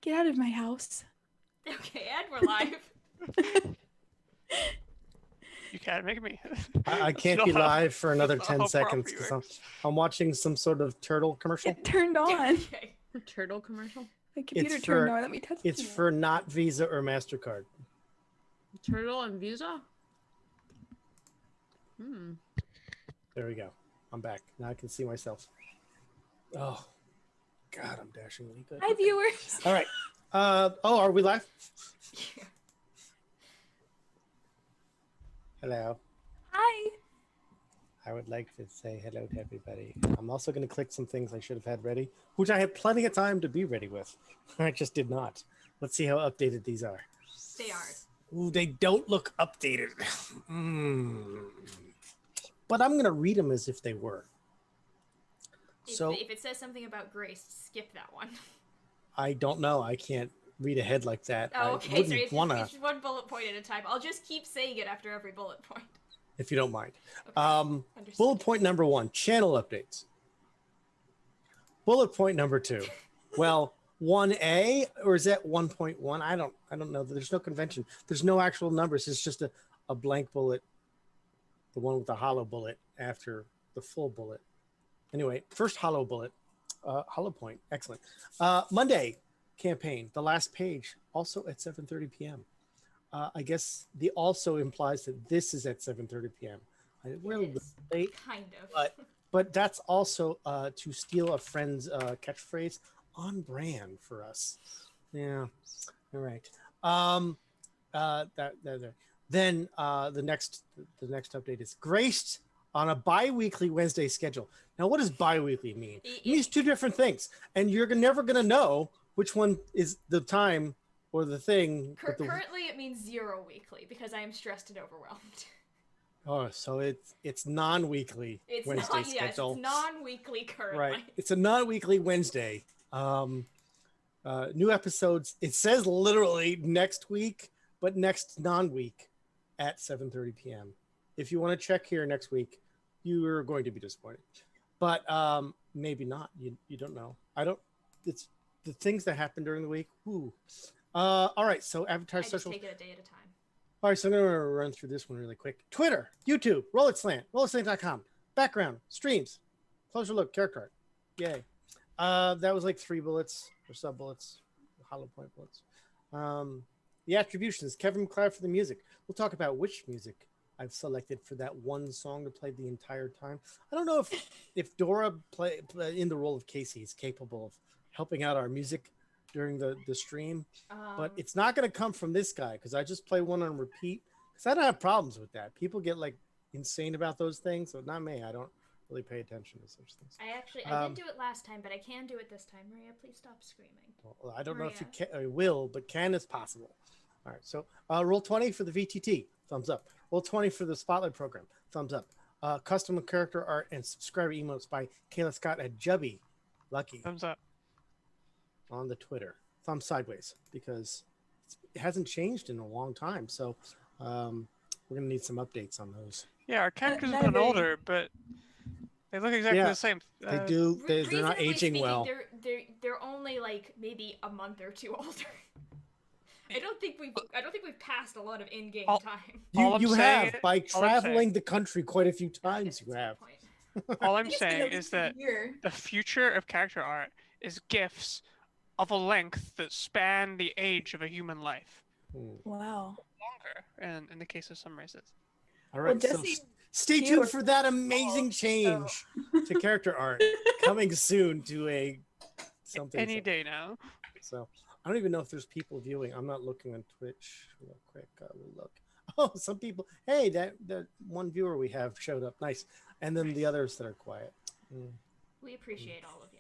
Get out of my house. Okay, and we're live. You can't make me. I That's can't not be how- live for another that's not 10 how seconds property because works. I'm watching some sort of turtle commercial. It turned on. Okay. A turtle commercial? My computer It's turned for on. Let me touch it's it. for not Visa or MasterCard. Turtle and Visa? Hmm. There we go. I'm back. Now I can see myself. Oh, God, I'm dashingly good. Hi, viewers. All right. Are we live? Yeah. Hello. Hi. I would like to say hello to everybody. I'm also going to click some things I should have had ready, which I had plenty of time to be ready with. I just did not. Let's see how updated these are. They are. Ooh, they don't look updated. But I'm going to read them as if they were. So If it says something about Grace, skip that one. I don't know. I can't read ahead like that. Oh, okay. I So wouldn't it's wanna, just one bullet point at a time. I'll just keep saying it after every bullet point. if you don't mind. Okay. Understood. Bullet point number 1, channel updates. Bullet point number 2. Well, 1A, or is that 1.1? I don't know. There's no convention. There's no actual numbers. It's just a blank bullet, the one with the hollow bullet after the full bullet. Anyway, first hollow bullet, hollow point. Excellent. Monday campaign, the last page, also at 7:30 p.m. I guess the also implies that this is at 7:30 p.m. We're a It little is. late, Kind of. but that's also to steal a friend's catchphrase, on brand for us. Yeah. All right. Then the next update is graced on a bi-weekly Wednesday schedule. Now, what does bi-weekly mean? It means two different things, and you're never going to know which one is the time or the thing. Currently, it means 0 weekly because I am stressed and overwhelmed. Oh, so it's non-weekly It's Wednesday not, yes, schedule. it's non-weekly currently. Right. It's a non-weekly Wednesday. New episodes. It says literally next week, but next non-week at 7:30 p.m. If you want to check here next week, you are going to be disappointed. But maybe not. You don't know. I don't. It's the things that happen during the week. Ooh. All right. So Avatar I just Social. take it a day at a time. All right, so I'm going to run through this one really quick. Twitter, YouTube, Roll It Slant, RollItSlant.com, background, streams, closer look, character art. Yay. That was like 3 bullets or sub bullets, hollow point bullets. The attributions, Kevin McLeod for the music. We'll talk about which music I've selected for that one song to play the entire time. I don't know if Dora play in the role of Casey is capable of helping out our music during the stream, but it's not going to come from this guy because I just play one on repeat because I don't have problems with that. People get like insane about those things, so not me. I don't really pay attention to such things. I didn't do it last time, but I can do it this time. Maria, please stop screaming. Well, I don't know if you can, or will, but can is possible. All right, so Roll20 for the VTT, thumbs up. Roll20 for the Spotlight program, thumbs up. Custom character art and subscriber emotes by Kayla Scott at Jubby, lucky. Thumbs up. On the Twitter, thumb sideways, because it hasn't changed in a long time. So we're gonna need some updates on those. Yeah, our characters have Not gotten very- older, but they look exactly Yeah, the same. They do. They're not Reasonably aging speaking, well. They're only like maybe a month or 2 older. I don't think we've passed a lot of in-game All- time. You have by all I'm traveling saying- the country quite a few times. You That's a have. good point. All I'm It's been saying at is least a that year. the future of character art is GIFs of a length that span the age of a human life. Wow. Longer, and in the case of some races. All right. Well, So Jesse, stay you tuned were- for that amazing change to character art coming soon to a something. Any day now. So I don't even know if there's people viewing. I'm not looking on Twitch real quick. We'll look. Oh, some people. Hey, that one viewer we have showed up. Nice. And then the others that are quiet. We appreciate all of you.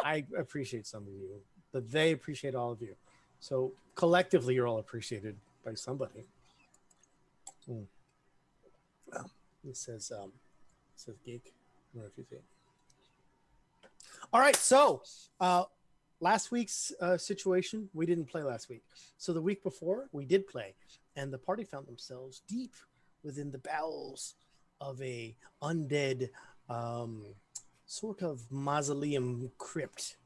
I appreciate some of you, but they appreciate all of you. So collectively, you're all appreciated by somebody. Well, it says geek. I don't know if you see it. All right. So last week's situation, we didn't play last week. So the week before, we did play, and the party found themselves deep within the bowels of a undead sort of mausoleum crypt.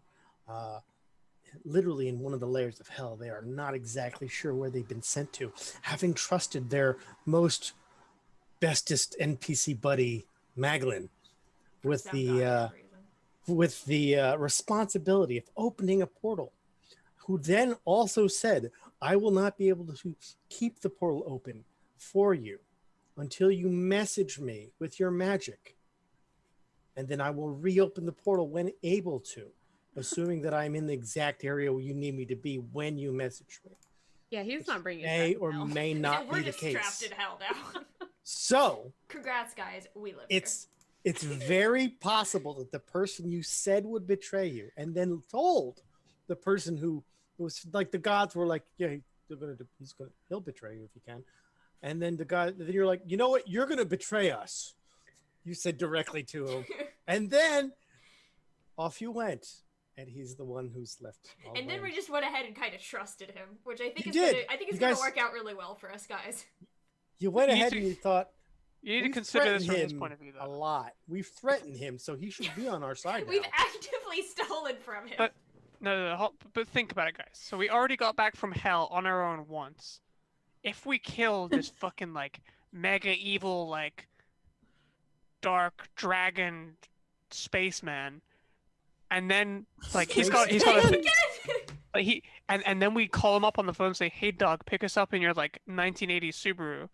literally in one of the layers of hell. They are not exactly sure where they've been sent to, having trusted their most bestest NPC buddy, Maglin, For with some the goddamn reason. responsibility of opening a portal, who then also said, I will not be able to keep the portal open for you until you message me with your magic. And then I will reopen the portal when able to, assuming that I'm in the exact area where you need me to be when you message me. Yeah, he's not bringing us May back or to hell. may And not we're be the just trapped case. in hell now. So Congrats, guys. We live it's very possible that the person you said would betray you and then told the person who was like, the gods were like, yeah, he'll betray you if he can. And then then you're like, you know what? You're going to betray us. You said directly to him. here. And then off you went. And he's the one who's left. all And then we alone. just went ahead and kind of trusted him, which I think You is did. gonna, I think You it's gonna guys- work out really well for us guys. You went You ahead need and you thought, You need to we've consider this from threatened his him point of view, a though. lot. We've threatened him, so he should be on our side now. We've actively stolen from him. But- but think about it, guys. So we already got back from hell on our own once. If we kill this fucking like mega evil like dark dragon spaceman, and then like he's got a like and then we call him up on the phone and say, "Hey, dog, pick us up in your like 1980s Subaru,"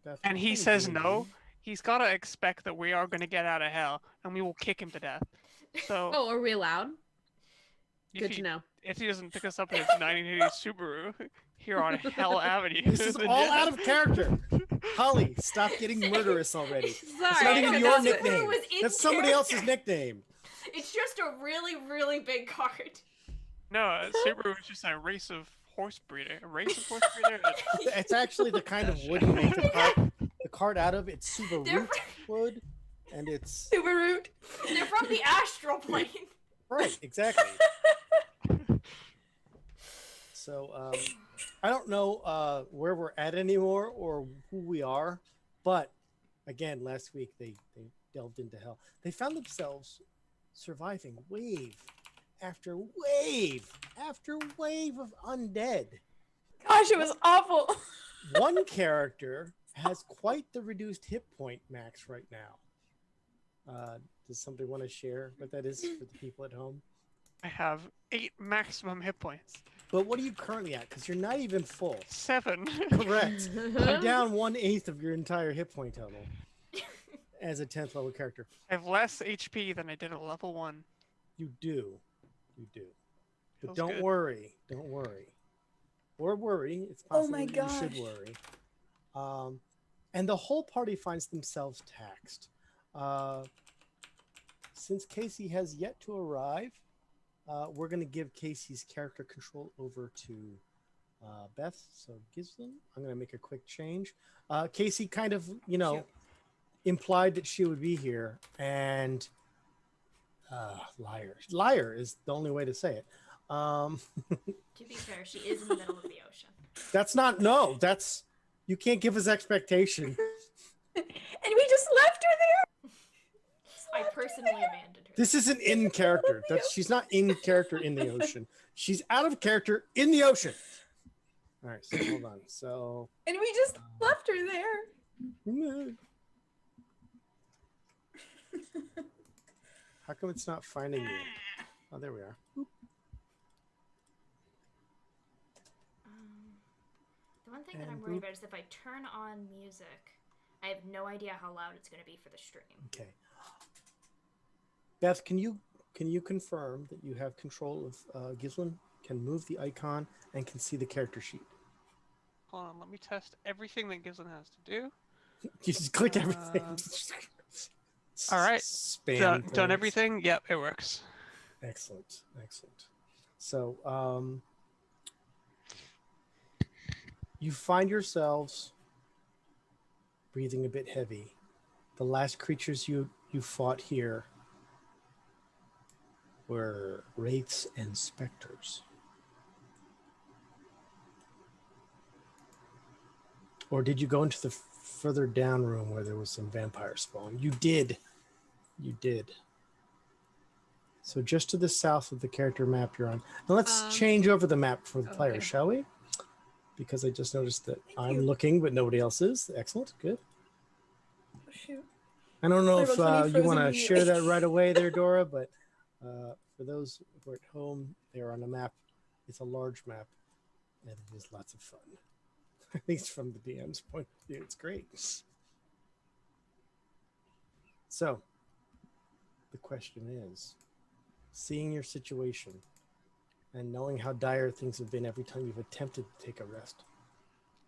That's and he pretty says good, no. man. He's got to expect that we are going to get out of hell, and we will kick him to death. So Oh, are we allowed? if Good he, to know. if he doesn't pick us up in his 1980s Subaru here on Hell Avenue, This is then all yeah. out of character. Holly, stop getting murderous already. Sorry. It's not even your Subaru nickname. was in That's somebody else's character. nickname. It's just a really, really big card. No, Subaru is just a race of horse breeder. A race of horse breeder? It's actually the kind of wood you make the cart out of. It's super They're- root wood, and it's Super rude. They're from the astral plane. right, exactly. So I don't know where we're at anymore or who we are, but again, last week they delved into hell. They found themselves surviving wave after wave after wave of undead. Gosh, it was awful. One character has quite the reduced hit point max right now. Does somebody want to share what that is for the people at home? I have 8 maximum hit points. But what are you currently at? Because you're not even full. 7. Correct. I'm down 1/8 of your entire hit point total as a 10th level character. I have less HP than I did at level 1. You do. You do. But Feels don't good. worry. Don't worry. Or worry. It's Oh possible my that you should gosh. worry. And the whole party finds themselves taxed. Since Casey has yet to arrive, we're going to give Casey's character control over to Beth. So Gislin, I'm going to make a quick change. Casey kind of, Shoot. implied that she would be here, and liar is the only way to say it. To be fair, she is in the middle of the ocean. That's you can't give us expectation. And we just left her there. I personally abandoned her. This isn't in character. She's not in character in the ocean. She's out of character in the ocean. All right, so hold on. So And we just left her there. how come it's not finding you? Oh, there we are. The one thing that And I'm worried boop. about is if I turn on music, I have no idea how loud it's going to be for the stream. Okay. Beth, can you confirm that you have control of Gislin? Can move the icon and can see the character sheet. Hold on, let me test everything that Gislin has to do. You just click everything. All right. Spam Done things. everything? Yep, it works. Excellent. So, you find yourselves breathing a bit heavy. The last creatures you fought here were wraiths and specters. Or did you go into the further down room where there was some vampire spawn? You did. So just to the south of the character map you're on. Now let's change over the map for the player, okay. shall we? Because I just noticed that I'm you. looking, but nobody else is. Excellent. Good. Oh, shoot. I don't know if Roll20 you froze want to immediately. share that right away there, Dora, but for those who are at home, they're on a map. It's a large map, and it is lots of fun. At least from the DM's point of view, it's great. So, the question is, seeing your situation and knowing how dire things have been every time you've attempted to take a rest,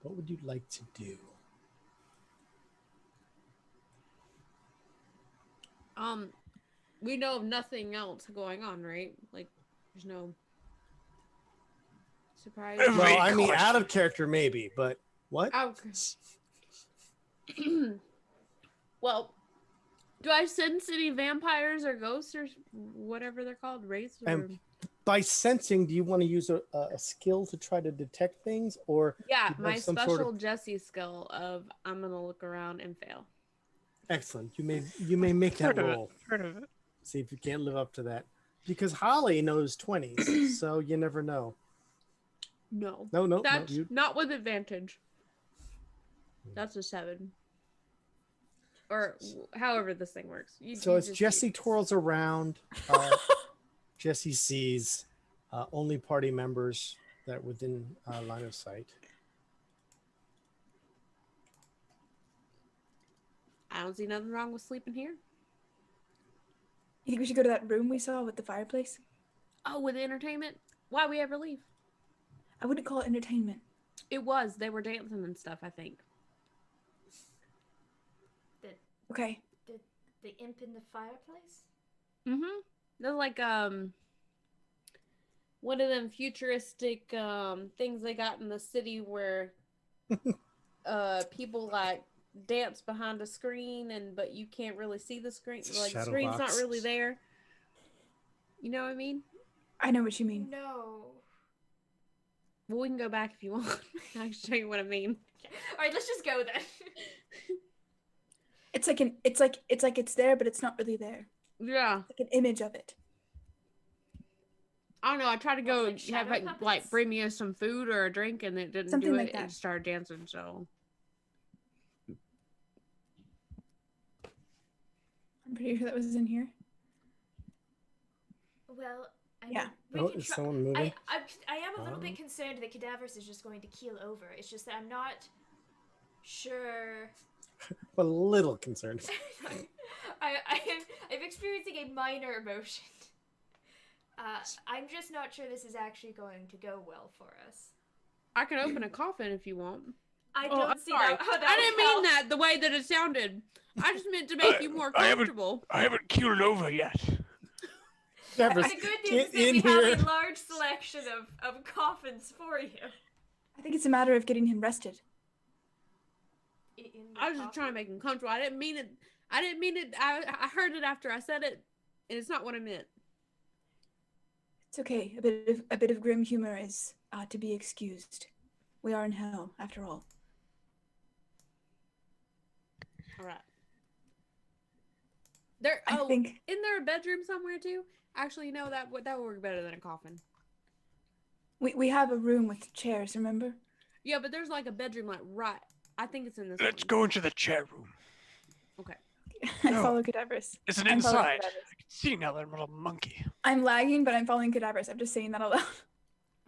what would you like to do? We know of nothing else going on, right? Like, there's no surprise. Well, I mean, out of character maybe, but what? Oh. Well, do I sense any vampires or ghosts or whatever they're called? Wraiths? Or... By sensing, do you want to use a skill to try to detect things, or yeah, do you my have some special sort of... Jesse skill of I'm gonna look around and fail. Excellent. You may make that roll. Heard of it. See if you can't live up to that, because Holly knows 20s, so you never know. No, No, that's you... not with advantage. That's a 7. Or however this thing works. So as Jesse twirls around, Jesse sees only party members that are within line of sight. I don't see nothing wrong with sleeping here. You think we should go to that room we saw with the fireplace? Oh, with entertainment? Why we ever leave? I wouldn't call it entertainment. It was. They were dancing and stuff, I think. Okay. The imp in the fireplace? Mm-hmm. They're like one of them futuristic things they got in the city where people like dance behind a screen but you can't really see the screen. Like the screen's not really there. You know what I mean? I know what you mean. No. Well, we can go back if you want. I can show you what I mean. Okay. All right, let's just go then. It's like it's there, but it's not really there. Yeah. It's like an image of it. I don't know. I tried to go like shadow have puppets? like bring me some food or a drink, and it didn't Something do like it. that. And started dancing. So I'm pretty sure that was in here. Well, I Yeah. mean, we Oh, can is try. someone moving? I am a little bit concerned that Cadaverous is just going to keel over. It's just that I'm not sure. A little concerned. I'm experiencing a minor emotion. I'm just not sure this is actually going to go well for us. I can open a coffin if you want. I Oh, don't I'm see sorry. how that I didn't would help. mean that the way that it sounded. I just meant to make you more comfortable. I haven't keeled over yet. The good news is that we have a large selection of coffins for you. I think it's a matter of getting him rested. I was just trying to make him comfortable. I didn't mean it. I heard it after I said it, and it's not what I meant. It's okay. A bit of grim humor is to be excused. We are in hell, after all. All right. Isn't there a bedroom somewhere too? Actually, you know that would work better than a coffin. We have a room with chairs, remember? Yeah, but there's like a bedroom like right. I think it's in this. Let's one. go into the chat room. Okay. I No. follow Cadaverous. Is it I'm following inside? Cadaverous. I can see now, that little monkey. I'm lagging, but I'm following Cadaverous. I'm just saying that out loud.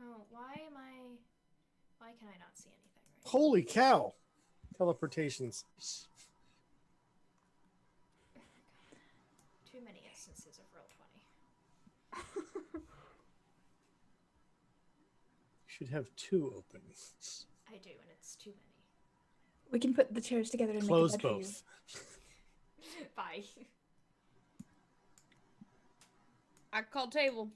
Oh, why can I not see anything right Holy cow. Teleportations. Too many instances of Roll20. You should have 2 open. I do, and it's too many. We can put the chairs together and Close make a bed for you. both. Bye. I called table.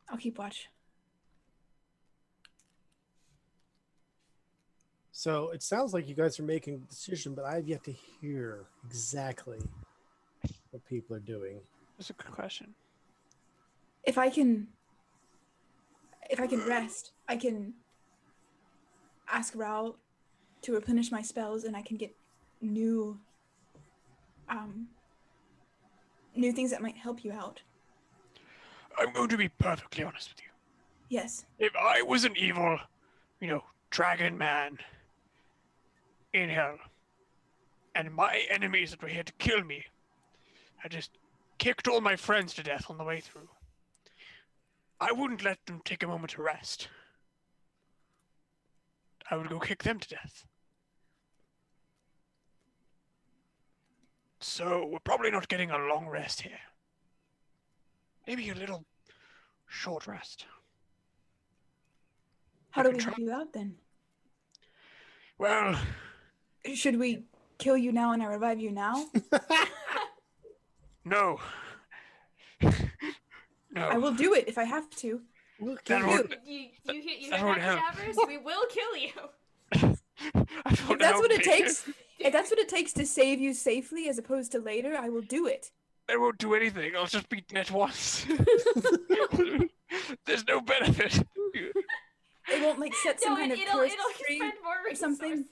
I'll keep watch. So it sounds like you guys are making a decision, but I have yet to hear exactly what people are doing. That's a good question. If I can rest, I can ask Raoul to replenish my spells, and I can get new new things that might help you out. I'm going to be perfectly honest with you. Yes. If I was an evil, dragon man in hell, and my enemies that were here to kill me had just kicked all my friends to death on the way through, I wouldn't let them take a moment to rest. I would go kick them to death. So we're probably not getting a long rest here. Maybe a little short rest. How do we help you out then? Well, should we kill you now and I revive you now? No. No. I will do it if I have to. We'll kill That you. won't- You hear that that, won't help. Cadavers? We will kill you. If that's what it takes, if that's what it takes to save you safely as opposed to later, I will do it. I won't do anything. I'll just be dead once. There's no benefit. It won't like set some kind of it'll curse expend free more or something. resources.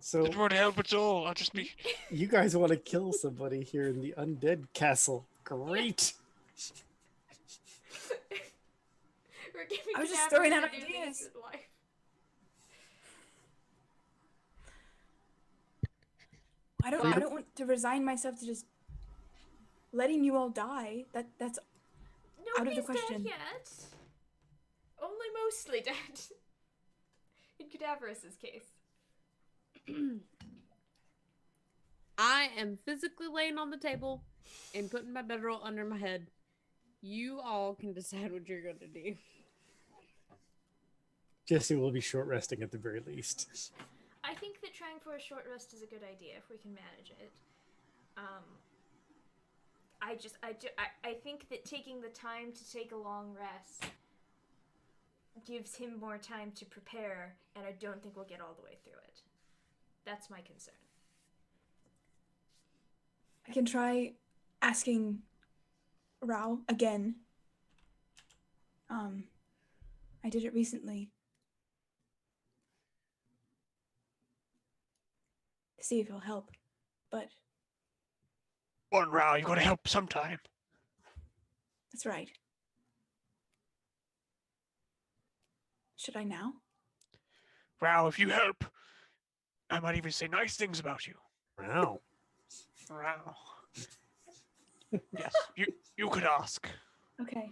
So It won't help at all. I'll just be. you guys want to kill somebody here in the undead castle? Great. We're giving I was just cadavers throwing out a new ideas. lease in life. I don't want to resign myself to just letting you all die. That's out of the Nobody's question. dead yet. Only mostly dead. In Cadaverous' case. I am physically laying on the table and putting my bedroll under my head. You all can decide what you're going to do. Jesse will be short resting at the very least. I think that trying for a short rest is a good idea if we can manage it. I think that taking the time to take a long rest gives him more time to prepare, and I don't think we'll get all the way through it. That's my concern. I can try asking Rao again. I did it recently. To see if it'll help. But One round, you gotta help sometime. that's right. Should I now? Rao, if you help, I might even say nice things about you. Wow. Rao. Yes, you could ask. Okay.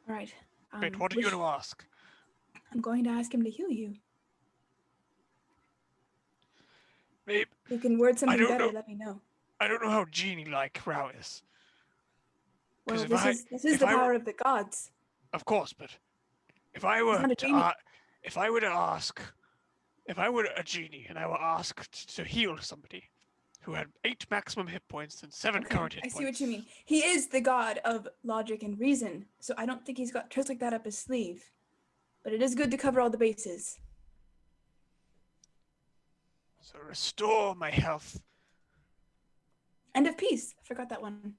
All right. Wait, what are you gonna ask? I'm going to ask him to heal you. Babe, You can word something don't better. know. Let me know. I don't know how genie-like Rao is. 'Cause Well, if this is if the I were- power of the gods. Of course, but if I were not a genie. if I were to ask, if I were a genie and I were asked to heal somebody who had 8 maximum hit points and 7 Okay, current hit I points. see what you mean. He is the god of logic and reason, so I don't think he's got tricks like that up his sleeve. But it is good to cover all the bases. So restore my health. End of peace. I forgot that one.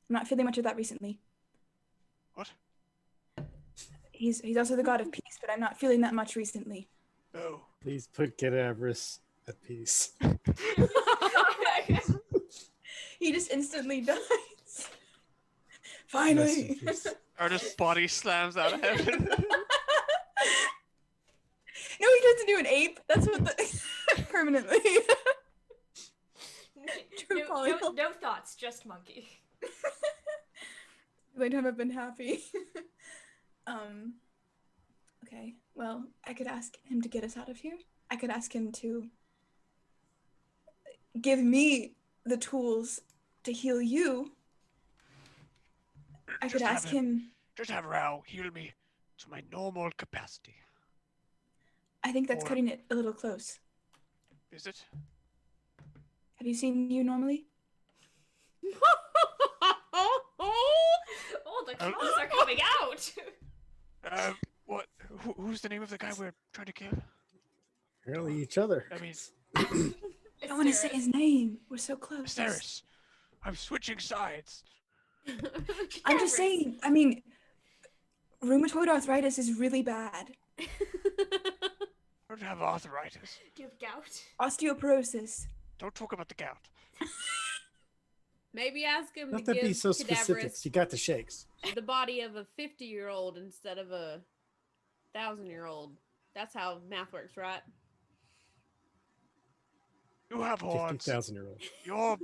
I'm not feeling much of that recently. What? He's also the god of peace, but I'm not feeling that much recently. Oh. Please put Cadaverous at peace. He just instantly dies. Rest in Finally. peace. Or just body slams out of heaven. No, he turns into an ape. That's what the permanently. True polygon. No thoughts, just monkey. The time I've been happy. Okay. Well, I could ask him to get us out of here. I could ask him to give me the tools to heal you. I could Just have ask him. Just have Rao heal me to my normal capacity. I think that's Or- cutting it a little close. Is it? Have you seen you normally? Oh, the claws are coming out! What? Who's the name of the guy we're trying to kill? Apparently each other. I mean, I don't want to say his name. We're so close. Asteris. I'm switching sides. I'm just saying. I mean, rheumatoid arthritis is really bad. I don't have arthritis. Do you have gout? Osteoporosis. Don't talk about the gout. Maybe ask him Not to to be give so specific. Cadaverous You got the shakes. the body of a 50-year-old instead of a 1,000-year-old. That's how math works, right? You have horns. 50,000-year-old. You're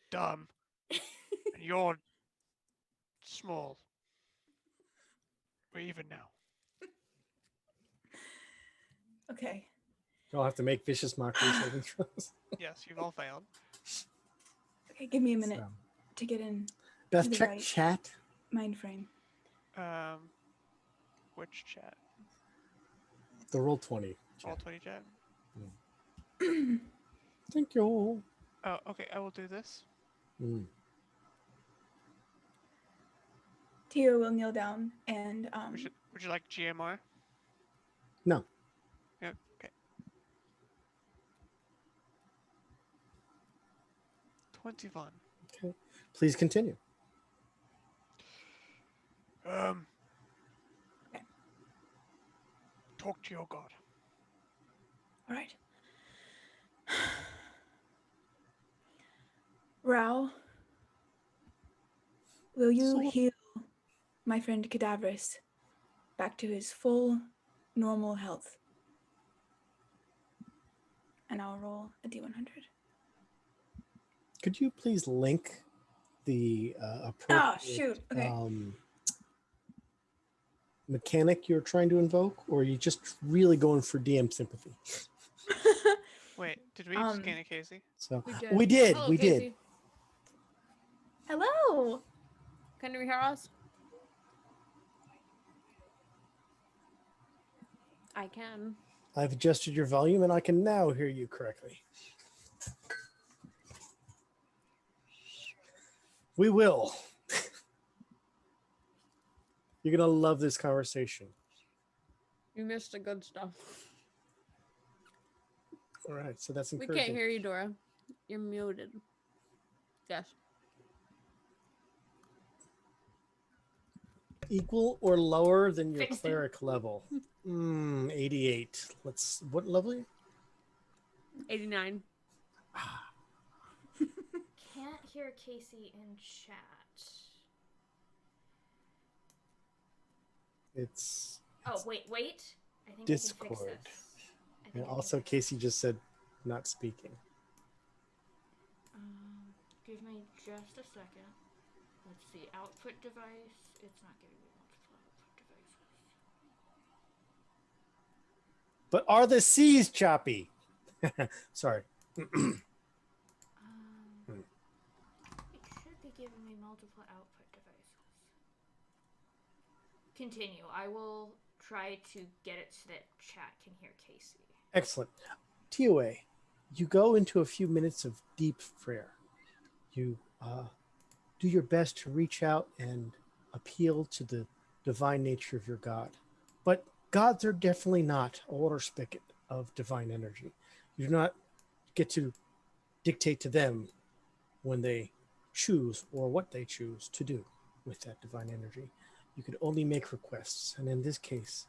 dumb. And you're small. We're even now. Okay. You'll have to make vicious mockery saving throws. Yes, you've all failed. Okay, give me a minute So, to get in Beth, the check right chat. mind frame. Which chat? The Roll20. Roll20 chat? Thank you. Oh, okay, I will do this. Mm. Tio will kneel down and Would you like GMR? No. Yeah, okay. 21. Okay. Please continue. Okay. Talk to your god. all right. Rao, will you So- heal my friend Cadaverous back to his full normal health? And I'll roll a d100. Could you please link the appropriate Oh, shoot. Okay. mechanic you're trying to invoke, or are you just really going for DM sympathy? Wait, did we scan it, Casey? So We we did. Hello, We did. Casey. Hello. Can you hear us? I can. I've adjusted your volume, and I can now hear you correctly. We will. You're gonna love this conversation. You missed the good stuff. All right, so that's We encouraging. can't hear you, Dora. You're muted. Yes. Equal or lower than your Fixed it. cleric level? 88. Let's. What level? Are you? 89. Can't hear Casey in chat. It's. Oh, wait. I think I can Discord. fix this. I think And I can also, fix Casey this. just said not speaking. Give me just a second. Let's see. Output device. It's not giving me multiple output devices. But are the C's choppy? Sorry. It should be giving me multiple output devices. Continue. I will try to get it so that chat can hear Casey. Excellent. TOA, you go into a few minutes of deep prayer. You do your best to reach out and appeal to the divine nature of your God. But gods are definitely not a water spigot of divine energy. You do not get to dictate to them when they choose or what they choose to do with that divine energy. You can only make requests. And in this case,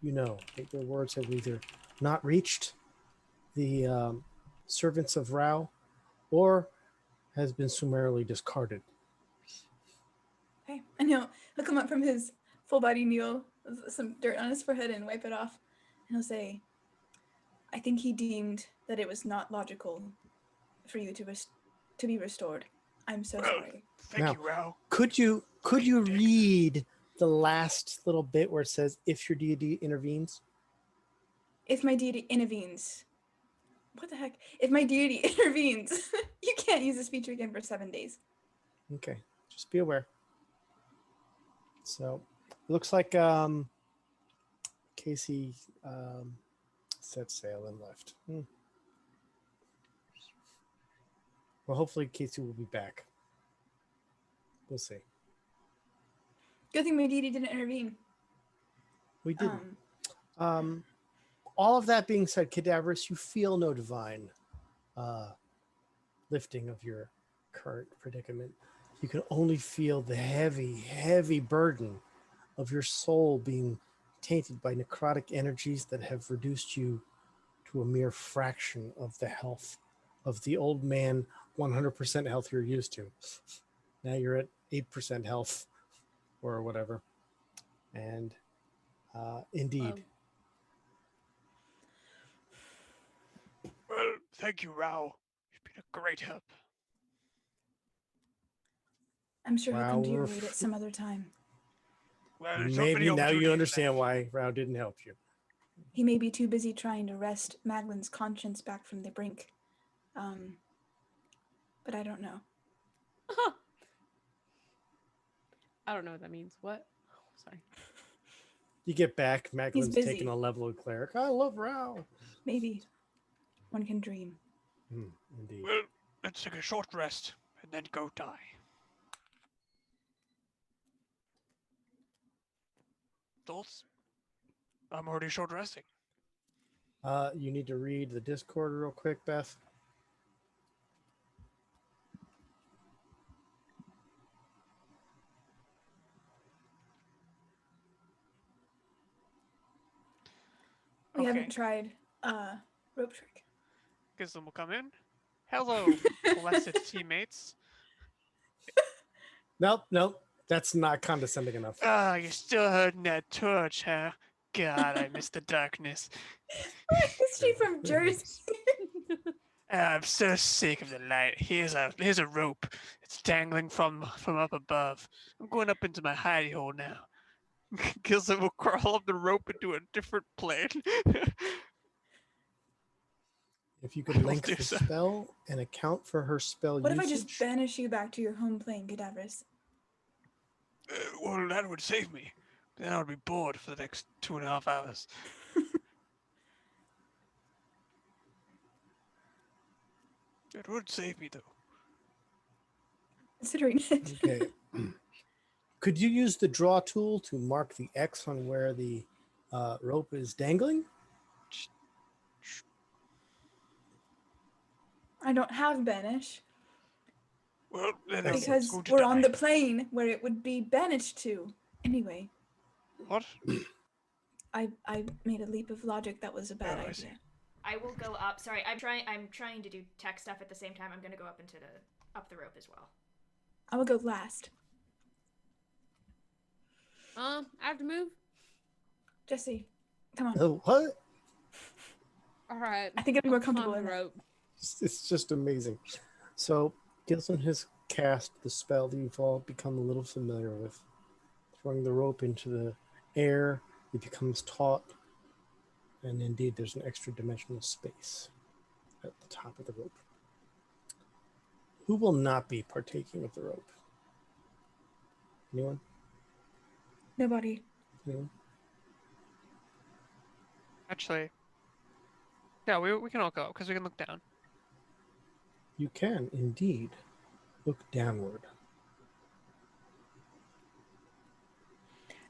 you know that your words have either not reached the servants of Rao or has been summarily discarded. Okay. And he'll come up from his full body kneel with some dirt on his forehead and wipe it off. And he'll say, I think he deemed that it was not logical for you to be restored. I'm so sorry. Thank Now- you, Rao. Could you Dick. read the last little bit where it says, if your deity intervenes? If my deity intervenes. What the heck? If my deity intervenes, you can't use this feature again for 7 days. Okay, just be aware. So it looks like Casey set sail and left. Well, hopefully Casey will be back. We'll see. Good thing my deity didn't intervene. We didn't. All of that being said, Cadaverous, you feel no divine lifting of your current predicament. You can only feel the heavy, heavy burden of your soul being tainted by necrotic energies that have reduced you to a mere fraction of the health of the old man 100% health you're used to. Now you're at 8% health or whatever. And indeed. Well, thank you, Rao. You've been a great help. I'm sure he'll Wow, come to your we're aid at some other time. Well, there's not Maybe many now you opportunities understand left. why Rao didn't help you. He may be too busy trying to wrest Maglin's conscience back from the brink. But I don't know. I don't know what that means. What? Oh, sorry. You get back, Maglin's busy. taking a level of cleric. I love Rao. Maybe. One can dream. Indeed. Well, let's take a short rest and then go die. Thoughts? I'm already short resting. You need to read the Discord real quick, Beth. We haven't tried rope trick. Gizlam will come in. Hello, blessed teammates. Nope. That's not condescending enough. Ah, you're still holding that torch, huh? God, I miss the darkness. Is she from Jersey? I'm so sick of the light. Here's a rope. It's dangling from up above. I'm going up into my hidey hole now. Gizlam will crawl up the rope into a different plane. If you could I will link do the so. spell and account for her spell What usage. if I just banish you back to your home plane, Cadavers? Well, that would save me. Then I would be bored for the next 2.5 hours. It would save me, though. Considering it. Okay. Could you use the draw tool to mark the X on where the rope is dangling? I don't have banish. Well, then Because I'm going to we're die. on the plane where it would be banished to. Anyway, What? I made a leap of logic that was a bad Oh, I see. idea. I will go up. Sorry, I'm trying to do tech stuff at the same time. I'm gonna go up up the rope as well. I will go last. I have to move. Jesse, come on. Oh, what? All right. I think I'd be more I'll climb comfortable the in that. rope. It's just amazing. So Gilson has cast the spell that you've all become a little familiar with. Throwing the rope into the air, it becomes taut. And indeed, there's an extra dimensional space at the top of the rope. Who will not be partaking of the rope? Anyone? Nobody. Anyone? Actually, yeah, we can all go because we can look down. You can indeed look downward.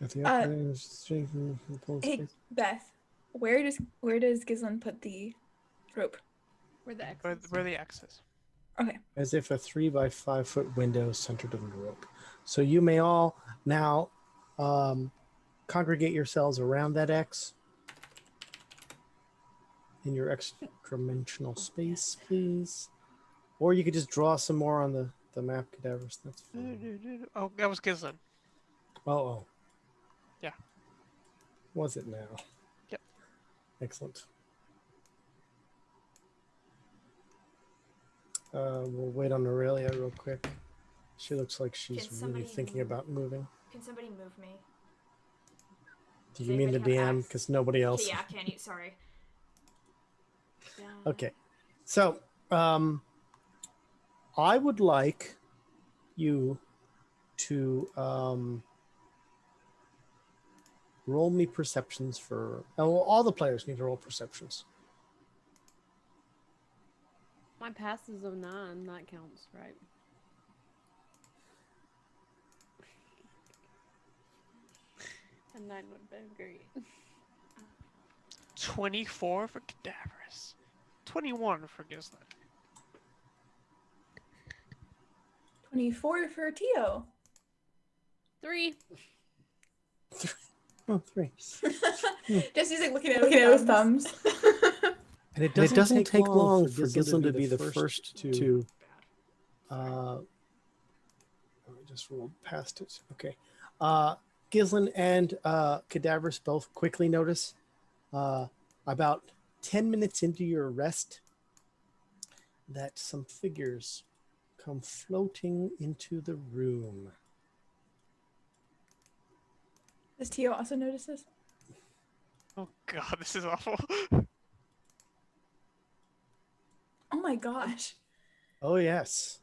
At the upper end, strength and pull Hey, space. Beth, where does Gizlin put the rope? Where the X is. Where the X is. Okay. As if a 3 by 5 foot window centered on the rope. So you may all now congregate yourselves around that X in your extra-dimensional space, please. Or you could just draw some more on the map, Cadavers. That's fine. Oh, that was Gizlin. Oh. Yeah. Was it now? Yep. Excellent. We'll wait on Aurelia real quick. She looks like she's Can really somebody thinking move? about moving. Can somebody move me? Do Does you mean the anybody have DM? axe? Because nobody else. Okay, yeah, can you? Sorry. Okay. So, I would like you to roll me perceptions for... Oh, all the players need to roll perceptions. My pass is of 9. That counts, right? A 9 would have been great. 24 for Cadavers. 21 for Gizlin. 24 for Tio. 3. Oh, 3. Jesse's like looking at his thumbs. And it doesn't take long for Gislin to be the first to. Let me just roll past it. Okay. Gislin and Cadaverous both quickly notice about 10 minutes into your rest that some figures come floating into the room. Does Tio also notice this? Oh god, this is awful. Oh my gosh. Oh, yes.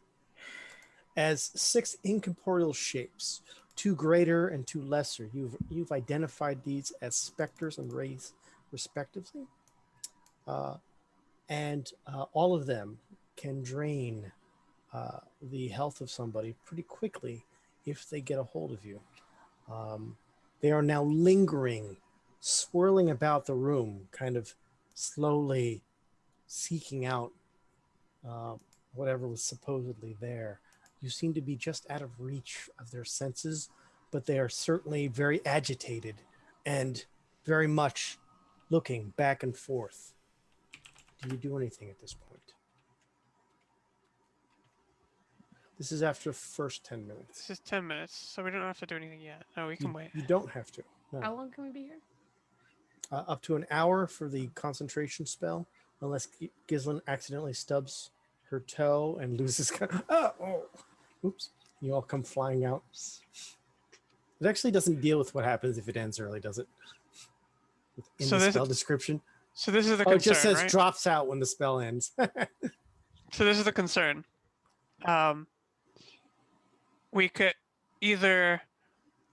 As 6 incorporeal shapes, 2 greater and 2 lesser, you've identified these as specters and wraiths, respectively. And all of them can drain the health of somebody pretty quickly if they get a hold of you. They are now lingering, swirling about the room, kind of slowly seeking out whatever was supposedly there. You seem to be just out of reach of their senses, but they are certainly very agitated and very much looking back and forth. Do you do anything at this point? This is after the first 10 minutes. This is 10 minutes, so we don't have to do anything yet. No, we can wait. You don't have to. No. How long can we be here? Up to an hour for the concentration spell, unless Gislin accidentally stubs her toe and loses. Oops! You all come flying out. It actually doesn't deal with what happens if it ends early, does it? In So the this- spell description. So this is the Oh, it concern, just says right? drops out when the spell ends. So this is the concern. We could either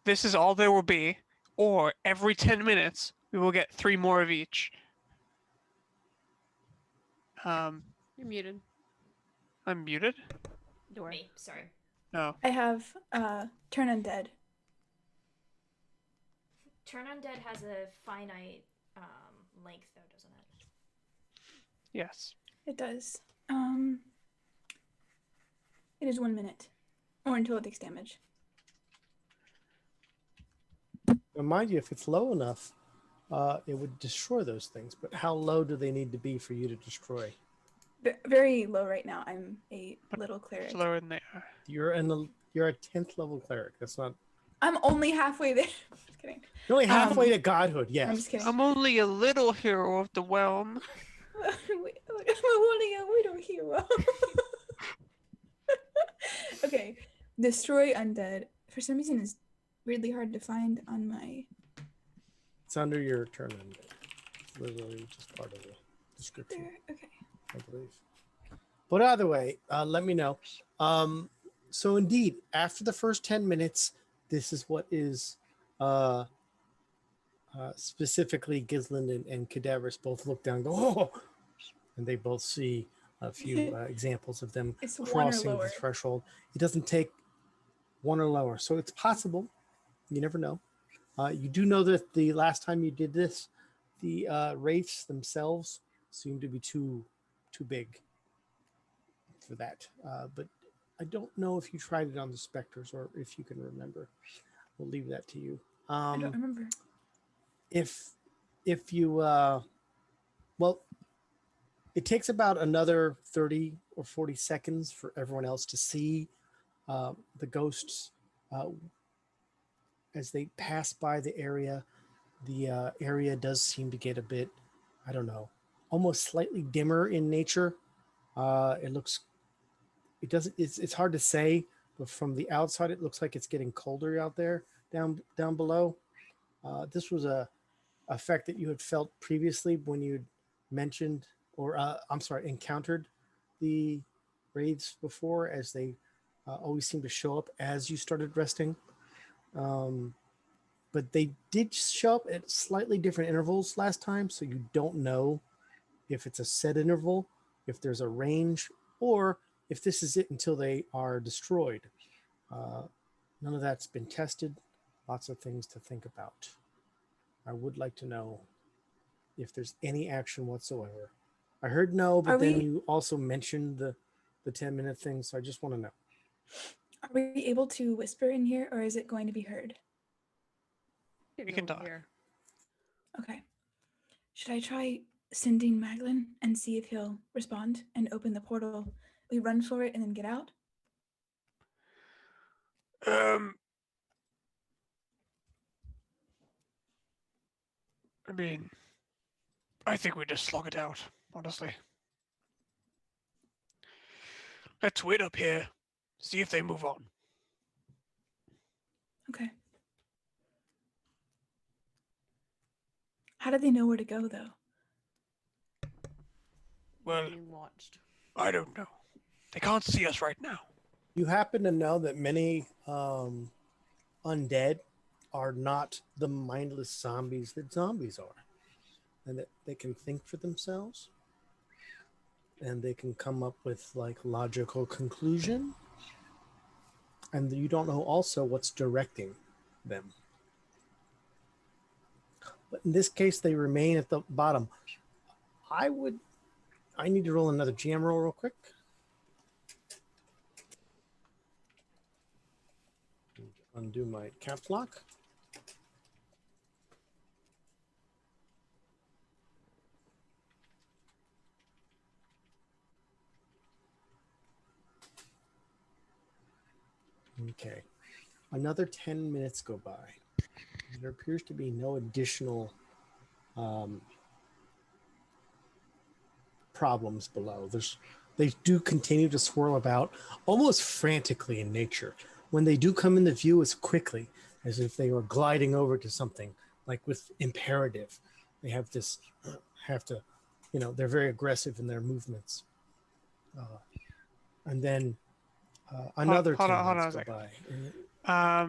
this is all there will be, or every 10 minutes we will get 3 more of each. You're muted. I'm muted? Door. Me, sorry. No. I have Turn Undead. Turn Undead has a finite length, though, doesn't it? Yes. It does. It is 1 minute. Or until it takes damage. Now, mind you, if it's low enough, it would destroy those things. But how low do they need to be for you to destroy? Very low right now. I'm a little cleric. Slower than they are. You're a 10th level cleric. That's not. I'm only halfway there. Just kidding. You're only halfway to godhood. Yes. I'm just kidding. I'm only a little hero of the realm. I'm only a widow hero. Okay. Destroy Undead. For some reason, it's weirdly hard to find on my... It's under your turn undead. It's literally just part of the description, There. Okay. I believe. But either way, let me know. So indeed, after the first 10 minutes, this is what is specifically Gislin and Cadaverous both look down and go, oh! And they both see a few examples of them It's 1 or crossing the lower. threshold. It doesn't take 1 or lower. So it's possible. You never know. You do know that the last time you did this, the wraiths themselves seem to be too big for that. But I don't know if you tried it on the specters or if you can remember. We'll leave that to you. I don't remember. If you well, it takes about another 30 or 40 seconds for everyone else to see the ghosts as they pass by the area. The area does seem to get a bit, I don't know, almost slightly dimmer in nature. It's hard to say, but from the outside it looks like it's getting colder out there down below. This was a effect that you had felt previously when you mentioned or encountered the wraiths before, as they always seem to show up as you started resting. But they did show up at slightly different intervals last time, so you don't know if it's a set interval, if there's a range, or if this is it until they are destroyed. None of that's been tested. Lots of things to think about. I would like to know if there's any action whatsoever. I heard no, but then you also mentioned the 10-minute thing, so I just want to know. Are we able to whisper in here, or is it going to be heard? We can talk. Here. Okay. Should I try sending Maglin and see if he'll respond and open the portal. We run for it and then get out? I mean, I think we just slog it out, honestly. Let's wait up here, see if they move on. Okay. How do they know where to go, though? Well, Being watched. I don't know. They can't see us right now. You happen to know that many undead are not the mindless zombies that zombies are, and that they can think for themselves, and they can come up with like logical conclusion, and you don't know also what's directing them. But in this case, they remain at the bottom. I need to roll another GM roll real quick. Undo my caps lock. Okay. Another 10 minutes go by. There appears to be no additional problems below. They do continue to swirl about almost frantically in nature. When they do come into view, it's quickly, as if they were gliding over to something, like with imperative. They have to, they're very aggressive in their movements. And then another 10 minutes go by.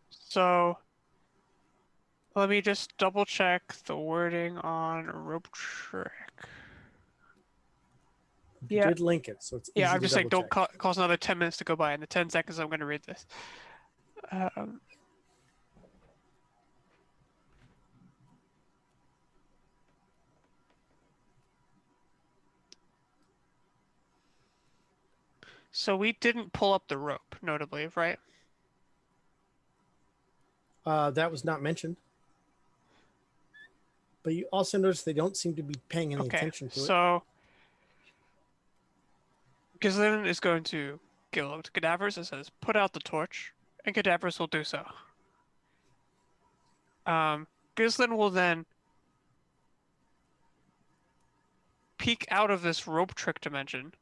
So let me just double check the wording on rope trick. You did link it, so it's easy I'm to just saying don't double-check. cause another 10 minutes to go by. In the 10 seconds I'm going to read this. So we didn't pull up the rope, notably, right? That was not mentioned. But you also notice they don't seem to be paying any attention to it. So Ghislaine is going to go to Cadavers and says, put out the torch, and Cadavers will do so. Ghislaine will then peek out of this rope trick dimension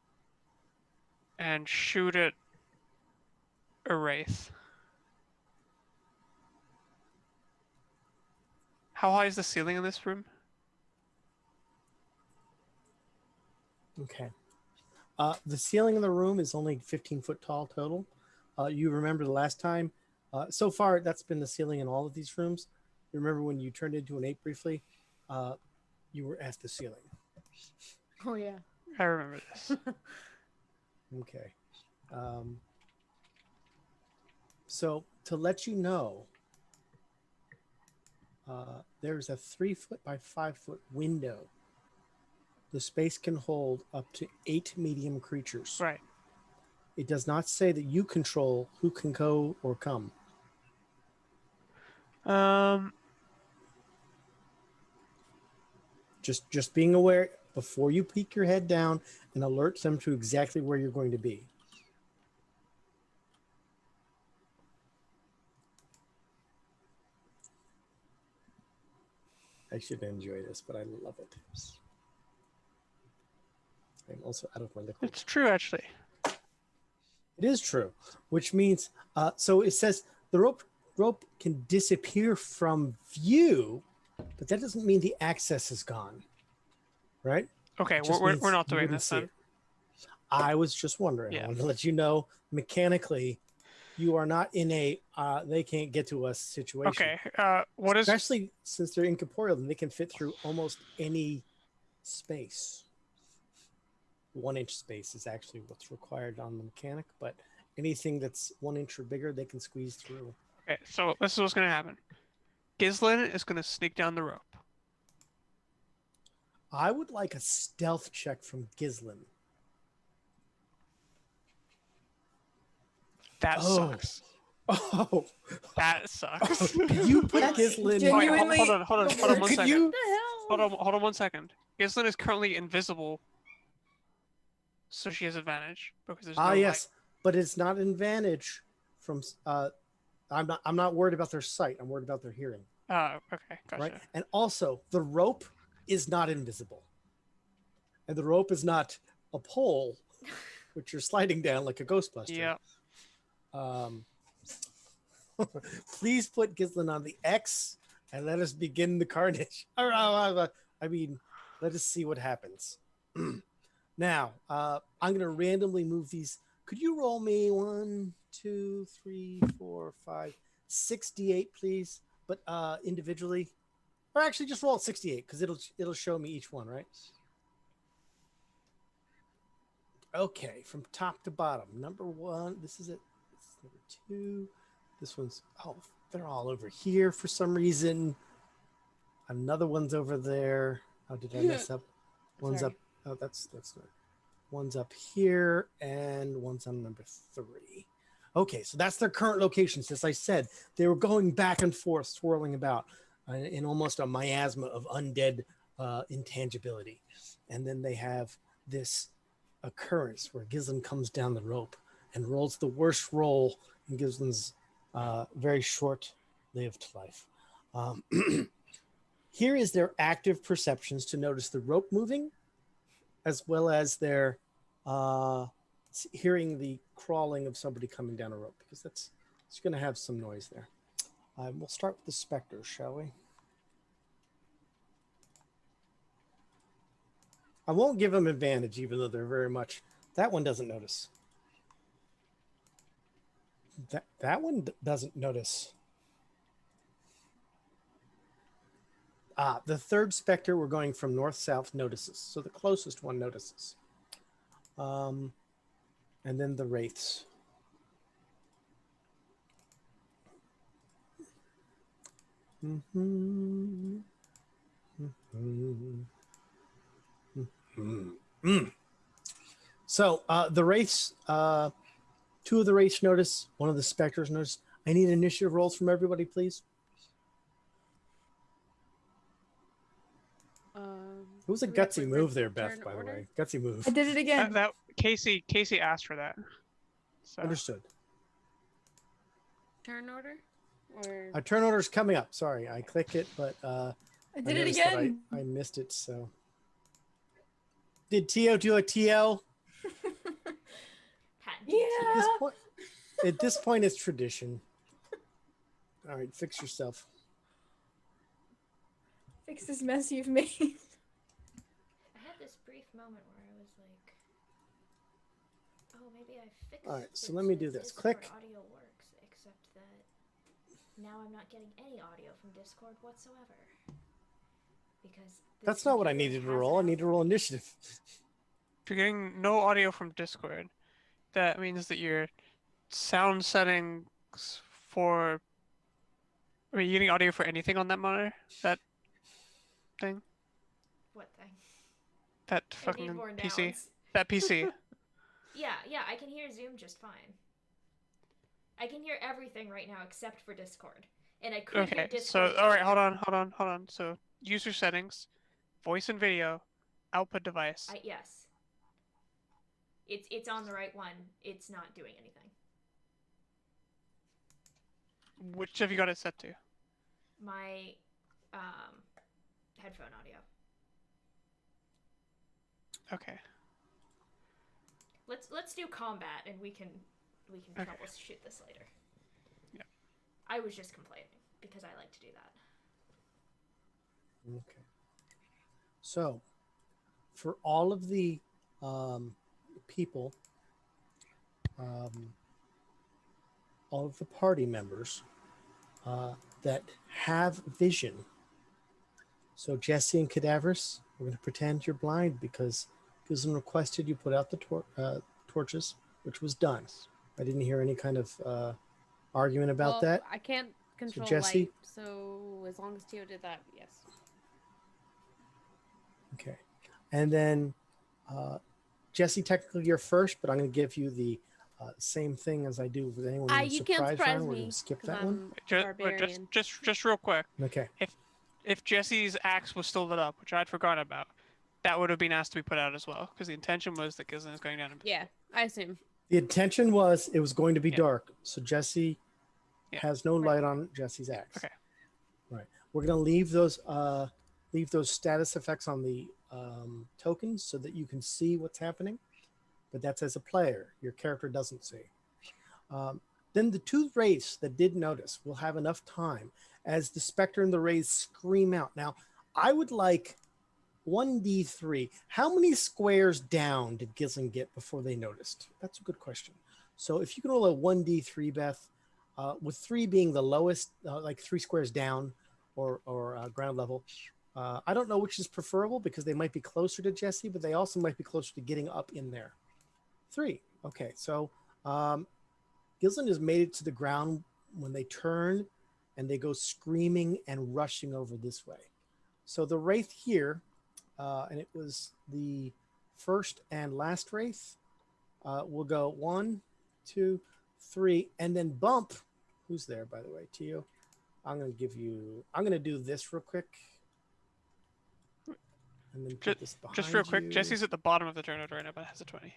and shoot at a wraith. How high is the ceiling in this room? Okay. The ceiling in the room is only 15 foot tall total. You remember the last time, so far that's been the ceiling in all of these rooms. You remember when you turned into an ape briefly, you were at the ceiling. Oh, yeah. I remember this. Okay. So to let you know, there's a 3 foot by 5 foot window. The space can hold up to 8 medium creatures. Right. It does not say that you control who can go or come. Just being aware before you peek your head down and alert them to exactly where you're going to be. I should enjoy this, but I love it. I'm also out of my liquid. It's true, actually. It is true, which means, so it says the rope can disappear from view, but that doesn't mean the access is gone, right? Okay, we're not doing this then. I was just wondering. Yeah. I wanted to let you know mechanically, you are not in a they can't get to us situation. Okay, especially since they're incorporeal, then they can fit through almost any space. 1 inch space is actually what's required on the mechanic, but anything that's 1 inch or bigger, they can squeeze through. Okay, so this is what's going to happen. Ghislaine is going to sneak down the rope. I would like a stealth check from Ghislaine. That sucks. Oh, that sucks. Could you put Ghislaine? Genuinely. Hold on 1 second. What the hell? Hold on 1 second. Ghislaine is currently invisible, so she has advantage because there's no Ah, light. yes, but it's not an advantage from. I'm not worried about their sight. I'm worried about their hearing. Oh, okay, gotcha. Right, and also the rope is not invisible, and the rope is not a pole, which you're sliding down like a Ghostbuster. Yeah. Please put Ghislaine on the X and let us begin the carnage. I mean, let us see what happens. Now, I'm going to randomly move these. Could you roll me 1, 2, 3, 4, 5, 68, please? But individually, or actually just roll 68 because it'll show me each one, right? Okay, from top to bottom. Number 1, this is it. This is number 2. This one's, oh, they're all over here for some reason. Another one's over there. Oh, did I mess up? One's Sorry. up. Oh, that's not. One's up here, and one's on number 3. Okay, so that's their current locations. As I said, they were going back and forth, swirling about in almost a miasma of undead intangibility. And then they have this occurrence where Ghislaine comes down the rope and rolls the worst roll in Ghislaine's very short-lived life. Here is their active perceptions to notice the rope moving, as well as their hearing the crawling of somebody coming down a rope, because it's going to have some noise there. We'll start with the specters, shall we? I won't give them advantage, even though they're very much... That one doesn't notice. That one doesn't notice. The third specter, we're going from north-south, notices. So the closest one notices. And then the wraiths. So the wraiths, 2 of the wraiths notice, 1 of the specters notice. I need initiative rolls from everybody, please. It was a do we have gutsy to move there, return Beth, by the order? way. Gutsy move. I did it again. That Casey asked for that. So Understood. Turn order? Or Our turn order's coming up. Sorry, I clicked it, but I did it noticed that again. I missed it, so. Did Tio do a TL? Patent. Yeah. At this point, it's tradition. All right, fix yourself. Fix this mess you've made. I had this brief moment where I was like, oh, maybe I fixed All right, so it let me so do this. Discord Click. audio works, except that now I'm not getting any audio from Discord whatsoever. Because this That's not what I computer needed to has roll. I an need to roll initiative. if you're getting no audio from Discord, that means that your sound settings for... Are you getting audio for anything on that monitor? That thing? What thing? That I need fucking more PC? nouns. That PC? Yeah, I can hear Zoom just fine. I can hear everything right now except for Discord. And I could hear Okay, Discord. so, alright, hold on. So, user settings, voice and video, output device. Yes. It's on the right one. It's not doing anything. Which have you got it set to? My headphone audio. Okay. Let's do combat and we can Okay. troubleshoot this later. Yeah. I was just complaining because I like to do that. Okay. So, for all of the people, all of the party members that have vision. So, Jesse and Cadaverous, we're going to pretend you're blind because Guzman requested you put out the torches, which was done. I didn't hear any kind of argument about well, that. I can't control Jesse? light, so as long as Tio did that, yes. Okay. And then, Jesse, technically you're first, but I'm going to give you the same thing as I do with anyone in the You can't surprise surprise round. We're me. going to skip 'cause that I'm one. a barbarian. Just real quick. Okay. If Jesse's axe was still lit up, which I'd forgotten about, that would have been asked to be put out as well, because the intention was that Gizlin is going down. Yeah, I assume. The intention was it was going to be Yeah. dark, so Jesse Yeah. has no light on Jesse's axe. Okay. Right. We're gonna leave those status effects on the tokens so that you can see what's happening, but that's as a player. Your character doesn't see. Then the two wraiths that did notice will have enough time as the specter and the wraiths scream out. Now, I would like 1d3. How many squares down did Gizlin get before they noticed? That's a good question. So if you can roll a 1d3, Beth, with 3 being the lowest, like 3 squares down or ground level. I don't know which is preferable because they might be closer to Jesse, but they also might be closer to getting up in there. 3. Okay, so Gizlin has made it to the ground when they turn and they go screaming and rushing over this way. So the wraith here, and it was the first and last wraith, will go 1, 2, 3, and then bump. Who's there, by the way? Tio. I'm going to do this real quick. And then put this behind Just real quick, you. Jesse's at the bottom of the turn order right now, but has a 20.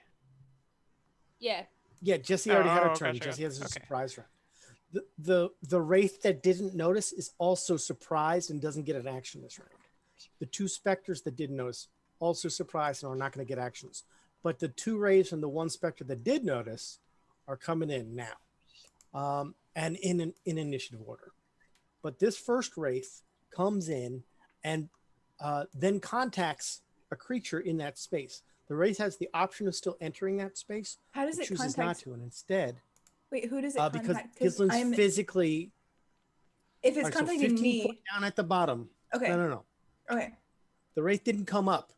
Yeah. Yeah, Jesse already had a Oh, turn. gotcha, Jesse has a okay. surprise round. The wraith that didn't notice is also surprised and doesn't get an action this round. The 2 specters that didn't notice also surprised and are not going to get actions. But the 2 wraiths and the 1 specter that did notice are coming in now, and in initiative order. But this first wraith comes in and then contacts a creature in that space. The wraith has the option of still entering that space. How does it chooses contact? not to, and instead, Wait, who does it because contact? 'Cause Gizlin's physically. If it's All right, so contacting 15 me, foot down at the bottom. okay, No. okay, The wraith didn't come up.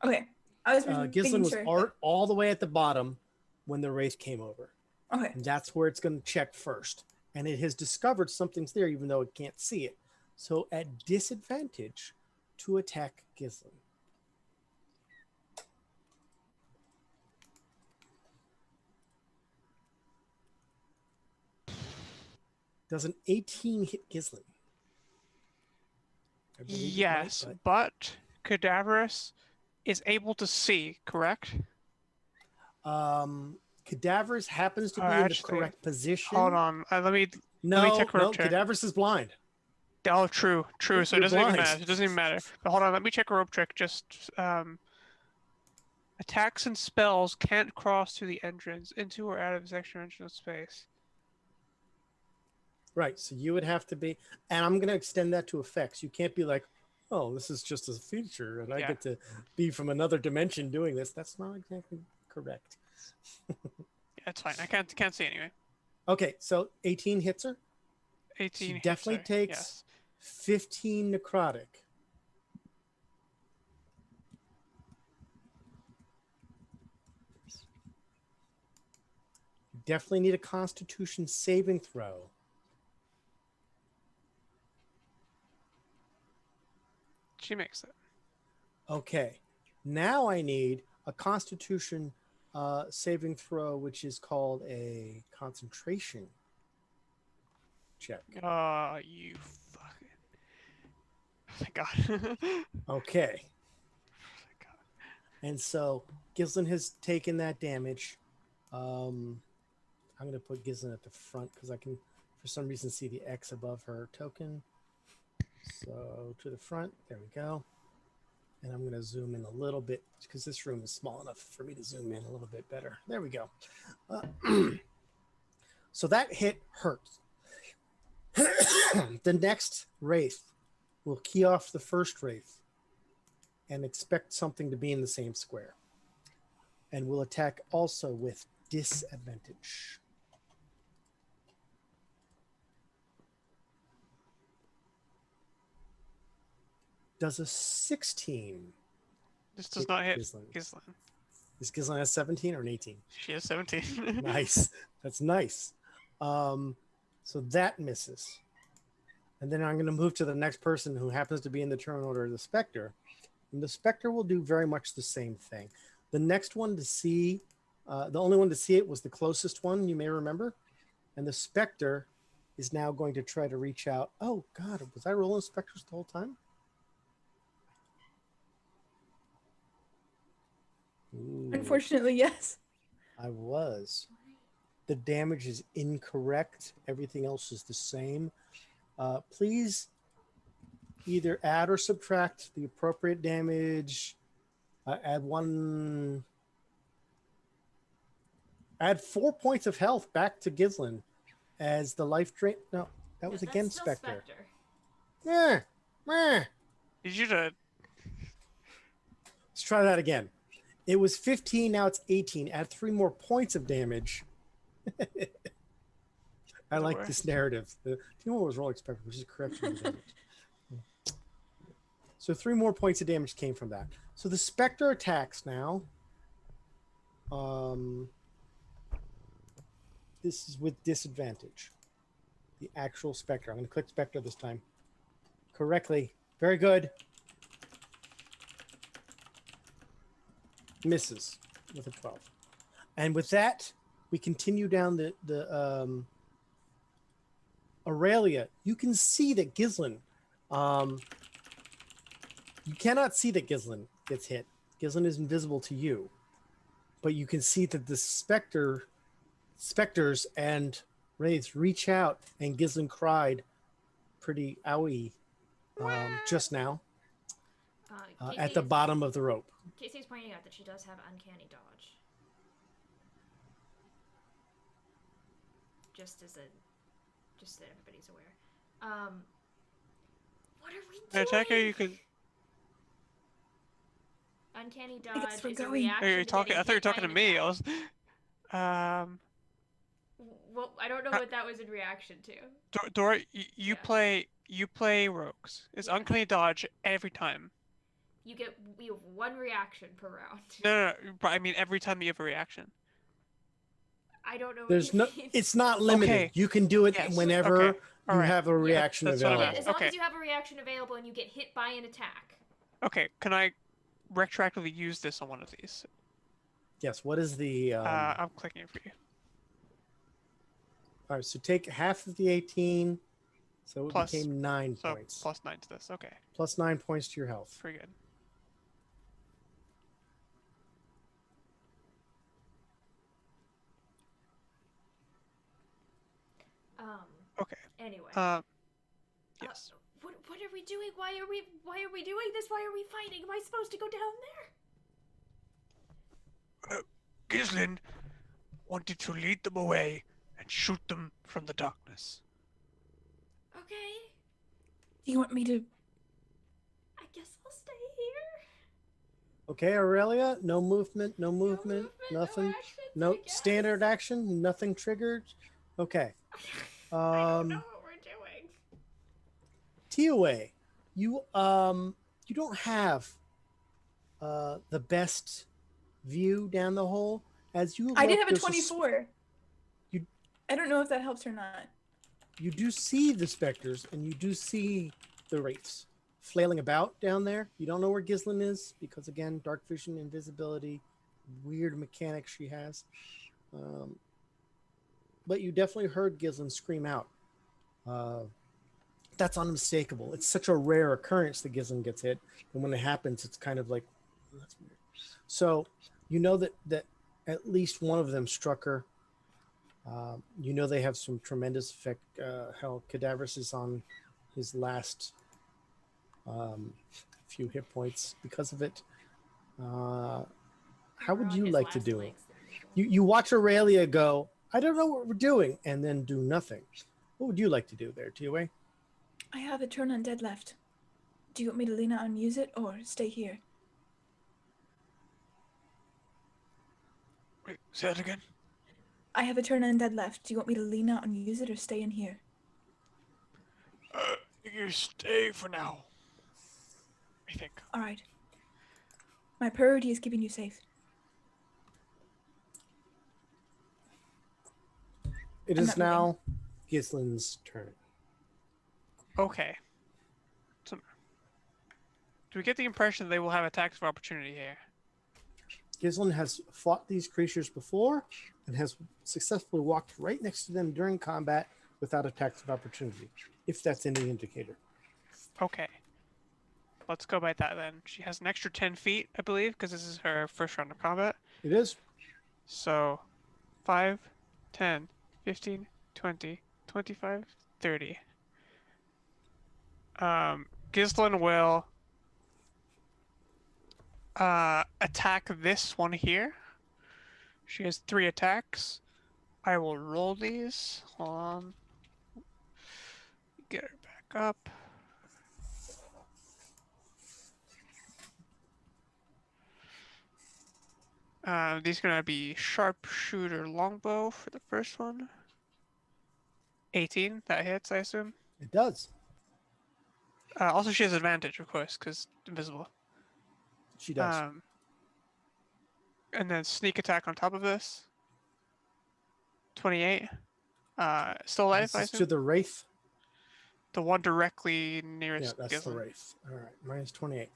okay. I was Gizlin making was sure. all the way at the bottom when the wraith came over. Okay, And that's where it's going to check first. And it has discovered something's there, even though it can't see it. So at disadvantage to attack Gizlin. Does an 18 hit Gizlin? I believe it Yes, might, but Cadaverous is able to see, correct? Cadaverous happens to be in the actually, correct position. Hold on. Let me No, check rope check. Cadaverous is blind. Oh, true. So it You're doesn't even blind. matter. It doesn't even matter. But hold on. Let me check a rope trick. Just attacks and spells can't cross through the entrance into or out of this extra dimensional space. Right. So you would have to be, and I'm going to extend that to effects. You can't be like, oh, this is just a feature, and I Yeah. get to be from another dimension doing this. That's not exactly correct. Yeah, it's fine. I can't see anyway. Okay, so 18 hits her. 18 She hits definitely her, takes yes. 15 necrotic. You definitely need a Constitution saving throw. She makes it. Okay, now I need a Constitution saving throw, which is called a concentration check. Oh, you fucking. Thank God. Okay, Thank God. and so Gizlin has taken that damage. I'm going to put Gizlin at the front because I can, for some reason, see the X above her token. So to the front, there we go. And I'm going to zoom in a little bit because this room is small enough for me to zoom in a little bit better. There we go. So that hit hurts. The next wraith will key off the first wraith and expect something to be in the same square. And will attack also with disadvantage. Does a 16? This does not hit Gizlin. Gizlin. Is Gizlin a 17 or an 18? She is 17. Nice. That's nice. So that misses. And then I'm going to move to the next person who happens to be in the turn order of the Spectre. And the Spectre will do very much the same thing. The next one to see, the only one to see it was the closest one, you may remember. And the Spectre is now going to try to reach out. Oh, God, was I rolling Spectres the whole time? Unfortunately, yes. I was. The damage is incorrect. Everything else is the same. Please either add or subtract the appropriate damage. Add 4 points of health back to Gislin as the life drain. No, that was again that's still Spectre. Spectre. Let's Did you to try that again. It was 15, now it's 18. Add 3 more points of damage. I like worse? this narrative. The one was rolling Spectre, which is a correction of the damage. So 3 more points of damage came from that. So the Spectre attacks now. This is with disadvantage. The actual Spectre. I'm going to click Spectre this time. Correctly. Very good. Misses with a 12. And with that, we continue down the Aurelia. You can see that Gislin, you cannot see that Gislin gets hit. Gislin is invisible to you. But you can see that the specters and wraiths reach out, and Gislin cried pretty owie just now at the bottom of the rope. Casey's pointing out that she does have uncanny dodge. Just so that everybody's aware. What are we doing? attacker? You could. Uncanny I guess dodge we're is a going. reaction. Are you talking? I thought you were to talking to getting hit me. by I an was. Well, I don't know what that was in reaction to. Dora, you Yeah. play rogues. It's Yeah. uncanny dodge every time. You have 1 reaction per round. No, but I mean every time you have a reaction. I don't know. There's no. what you mean. It's not limited. Okay. You can do it Yes. whenever Okay. All you right. have a reaction That's what I available. Yeah, as long Okay. as you have a reaction available and you get hit by an attack. Okay, can I retroactively use this on one of these? Yes. What is the? I'm clicking for you. All right. So take half of the 18. So it Plus- became 9 So points. plus 9 to this. Okay, Plus 9 points to your health. pretty good. Okay. Anyway. Yes. What are we doing? Why are we doing this? Why are we fighting? Am I supposed to go down there? Gislin wanted to lead them away and shoot them from the darkness. Okay. Do you want me to? I guess I'll stay here. Okay, Aurelia. No movement. No No movement. Nothing. No actions, No I guess. standard action. Nothing triggered. Okay. I don't know what we're doing. TOA, you don't have the best view down the hole as you. I did look, have a there's 24. You- I don't know if that helps or not. You do see the specters and you do see the wraiths flailing about down there. You don't know where Gislin is because again, dark vision, invisibility, weird mechanics she has. But you definitely heard Gislin scream out. That's unmistakable. It's such a rare occurrence that Gislin gets hit, and when it happens, it's kind of like that's weird. So you know that at least one of them struck her. You know they have some tremendous effect. Hell, Cadaverous is on his last few hit points because of it. How would you like to do it? You watch Aurelia go, I don't know what we're doing, and then do nothing. What would you like to do there, TOA? I have a turn undead left. Do you want me to lean out and use it, or stay here? Wait, say that again? I have a turn undead left. Do you want me to lean out and use it, or stay in here? You stay for now. I think. All right. My priority is keeping you safe. It I'm is not now Gislin's turn. Okay. So, do we get the impression they will have attacks of opportunity here? Gislin has fought these creatures before and has successfully walked right next to them during combat without attacks of opportunity, if that's any indicator. Okay. let's go by that then. She has an extra 10 feet, I believe, because this is her first round of combat. It is. So 5, 10, 15, 20, 25, 30. Gislin will attack this one here. She has 3 attacks. I will roll these. Hold on. Get her back up. These are gonna be sharpshooter longbow for the first one. 18, that hits, I assume. It does. Also, she has advantage, of course, because invisible. She does. And then sneak attack on top of this. 28. Still alive, This I is to assume? the Wraith. The one directly Yeah, nearest that's the Gislin. Wraith. All right, minus 28.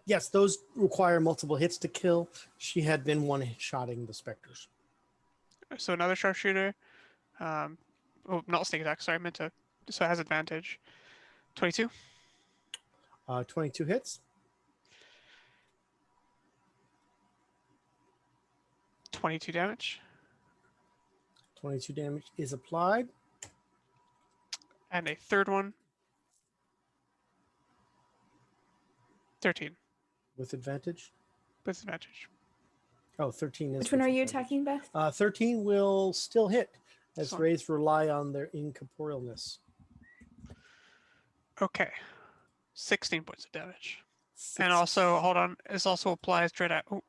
Yes, those require multiple hits to kill. She had been one-shotting the specters. So another sharpshooter. Oh, not sneak attack, sorry, I meant to. So it has advantage. 22. 22 hits. 22 damage. 22 damage is applied. And a third one. 13. With advantage. With advantage. Oh, 13 is. Which one with are you advantage. attacking, Beth? 13 will still hit, as So- Wraiths rely on their incorporealness. Okay. 16 points of damage. Six- And also, hold on, this also applies Dread. Oh,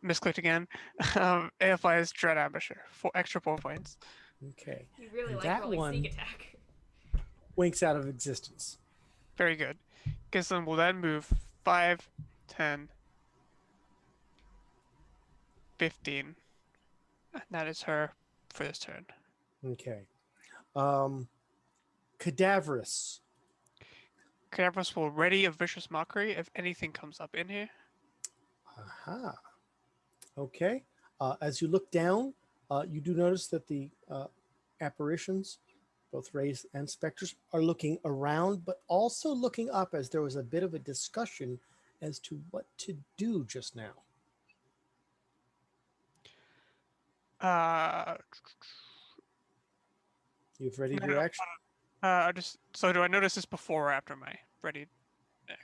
misclicked again. It applies Dread Ambusher. Extra 4 points. Okay. You really And like that rolling one- sneak attack. Winks out of existence. Very good. Gislin will then move 5, 10, 15. And that is her for this turn. Okay. Cadaverous. Cadaverous will ready a Vicious Mockery if anything comes up in here. Aha. Okay. As you look down, you do notice that the apparitions, both Wraiths and Spectres, are looking around, but also looking up, as there was a bit of a discussion as to what to do just now. You've readied No, your no, action. So do I notice this before or after my ready?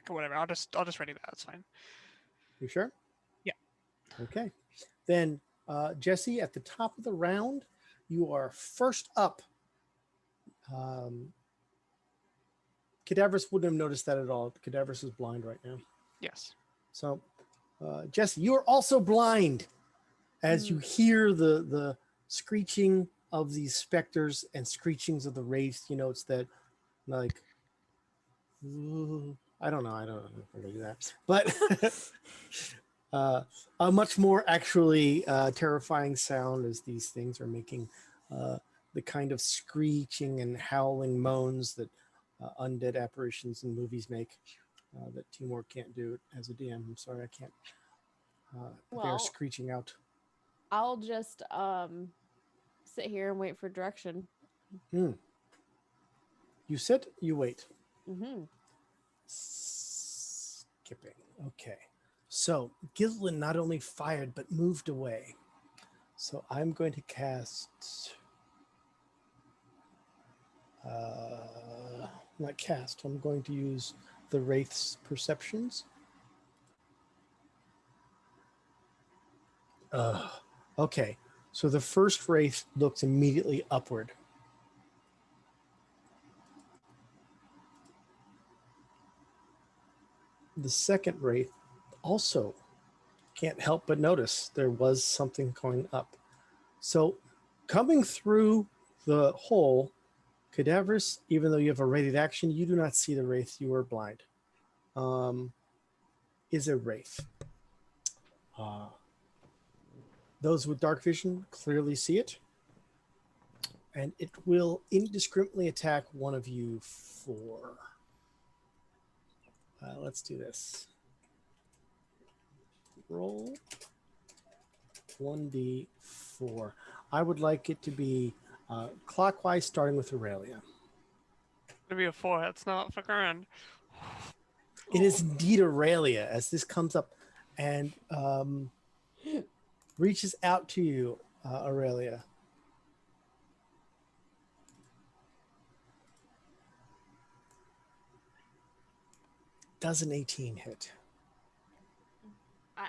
Whatever. I'll just ready that. That's fine. You sure? Yeah. Okay. Then, Jesse, at the top of the round, you are first up. Cadaverous wouldn't have noticed that at all. Cadaverous is blind right now. Yes. So, Jesse, you are also blind as you hear the screeching of these specters and screechings of the wraiths. You know, it's that, like, ooh, I don't know if I'm gonna do that, but a much more actually terrifying sound as these things are making the kind of screeching and howling moans that undead apparitions in movies make. That Timur can't do as a DM. I'm sorry, I can't. They are Well- screeching out. I'll just sit here and wait for direction. You sit, you wait. Mm-hmm. Skipping. Okay. So Gislin not only fired but moved away. So I'm going to cast. Not cast. I'm going to use the Wraith's perceptions. Okay. So the first Wraith looks immediately upward. The second Wraith also can't help but notice there was something going up. So coming through the hole, Cadaverous, even though you have a rated action, you do not see the Wraith. You are blind. Is a Wraith. Those with dark vision clearly see it. And it will indiscriminately attack one of you for... let's do this. Roll 1d4. I would like it to be clockwise, starting with Aurelia. It'll be a 4. That's not fucking around. It is indeed Aurelia as this comes up and reaches out to you, Aurelia. Does an 18 hit?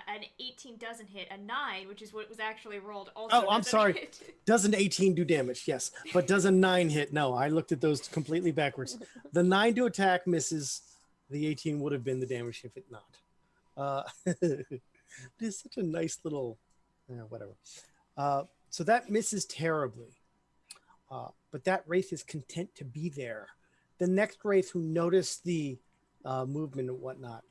An 18 doesn't hit. A 9, which is what was actually rolled, also Oh, I'm doesn't sorry. hit. Does an 18 do damage? Yes. But does a 9 hit? No, I looked at those completely backwards. The 9 to attack misses. The 18 would have been the damage if it not. It is such a nice little, whatever. So that misses terribly. But that wraith is content to be there. The next wraith who noticed the movement and whatnot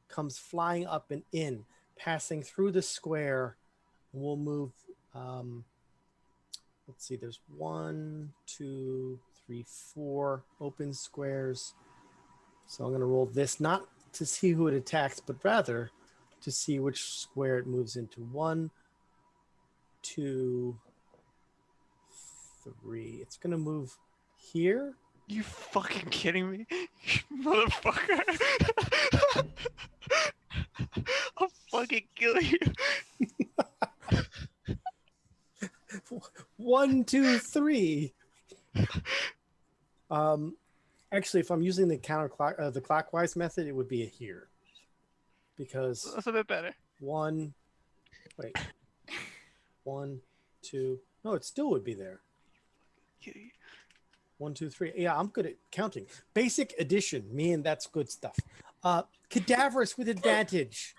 comes flying up and in, passing through the square. We'll move. Let's see. There's 1, 2, 3, 4 open squares. So I'm going to roll this not to see who it attacks, but rather to see which square it moves into. 1, 2, 3. It's going to move here. You fucking kidding me? You motherfucker. I'll fucking kill you. 1, 2, 3. Actually, if I'm using the the clockwise method, it would be a here. Because That's a bit better. 1, 2. No, it still would be there. Kill you. 1, 2, 3. Yeah, I'm good at counting. Basic addition. Me and that's good stuff. Cadaverous with advantage.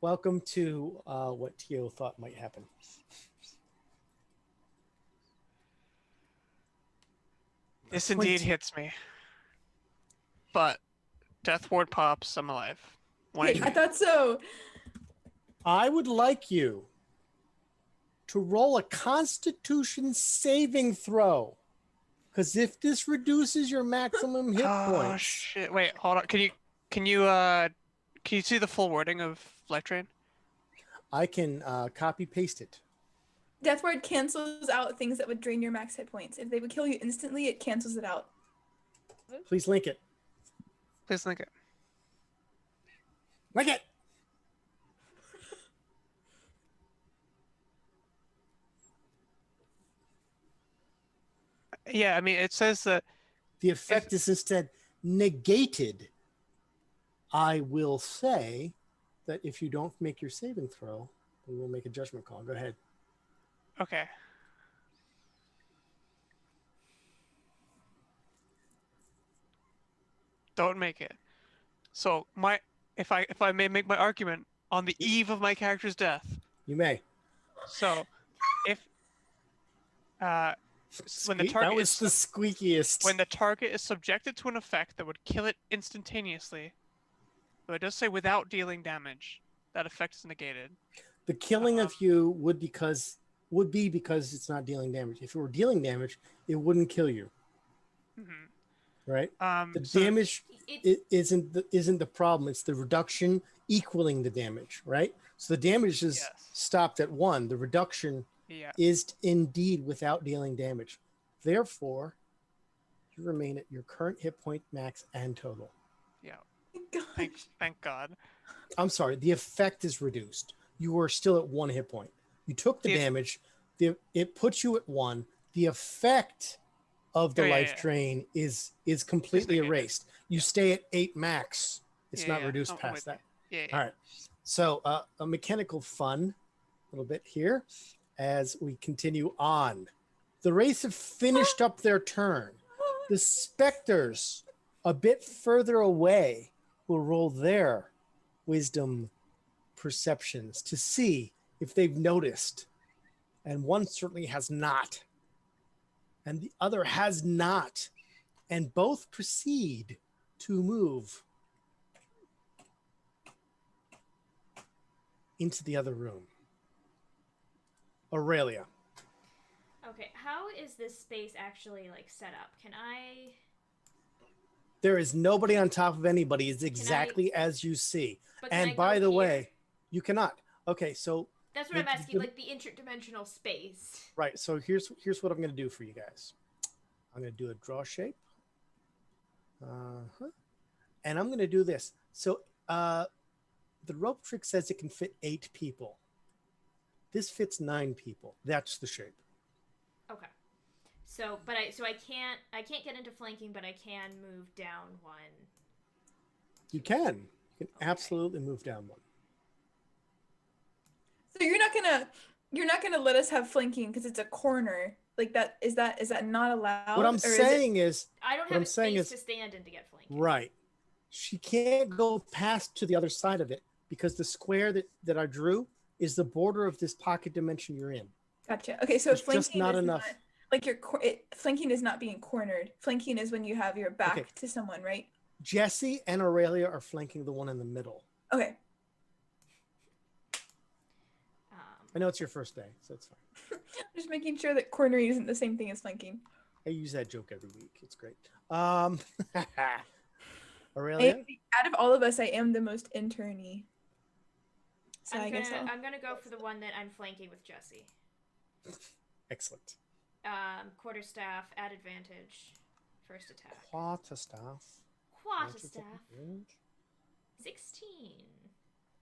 Welcome to what Tio thought might happen. This indeed 20. hits me. But Death Ward pops, I'm alive. Hey, I thought so. I would like you to roll a Constitution saving throw. Because if this reduces your maximum hit Oh points, shit! Wait, hold on. Can you see the full wording of Life Drain? I can copy paste it. Death Ward cancels out things that would drain your max hit points. If they would kill you instantly, it cancels it out. Please link it. Please link it. Link it. Yeah, I mean it says that The effect is instead negated. I will say that if you don't make your saving throw, we will make a judgment call. Go ahead. okay. Don't make it. So if I may make my argument on the eve of my character's death. You may. So if when the That target was is the squeakiest. when the target is subjected to an effect that would kill it instantaneously, though it does say without dealing damage, that effect is negated. The killing of you would be because it's not dealing damage. If it were dealing damage, it wouldn't kill you. Mm-hmm. Right? The So damage isn't the problem. It's the reduction equaling the damage, right? So the damage is Yes. stopped at 1. The reduction yeah. is indeed without dealing damage. Therefore, you remain at your current hit point max and total. Yeah. God. Thank God. I'm sorry, the effect is reduced. You are still at 1 hit point. You took the damage. It puts you at 1. The effect of the life drain is completely erased. You stay at 8 max. It's not reduced past that. Yeah. All right. So a mechanical fun a little bit here as we continue on. The Wraiths have finished up their turn. The specters a bit further away will roll their wisdom perceptions to see if they've noticed. And one certainly has not. And the other has not. And both proceed to move into the other room. Aurelia. Okay, how is this space actually like set up? Can I? There is nobody on top of anybody. It's exactly as you see. But can I And by go the here? way, you cannot. Okay, so That's what I'm asking, like the interdimensional space. right. So here's what I'm going to do for you guys. I'm going to do a draw shape. And I'm going to do this. So the rope trick says it can fit 8 people. This fits 9 people. That's the shape. Okay. So, I can't get into flanking, but I can move down one. You can. You can Okay. absolutely move down one. So you're not gonna let us have flanking because it's a corner. Like that is that not allowed? What I'm Or saying is, I don't what have I'm a saying space is- to stand in to get flanking. right. She can't go past to the other side of it because the square that I drew is the border of this pocket dimension you're in. Gotcha. Okay, so There's flanking just not is enough. not like flanking is not being cornered. Flanking is when you have your back Okay. to someone, right? Jesse and Aurelia are flanking the one in the middle. Okay. I know it's your first day, so it's fine. Just making sure that cornering isn't the same thing as flanking. I use that joke every week. It's great. Aurelia? Out of all of us, I am the most interny. So I'm guess gonna go for the one that I'm flanking with Jesse. Excellent. Quarterstaff at advantage. First attack. Quarterstaff. 16.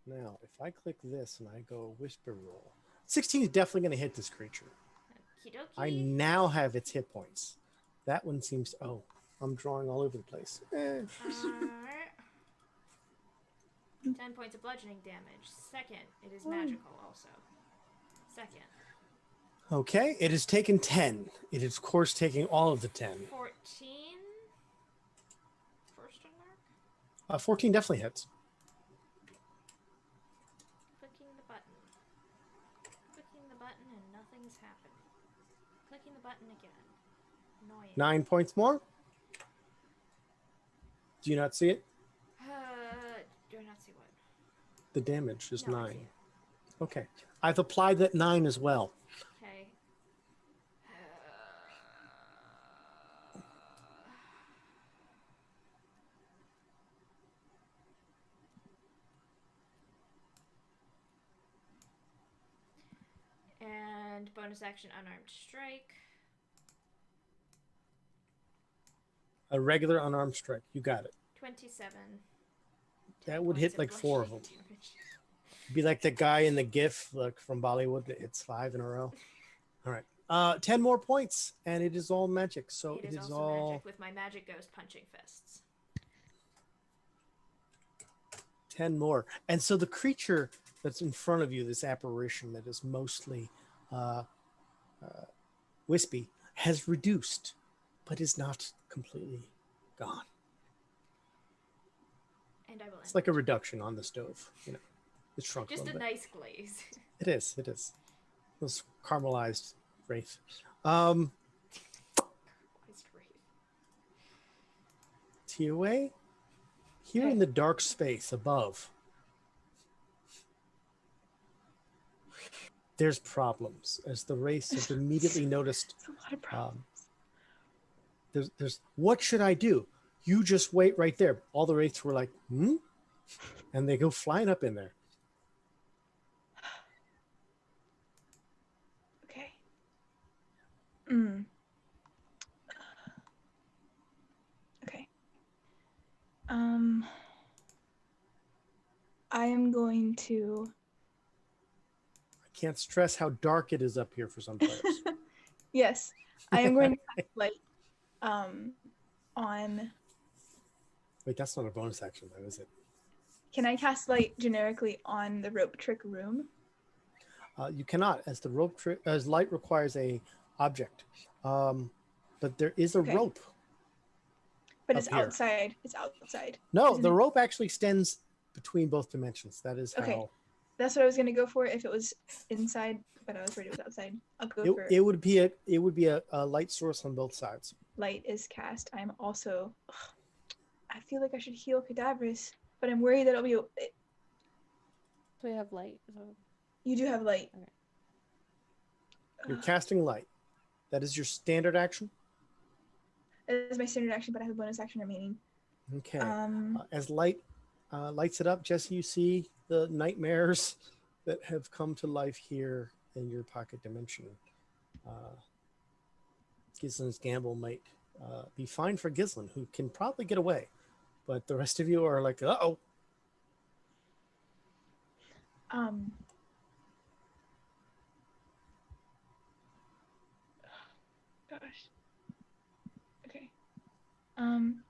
Now, if I click this and I go whisper roll, 16 is definitely going to hit this creature. Okie dokie. I now have its hit points. That one seems. Oh, I'm drawing all over the place. Alright. 10 points of bludgeoning damage. Second, it is magical also. Second. Okay, it has taken 10. It is, of course, taking all of the 10. 14. First mark. 14 definitely hits. Clicking the button. Clicking the button and nothing's happening. Clicking the button again. Annoying. 9 points more. Do you not see it? Do I not see what? The damage is No, I 9. see it. Okay. I've applied that 9 as well. Okay. And bonus action unarmed strike. A regular unarmed strike. You got it. 27. That would hit like 4 of them. Damage. Be like the guy in the GIF like from Bollywood that hits 5 in a row. All right. 10 more points, and it is all magic. So It is also all magic with my magic ghost punching fists. 10 more. And so the creature that's in front of you, this apparition that is mostly wispy, has reduced, but is not completely gone. And I will It's like a reduction on the stove. You know, it's shrunk just a a little bit. nice glaze. It is. It is. Those caramelized wraith. Nice wraith. TOA, here in the dark space above, there's problems, as the wraiths have immediately noticed. It's a lot of problems. There's what should I do? You just wait right there. All the wraiths were like, and they go flying up in there. Okay. Okay. I am going to. I can't stress how dark it is up here for some players. Yes, I am going to cast light on. Wait, that's not a bonus action, though, is it? Can I cast light generically on the rope trick room? You cannot, as the rope as light requires a object. But there is a Okay. rope. But it's Up here. outside. It's outside. No, Isn't the it? rope actually extends between both dimensions. That is how Okay. That's what I was gonna go for if it was inside, but I was worried it was outside. I'll go for it would be a light source on both sides. light is cast. I'm also. I feel like I should heal Cadaverous, but I'm worried that it'll be. So we have light. So You do have light. Okay. You're casting light. That is your standard action. That is my standard action, but I have a bonus action remaining. Okay. As light lights it up, Jesse, you see the nightmares that have come to life here in your pocket dimension. Gislin's gamble might be fine for Gislin, who can probably get away. but the rest of you are like, uh-oh. Gosh. Okay.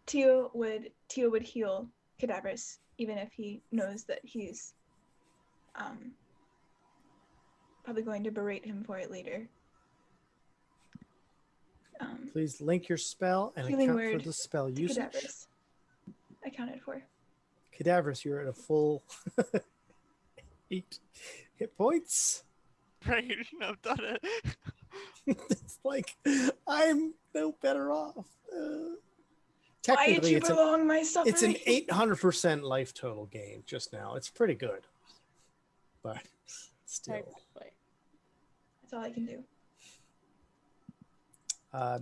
Tio would heal Cadavers even if he knows that he's probably going to berate him for it later. Please link your spell and Healing account for word the spell to usage. Cadavers. Accounted for. Cadavers, you're at a full 8 hit points. Right, you shouldn't have done it. It's like I'm no better off. Why Technically, did you it's prolong my suffering? it's an 800% life total game just now. It's pretty good, but still, Technically. That's all I can do.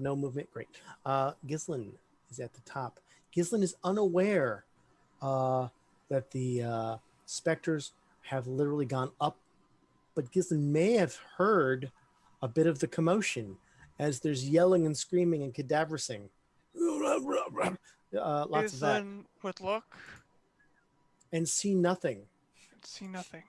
no movement. Great. Gislin is at the top. Gislin is unaware that the specters have literally gone up, but Gislin may have heard a bit of the commotion as there's yelling and screaming and cadaversing. Lots of that. Gislin would look And see nothing. and see nothing,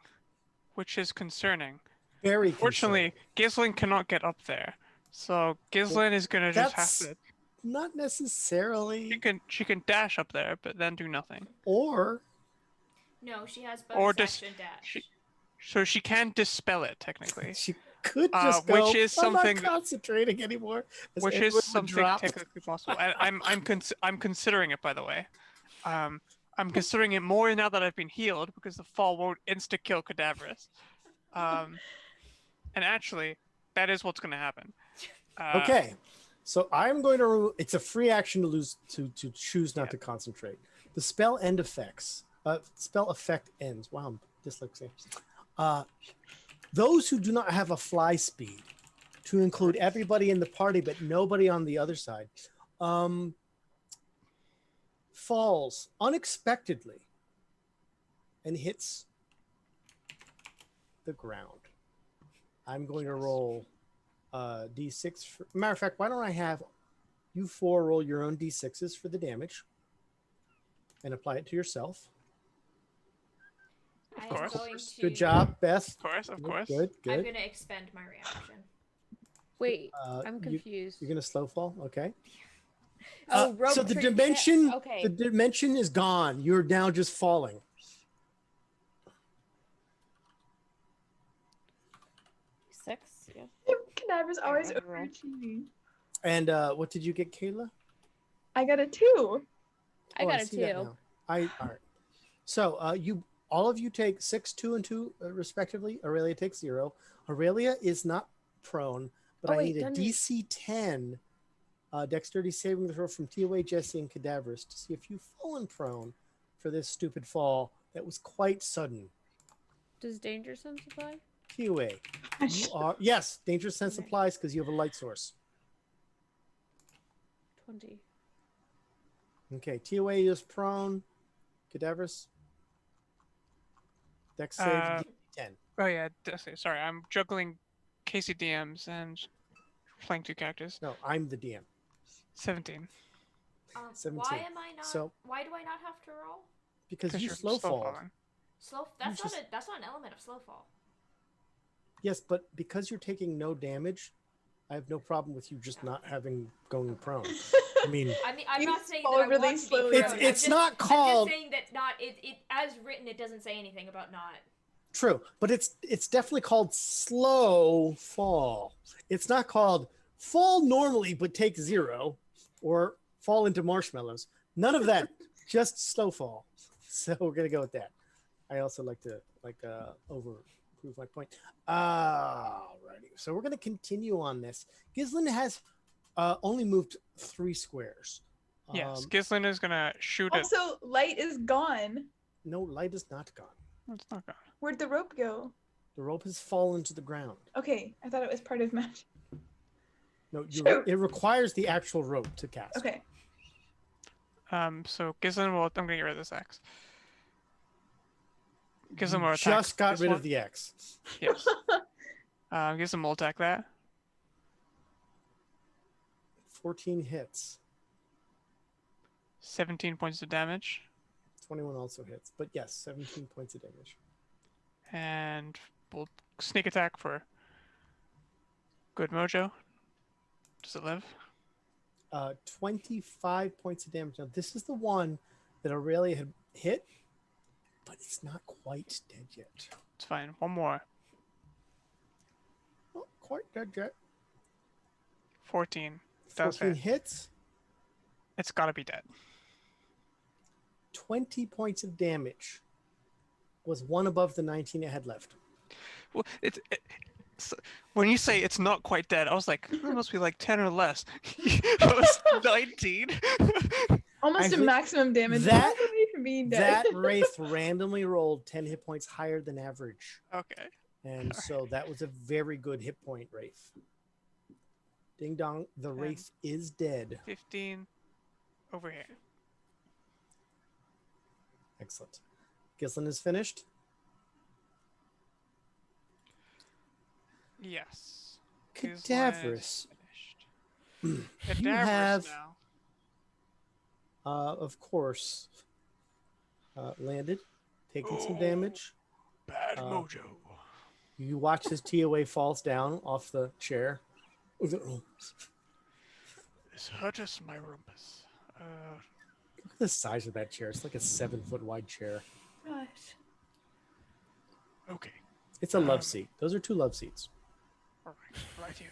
which is concerning. Very Fortunately, concerning. Gislin cannot get up there, so Gislin is gonna just That's have to. not necessarily. She can dash up there, but then do nothing. Or No, she has Or bonus action dash. So she can dispel it technically, she could just go, which is I'm something. not concentrating anymore. As Which everyone is would something drop. technically possible. And I'm considering it, by the way. I'm considering it more now that I've been healed because the fall won't insta kill Cadavers. And actually, that is what's going to happen. Okay, so I'm going to. It's a free action to lose to choose not to concentrate. The spell end effects. Spell effect ends. Wow, I'm dyslexic. Those who do not have a fly speed, to include everybody in the party but nobody on the other side, falls unexpectedly and hits the ground. I'm going to roll d6. Matter of fact, why don't I have you 4 roll your own d6s for the damage and apply it to yourself. I am course. going to. Good job, Beth. Of course. Good. I'm going to expend my reaction. Wait, I'm confused. You're gonna slow fall, okay? Oh, rope so the trick- dimension, okay. the dimension is gone. You're now just falling. 6, yeah. Cadaver's always I roll. overachieving. And what did you get, Kayla? I got a 2. I got a see that 2. now. All right. So all of you take 6, 2, and 2 respectively. Aurelia takes 0. Aurelia is not prone, but I need a DC 10 dexterity saving throw from TOA, Jesse, and Cadavers to see if you've fallen prone for this stupid fall that was quite sudden. Does danger sense apply? TOA, you are yes. Danger sense applies because you have a light source. 20. Okay, TOA is prone. Cadavers. Dex save DC 10. Oh yeah, sorry. I'm juggling KCDMs and playing 2 characters. No, I'm the DM. 17. 17. Why am I not? So- why do I not have to roll? Because you you're slow fall. falling. That's just- not an element of slow fall. Yes, but because you're taking no damage, I have no problem with you just not having going prone. I mean, I'm You not saying fall that I really want to be slowly. prone. It's I'm not called- I'm just saying that not it as written. It doesn't say anything about not. true, but it's definitely called slow fall. It's not called fall normally but take 0 or fall into marshmallows. None of that. Just slow fall. So we're gonna go with that. I also like to overprove my point. Alrighty. So we're gonna continue on this. Gislin has only moved 3 squares. Yes, Gislin is gonna shoot it. Also, light is gone. No, light is not gone. It's not gone. Where'd the rope go? The rope has fallen to the ground. Okay, I thought it was part of magic. No, Shoot. it requires the actual rope to cast. Okay. So Gislin will. I'm gonna get rid of this X. Gislin will attack. Just got this rid one. of the X. Yes. Gislin will attack that. 14 hits. 17 points of damage. 21 also hits. But yes, 17 points of damage. And we'll sneak attack for Good Mojo. Does it live? 25 points of damage. Now, this is the one that Aurelia had hit, but it's not quite dead yet. It's fine. One more. Not quite dead yet. 14. Does 14 hit. hits, It's gotta be dead. 20 points of damage. Was one above the 19 it had left. Well, when you say it's not quite dead, I was like, it must be like 10 or less. It was 19. Almost a Actually, maximum damage. that- away from being dead. That wraith randomly rolled 10 hit points higher than average. Okay. And so that was a very good hit point wraith. Ding dong, the wraith is dead. 15 over here. Excellent. Gislin is finished. Yes. Cadaverous. Finished. You Cadaverous have, now. of course, landed, taking some Oh. damage. Bad mojo. You watch as TOA falls down off the chair. This hurts my rumpus. Look at the size of that chair. It's like a 7-foot wide chair. Gosh. Okay. It's a love seat. Those are 2 love seats. All right here.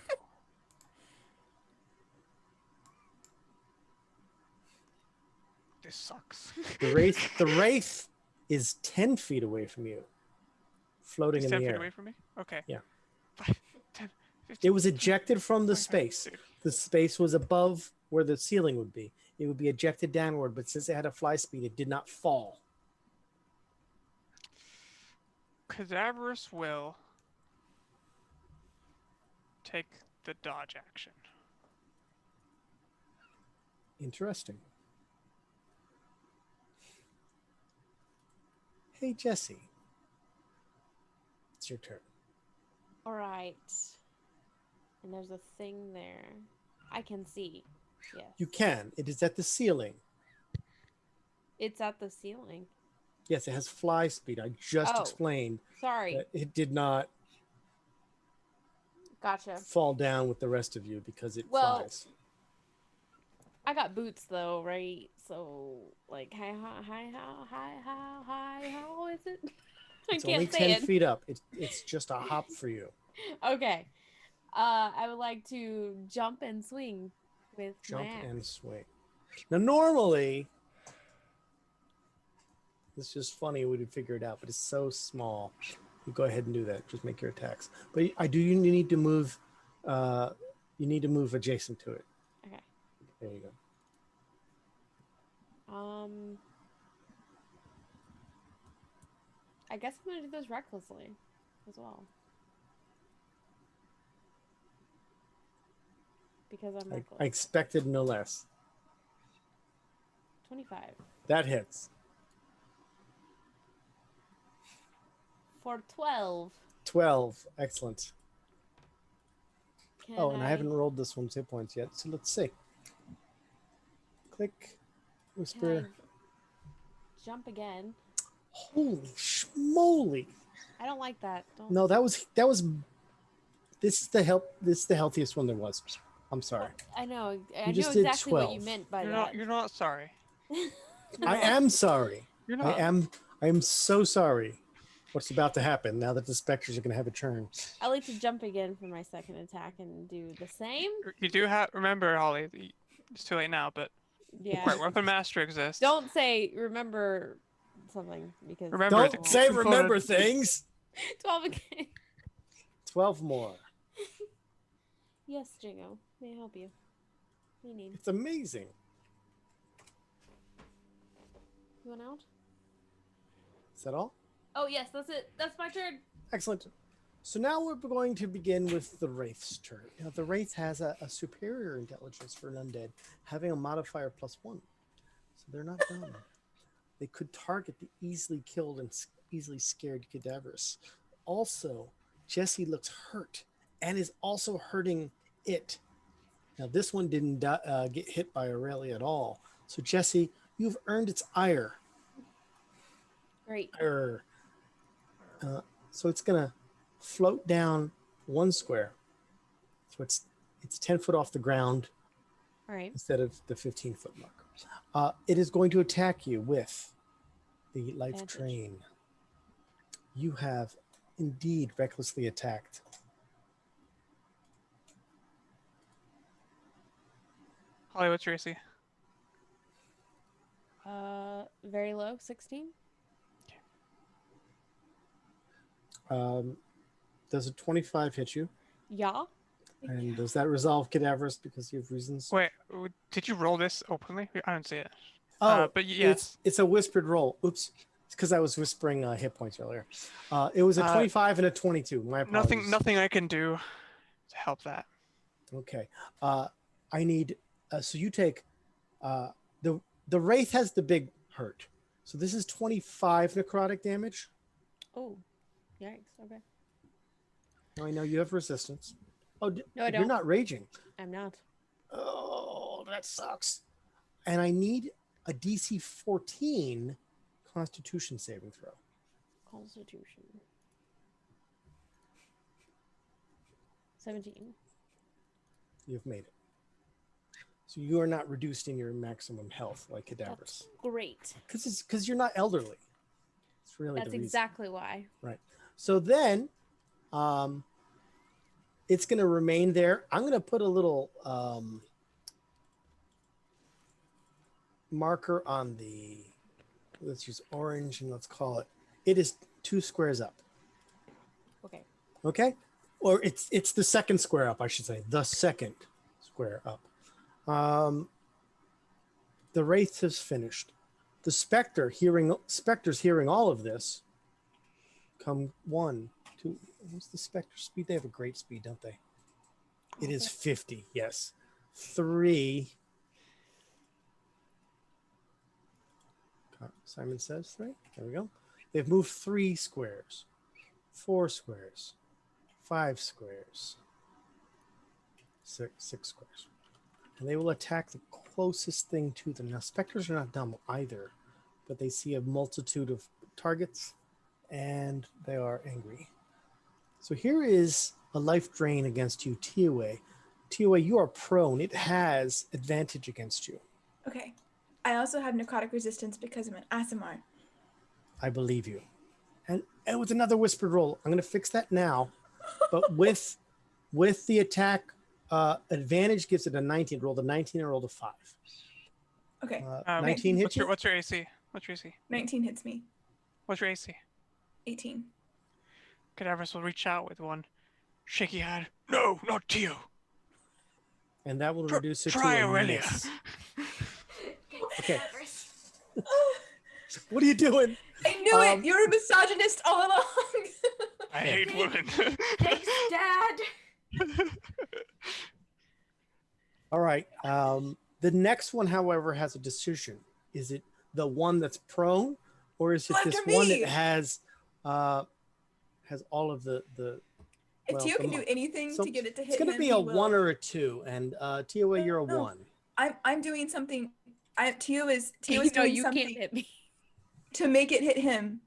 This sucks. The wraith is 10 feet away from you, floating He's in 10 the feet air. away from me? Okay. Yeah. 5, 10, 15. It was ejected from the 25, space. 30. The space was above where the ceiling would be. It would be ejected downward, but since it had a fly speed, it did not fall. Cadaverous will take the dodge action. Interesting. Hey, Jesse. It's your turn. All right. And there's a thing there. I can see. Yes. You can. It is at the ceiling. It's at the ceiling. Yes, it has fly speed. I just Oh. explained Sorry. that it did not Gotcha. fall down with the rest of you because it Well, flies. I got boots though, right? So like, how is it? I It's can't only say 10 it. feet up. It's just a hop for you. Okay. I would like to jump and swing with Jump my axe. and swing. Now, normally, it's just funny. We would figure it out, but it's so small. You go ahead and do that. Just make your attacks. But you need to move. You need to move adjacent to it. Okay. There you go. I guess I'm gonna do this recklessly as well. Because I'm reckless. I expected no less. 25. That hits. For 12. 12. Excellent. Can Oh, and I haven't rolled this one's hit points yet. So let's see. Click. Can Whisper. I jump again? Holy schmoly. I don't like that. Don't. No, that was this is the healthiest one there was. I'm sorry. I know. I You know just did exactly what you 12. meant by You're that. not sorry. I am sorry. You're I not. am so sorry. What's about to happen now that the specters are going to have a turn? I like to jump again for my second attack and do the same. You do have remember, Holly. It's too late now, but Yeah. Weapon Master exists. Don't say remember something because Remember Don't say component- remember things. 12 again. 12 more. Yes, Jingo. May I help you? We need. It's amazing. You want out? Is that all? Oh yes, that's it. That's my turn. Excellent. So now we're going to begin with the Wraith's turn. Now, the Wraith has a superior intelligence for an undead, having a modifier +1. So they're not dumb. They could target the easily killed and easily scared cadaverous. Also, Jesse looks hurt and is also hurting it. Now, this one didn't get hit by Aurelia at all. So, Jesse, You've earned its ire. Great. Ire. So it's gonna float down 1 square. So it's 10 foot off the ground All right. instead of the 15-foot mark. It is going to attack you with the life Advantage. train. You have indeed recklessly attacked. Holly, what's your AC? Very low, 16. Does a 25 hit you? Yeah. And does that resolve cadaverous because you have reasons? Wait, did you roll this openly? I don't see it. Oh, but yes. It's a whispered roll. Oops. It's because I was whispering hit points earlier. It was a 25 and a 22. My apologies. Nothing I can do to help that. Okay. I need. So you take. The wraith has the big hurt. So this is 25 necrotic damage. Oh, yikes. Okay. Now I know you have resistance. Oh, No, I you're don't. not raging. I'm not. Oh, that sucks. And I need a DC 14 Constitution saving throw. Constitution. 17. You've made it. So you are not reduced in your maximum health like cadavers. That's great. Because you're not elderly. It's really That's the reason. exactly why. Right. So then, it's going to remain there. I'm going to put a little marker on the. Let's use orange and let's call it. It is 2 squares up. Okay. Okay. Or it's the second square up, I should say. The second square up. The wraith has finished. The specters hearing all of this, come 1, 2. What's the specter speed? They have a great speed, don't they? It is 50. Yes. 3. Simon says 3. There we go. They've moved 3 squares, 4 squares, 5 squares, 6 squares. And they will attack the closest thing to them. Now, specters are not dumb either, but they see a multitude of targets, and they are angry. So here is a life drain against you, Tioe. Tioe, you are prone. It has advantage against you. Okay. I also have necrotic resistance because I'm an Asimar. I believe you. And with another whispered roll, I'm going to fix that now. But with the attack, advantage gives it a 19. Roll the 19 and roll the 5. Okay. 19 hits you? What's your AC? 19 hits me. What's your AC? 18. Cadavers will reach out with one shaky hand. No, not Tio. And that will reduce it Try to a Aurelia. miss. Okay. What are you doing? I knew it! You're a misogynist all along! I hate women. Thanks, Dad. All right. The next one, however, has a decision. Is it the one that's prone, or is it After this one me! that has all of the If well, Tio can the- do anything so to get it to hit it's going to him, be he a will. 1 or a 2, and Tioe, you're a No. 1. I'm doing something. Tio is No, doing you something can't hit me. to make it hit him.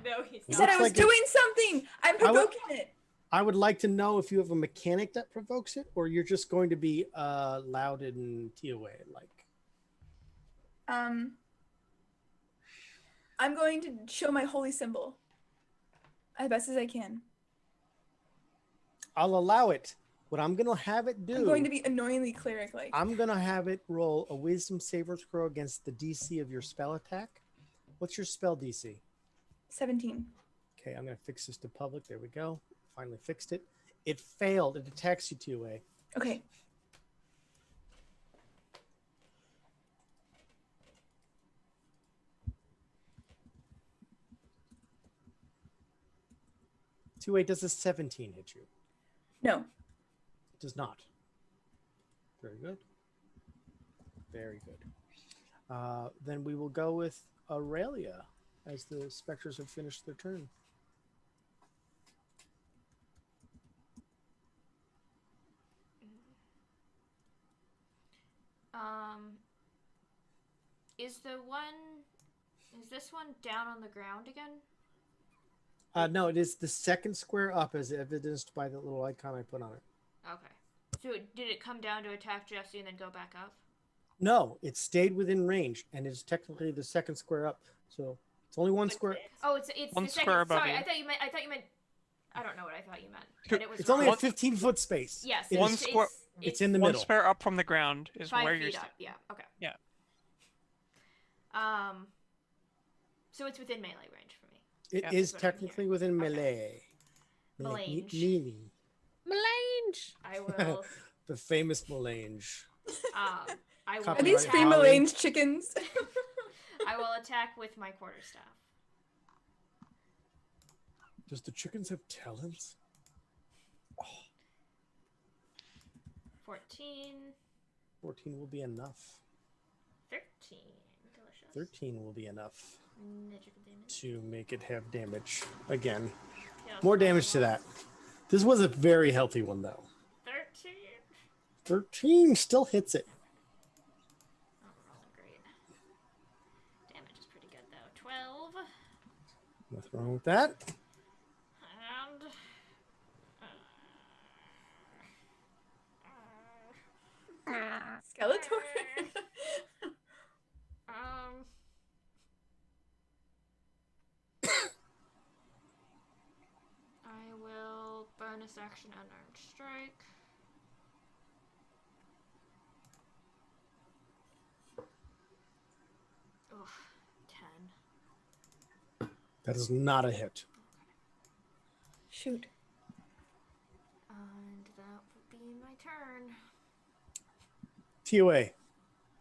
No, he's He not. said I Looks was like doing something. I'm provoking it. I would like to know if you have a mechanic that provokes it, or you're just going to be loud and Tioe like. I'm going to show my holy symbol as best as I can. I'll allow it. What I'm going to have it do. I'm going to be annoyingly cleric-like. I'm going to have it roll a wisdom saving throw against the DC of your spell attack. What's your spell DC? 17. Okay, I'm going to fix this to public. There we go. Finally fixed it. It failed. It attacks you 2A. Okay. Does a 17 hit you? No. It does not. Very good. Very good. Then we will go with Aurelia as the specters have finished their turn. Is this one down on the ground again? No, it is the second square up, as evidenced by the little icon I put on it. Okay. So did it come down to attack Jesse and then go back up? No, it stayed within range, and it's technically the second square up. So it's only one square. Oh, it's One the square second. above Sorry, you. I thought you meant. I don't know what I thought you meant. But it was It's only wrong. a 15-foot space. Yes. It One is- square- It's in the One middle. square up from the ground is 5 where feet you're up. Yeah. Okay. Yeah. So it's within melee range for me. It Yeah. is That's what I'm technically hearing. within Okay. melee. Melange. Melee. Melange. I will. The famous melange. I will. Are Copyright these attack- free Holly. Melange chickens? I will attack with my quarterstaff. Does the chickens have talents? 14, 14 will be enough. 13. Delicious. 13 will be enough Magical damage. to make it have damage again. Yeah, More damage to that. This was a very healthy one, though. 13. 13 still hits it. Oh, we're rolling great. Damage is pretty good though. 12. Nothing wrong with that. And. Skeletor? I will bonus action unarmed strike. Ugh, 10. That is not a hit. Shoot. And that will be my turn. TOA,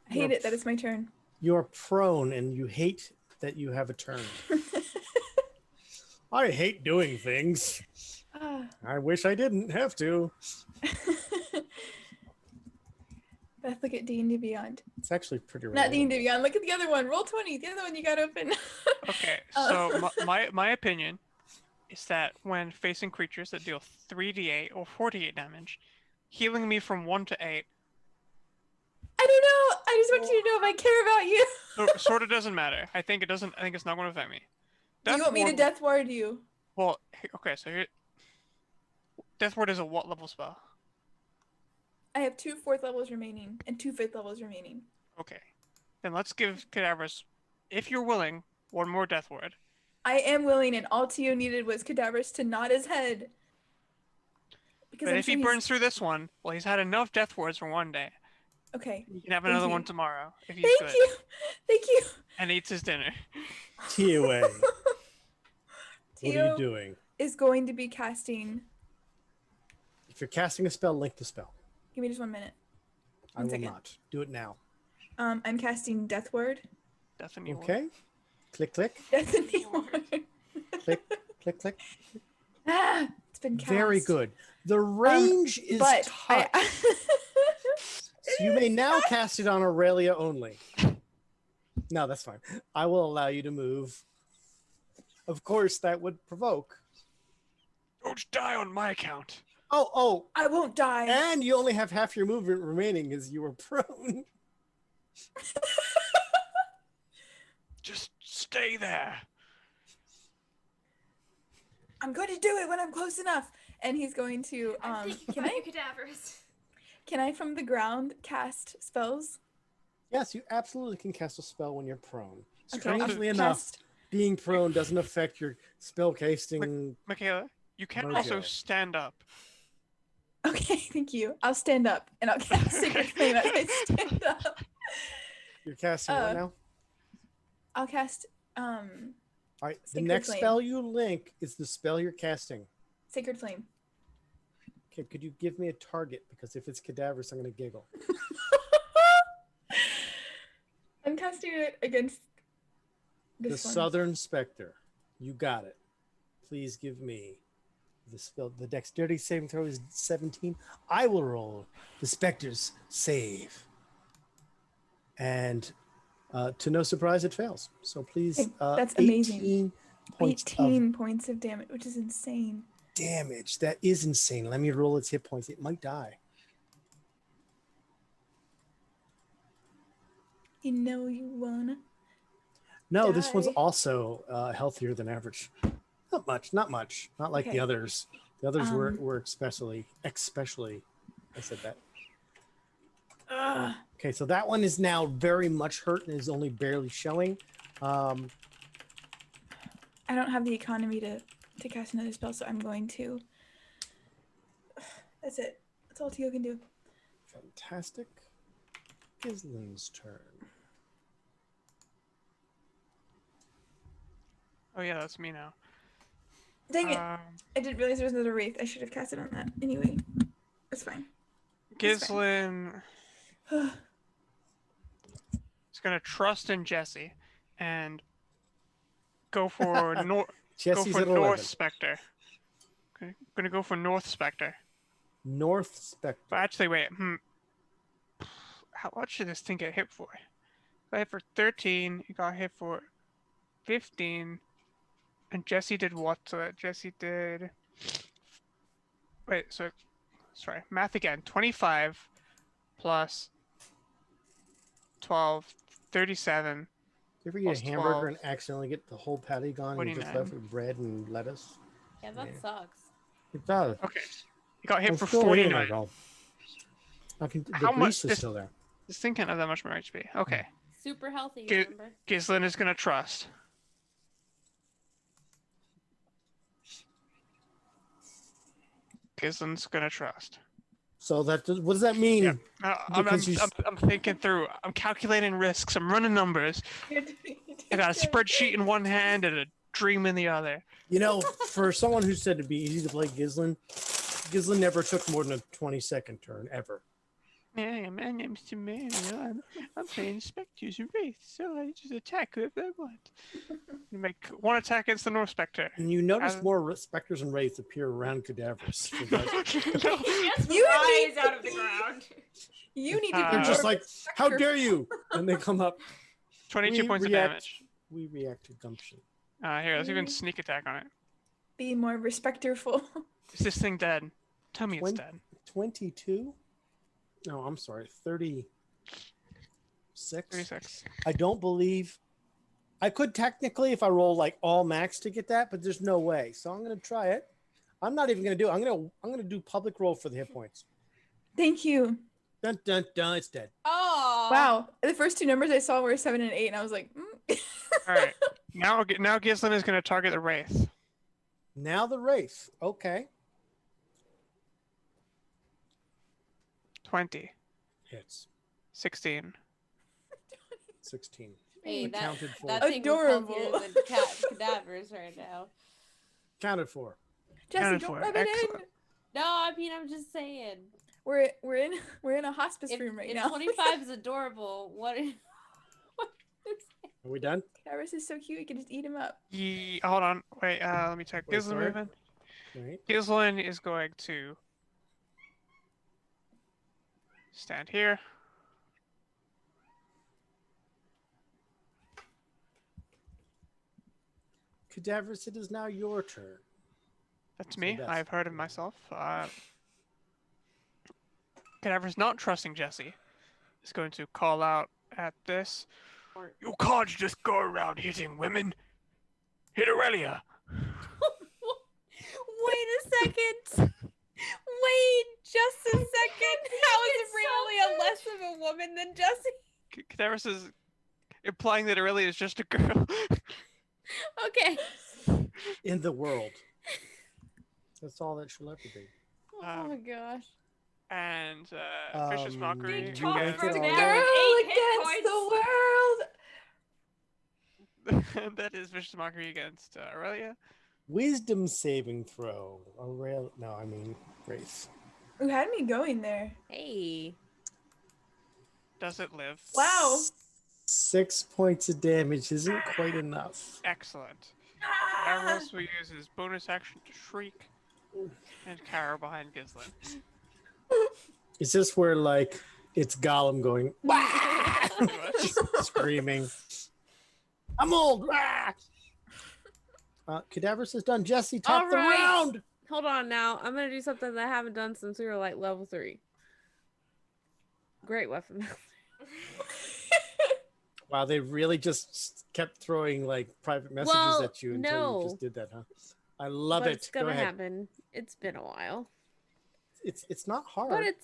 I hate it that it's my turn. you're prone and you hate that you have a turn. I hate doing things. Ah. I wish I didn't have to. Beth, look at D&D Beyond. It's actually pretty Not relatable. D&D Beyond. Look at the other one. Roll20. The other one you got open. Okay, Oh. so my opinion is that when facing creatures that deal 3d8 or 48 damage, healing me from 1 to 8 I don't know. I just want you to know if I care about you. sort of doesn't matter. I think it doesn't. I think it's not going to affect me. Do you want me to Ward- death ward you? Well, okay, so here, Death Ward is a what level spell? I have 2 4th levels remaining and 2 5th levels remaining. Okay, then let's give Cadaverous, if you're willing, one more Death Ward. I am willing, and all Tio needed was Cadaverous to nod his head. Because But I'm if sure he he's- burns through this one, well, he's had enough Death Wards for one day. Okay. You can have Thank another you. one tomorrow if he's Thank good you. Thank you. and eats his dinner. TOA, what are you Tio doing? is going to be casting. If you're casting a spell, link the spell. Give me just 1 minute. I One will second. not. Do it now. I'm casting Death Ward. Death and Evil. Okay? Click, click, Death and the Ward. click, click, click. Ah, it's been cast. Very good. The range is But touch. So you may now cast it on Aurelia only. No, that's fine. I will allow you to move. Of course, that would provoke. Don't die on my account. Oh, I won't die. and you only have half your movement remaining as you were prone. Just stay there. I'm going to do it when I'm close enough. And he's going to. I'm thinking Can about I? you cadavers. Can I from the ground cast spells? Yes, you absolutely can cast a spell when you're prone. Okay, Strangely I'll enough, cast- being prone doesn't affect your spell casting. Michaela, you can Mojo. also stand up. Okay, thank you. I'll stand up and I'll cast Sacred Flame as I stand up. You're casting what Uh, now? I'll cast All right, the Sacred next Flame. spell you link is the spell you're casting. Sacred Flame. Okay, could you give me a target? Because if it's cadaverous, I'm going to giggle. I'm casting it against The this one. Southern Spectre. You got it. Please give me the spell. The dexterity saving throw is 17. I will roll the Spectre's save. And to no surprise, it fails. So please, Okay, that's amazing. 18 points 18 points of damage, which is insane. of damage. That is insane. Let me roll its hit points. It might die. You know you wanna. No, this one's Die. also healthier than average. Not much. Not like the Okay. others. The others were Um, especially. I said that. Ugh. Okay, so that one is now very much hurt and is only barely showing. I don't have the economy to cast another spell, so I'm going to. That's it. That's all Tio can do. Fantastic. Gizlin's turn. Oh yeah, that's me now. Dang it! I didn't realize there was another wraith. I should have casted on that. Anyway, it's fine. Gislin is gonna trust in Jesse and go for Jesse's North at 11. Spectre. Okay, gonna go for North Spectre. North Spectre. But actually, wait. How much should this thing get hit for? Got hit for 13. He got hit for 15. And Jesse did what to it? Jesse did. Wait, sorry. Math again. 25 plus 12, 37. You ever plus eat a hamburger 12, and accidentally get the whole patty gone and you're just 49. left with bread and lettuce? Yeah, that Yeah. sucks. It does. Okay. He got hit I'm for still eating, 49. girl. The How much grease is this- still there. This thing can't have that much more HP. Okay. Super healthy, Gi- remember? Gislin is gonna trust. Gislin's gonna trust. So what does that mean? Yeah. I'm Because you- thinking through. I'm calculating risks. I'm running numbers. I got a spreadsheet in one hand and a dream in the other. You know, for someone who said it'd be easy to play Gislin, Gislin never took more than a 20-second turn ever. Yeah, my name's Mario. I'm playing Spectres and Wraiths, so I just attack whoever I want. You make one attack against the North Spectre. And you notice As- more specters and wraiths appear around cadavers. No. Just You rise need- out of the ground. You need to. They're They're be just more like, how respectful. dare you? And they come up. 22 We points of react- damage. We react to gumption. Here, let's even sneak attack on it. Be more respectful. Is this thing dead? Tell me it's When- dead. 22? No, I'm sorry, 36. 36. I don't believe I could technically if I roll like all max to get that, but there's no way. So I'm gonna try it. I'm not even gonna do it. I'm gonna do public roll for the hit points. Thank you. Dun dun dun, it's dead. Oh Wow. The first two numbers I saw were 7 and 8, and I was like, All right. Now Gislin is going to target the Wraith. Now the wraith. Okay. 20, Hits. 16. 16. Hey, We that, counted for. that thing Adorable. was healthier than cadavers right now. Counted for. Jesse, Counted don't for. rub it in. Excellent. No, I mean I'm just saying. We're in a hospice If, room right if now. 25 is adorable, what is Are we done? Cyrus is so cute. You can just eat him up. Hold on. Wait, let me check. Wait, Gislin sorry? moving. Right. Gislin is going to stand here. Cadavers, it is now your turn. That's So me. that's- I've heard of myself. Cadaver's not trusting Jesse. Is going to call out at this. You can't just go around hitting women. Hit Aurelia. Wait a second. Wait just a second. How is It's so Aurelia less of a woman than Jesse? Cadaver says, implying that Aurelia is just a girl. Okay. In the world. That's all that she'll ever be. Oh my gosh. And Vicious Mockery. you Big talk rank from it all there. right. Girl 8 hit against the world. And that is Vicious Mockery against Aurelia. Wisdom saving throw. Aurelia. No, I mean Wraith. Who had me going there? Hey. Does it live? Wow. 6 points of damage isn't quite enough. Excellent. Ah! Cadaverous will use his bonus action to shriek and cower behind Gislin. Is this where like it's Gollum going screaming? I'm old. Cadavers is done. Jesse, top All the right. round. Hold on now. I'm gonna do something that I haven't done since we were like level 3. Great weapon. Wow, they really just kept throwing like private messages Well, at you until you no. just did that, huh? I love But it. it's gonna Go ahead. happen. It's been a while. It's not But hard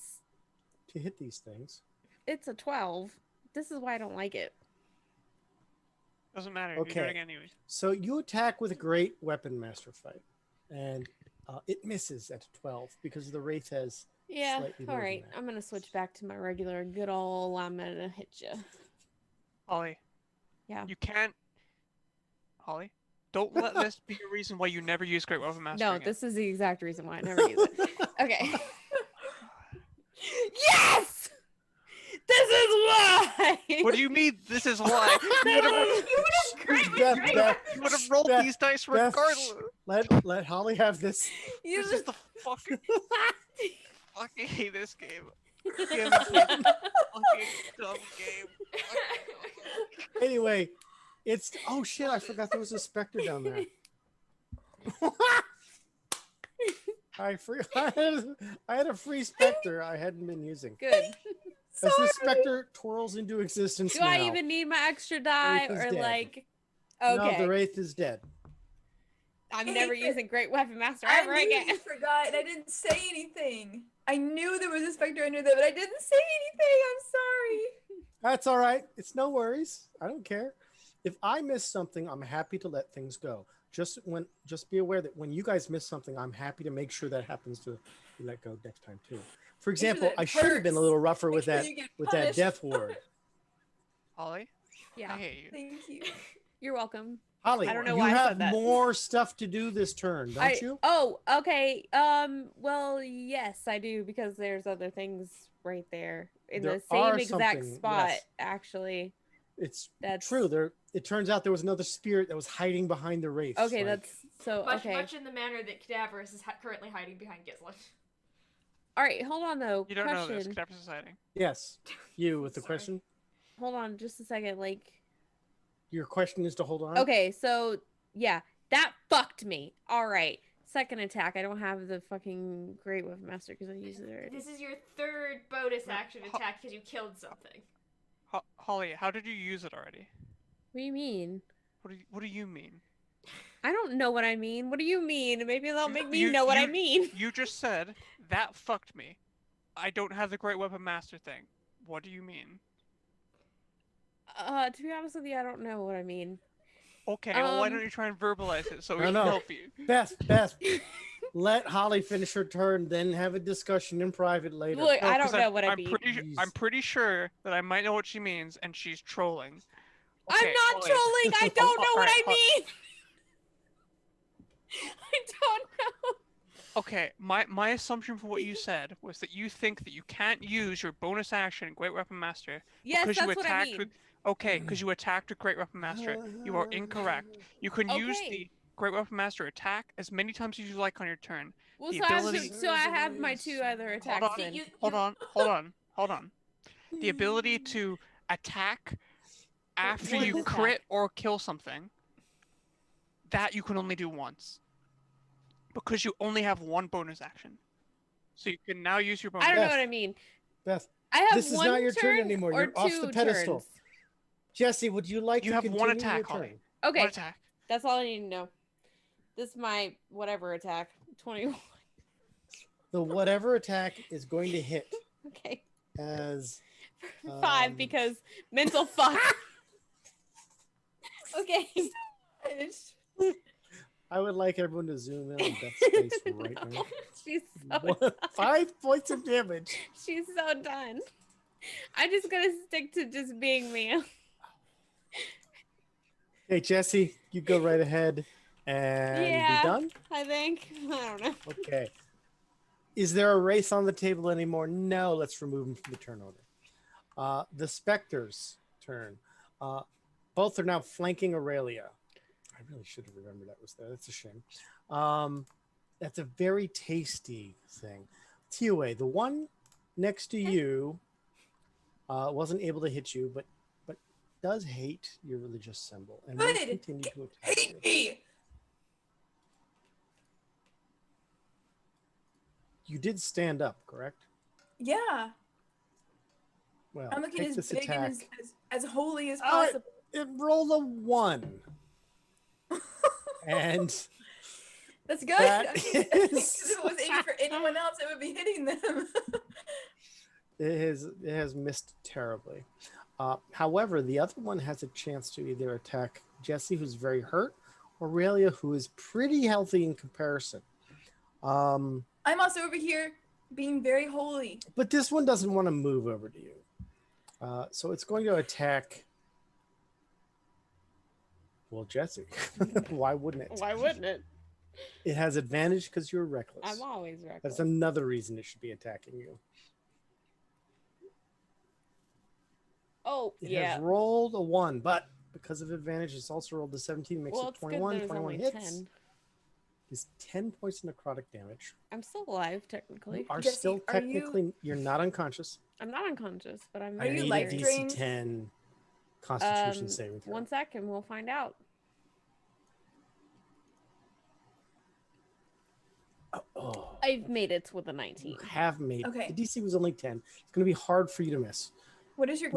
to hit these things. it's a 12. This is why I don't like it. Doesn't matter. You're doing it anyway. So you attack with a great weapon master fight, and it misses at 12 because the wraith has Yeah, slightly more all than right. that. I'm gonna switch back to my regular good old I'm gonna hit you. Holly. Yeah. You can't. Holly, don't let this be a reason why you never use Great Weapon Master. No, again. this is the exact reason why I never use it. Okay. Yes! This is why! What do you mean? This is why you would have rolled Beth, these dice Beth, regardless. Let Holly have this. This is the fucking. Fucking hate this game. Give me fucking dumb game. Anyway, it's oh shit! I forgot there was a specter down there. I had a free specter I hadn't been using. Good. As this specter twirls into existence Do now. I even need my extra die Wraith is or dead. like? No, Okay. the wraith is dead. I'm never using Great Weapon Master I ever knew again. you forgot, and I didn't say anything. I knew there was a specter under there, but I didn't say anything. I'm sorry. That's all right. It's no worries. I don't care. If I miss something, I'm happy to let things go. Just be aware that when you guys miss something, I'm happy to make sure that happens to be let go next time too. For example, that I should have been a hurts. little rougher Make with sure that you get with that punished. death ward. Holly, Yeah. I hate you. Thank you. You're welcome. Holly, I don't know you why I have said that. more stuff to do this turn, don't you? Oh, okay. Well, yes, I do because there's other things right there in There the same are exact something, spot. yes. Actually, It's that's true. It turns out there was another spirit that was hiding behind the wraiths. okay. like- That's so Much, okay. much in the manner that Cadaverous is currently hiding behind Gislin. All right, hold on though. You don't know this. Question. Cadaver Society. Yes. You with the Sorry. question. Hold on, just a second. Like, Your question is to hold on. okay, so yeah, that fucked me. All right, second attack. I don't have the fucking Great Weapon Master because I used it already. This is your third bonus No, action attack because you killed something. Holly, how did you use it already? What do you mean? What do you mean? I don't know what I mean. What do you mean? Maybe they'll make me You- know what I you- mean. You just said that fucked me. I don't have the Great Weapon Master thing. What do you mean? To be honest with you, I don't know what I mean. Okay, well, why don't you try and verbalize it so we can No. help you? Beth, let Holly finish her turn, then have a discussion in private later. Look, No, I 'cause don't know what I I'm mean. Jeez. I'm pretty sure that I might know what she means, and she's trolling. I'm Okay, not Holly. trolling. I don't know what I Alright, mean. I don't know. Okay, my assumption for what you said was that you think that you can't use your bonus action, Great Weapon Master, Yes, because that's you what I attacked mean. with. Okay, because you attacked with Great Weapon Master. You are incorrect. You can use Okay. the Great Weapon Master attack as many times as you like on your turn. Well, The so I, ability- so I have my two other attacks on. then. Hold on. The ability to attack after One you attack. crit or kill something, that you can only do once. Because you only have one bonus action. So you can now use your bonus I don't know Beth. what I mean. Beth, I have this is one not your turn turn anymore. or You're off the two pedestal. turns. Jesse, would you like You to have continue one attack, your Holly. turn? Okay, One attack. that's all I need to know. This is my whatever attack. 21. The whatever attack is going to hit Okay. as 5 because mental fuck. Okay. I would like everyone to zoom in on Beth's face right now. She's so One- 5 points of damage. She's so done. I'm just gonna stick to just being me. Hey, Jesse, you go right ahead and Yeah. be done. I think. I don't know. Okay. Is there a race on the table anymore? No. Let's remove him from the turn order. The Spectre's turn. Both are now flanking Aurelia. I really should have remembered that was there. That's a shame. That's a very tasty thing. Tioe, the one next to you wasn't able to hit you, but does hate your religious symbol and will Good. continue to attack you. Hate me. You did stand up, correct? Yeah. Well, I'm looking take as this big and attack. as holy as All right. possible. It rolled a 1. And That's good. That I mean, 'cause is- if it was aimed for anyone else, it would be hitting them. it has missed terribly. However, the other one has a chance to either attack Jesse, who's very hurt, or Aurelia, who is pretty healthy in comparison. I'm also over here being very holy. But this one doesn't want to move over to you. So it's going to attack. Well, Jesse. Why wouldn't it? Why wouldn't it? It has advantage because you're reckless. I'm always reckless. That's another reason it should be attacking you. Oh, It yeah. has rolled a 1, but because of advantage, it's also rolled a 17, makes Well, it it's good 21. there's 21 only hits. 10. Is 10 points of necrotic damage. I'm still alive, technically. You are Jesse, still are you- technically, you're not unconscious. I'm not unconscious, but I'm Are I you need life a DC drained? 10 Constitution saving throw. 1 second, we'll find out. Oh, I've made it with a 19. you have made. Okay. The DC was only 10. It's going to be hard for you to miss. What is your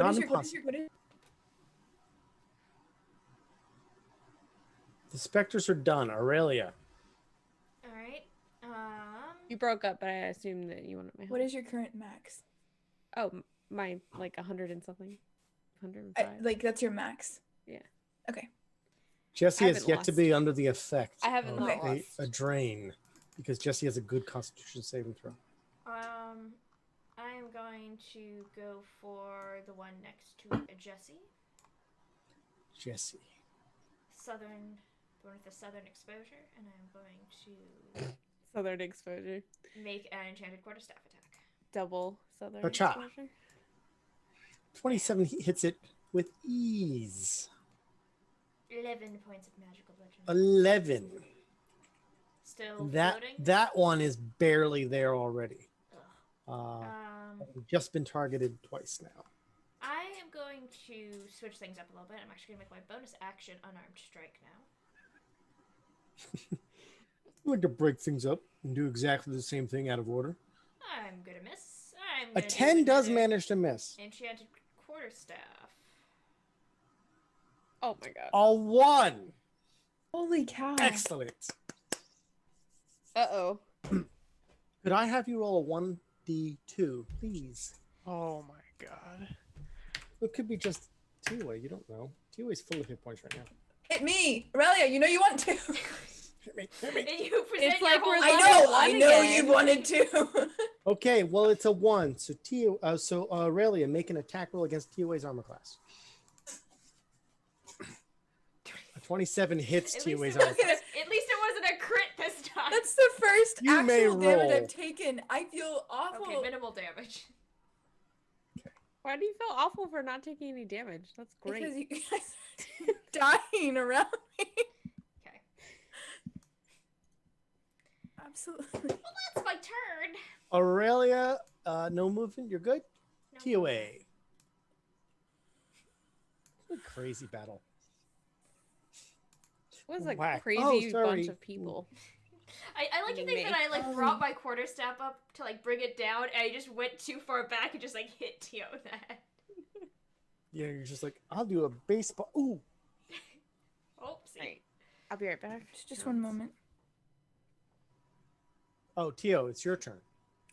The specters are done. Aurelia. All right. You broke up, but I assumed that you wanted my help. what is your current max? Oh, my, like, 100 and something. 105. Like that's your max. Yeah. Okay. Jesse I has haven't yet to lost. be under the effect I haven't of not lost. a drain because Jesse has a good Constitution saving throw. I am going to go for the one next to Jesse. Jesse. The one with the southern exposure, and I'm going to Southern exposure. make an enchanted quarterstaff attack. Double southern Gotcha. exposure. 27 hits it with ease. 11 points of magical bludgeoning. 11. Still That floating. one is barely there already. Ugh. Just been targeted twice now. I am going to switch things up a little bit. I'm actually going to make my bonus action unarmed strike now. I like to break things up and do exactly the same thing out of order. I'm going to miss. I'm A gonna do 10 does another manage to miss. Enchanted quarterstaff. Oh my god. A 1. Holy cow. Excellent. Uh-oh. Could I have you roll a 1d2, please? Oh my god. It could be just T-Way. You don't know. T-Way's full of hit points right now. Hit me, Aurelia. You know you want to. Hit me. Hit me. And you present It's like your we're whole level I one know again. you wanted to. Okay, well, it's a 1. So Aurelia, make an attack roll against T-Way's armor class. A 27 hits At least, T-Way's it armor wasn't class. at least it wasn't a crit this time. That's the first You may actual damage roll. I've taken. I feel awful. Okay, minimal damage. Why do you feel awful for not taking any damage? That's great. Because you guys are dying around me. Okay. Absolutely. Well, that's my turn. Aurelia, no movement. You're good. No T-Way. What a crazy battle. It was a Whack. crazy Oh, sorry. bunch of people. I like to You think may. that I like brought my quarterstaff up to like bring it down, and I just went too far back and just like hit Tio in the head. Yeah, you're just like, I'll do a baseball. Ooh. Oopsie. Right. I'll be right back. Just one moment. Oh, Tio, it's your turn.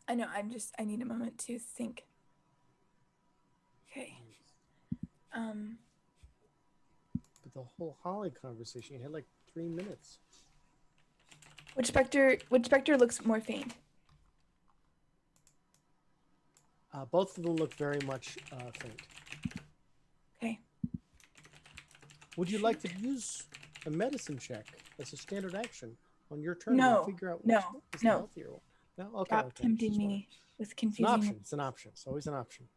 I know. I need a moment to think. Okay. But the whole Holly conversation, you had like 3 minutes. Which specter looks more faint? Both of them look very much faint. Okay. Would you like to use a medicine check as a standard action on your turn No, to figure out no, which one is the no. healthier one? No? Okay. Stop okay. tempting Just wondering. me with It's an confusing. option. It's an option. It's always an option.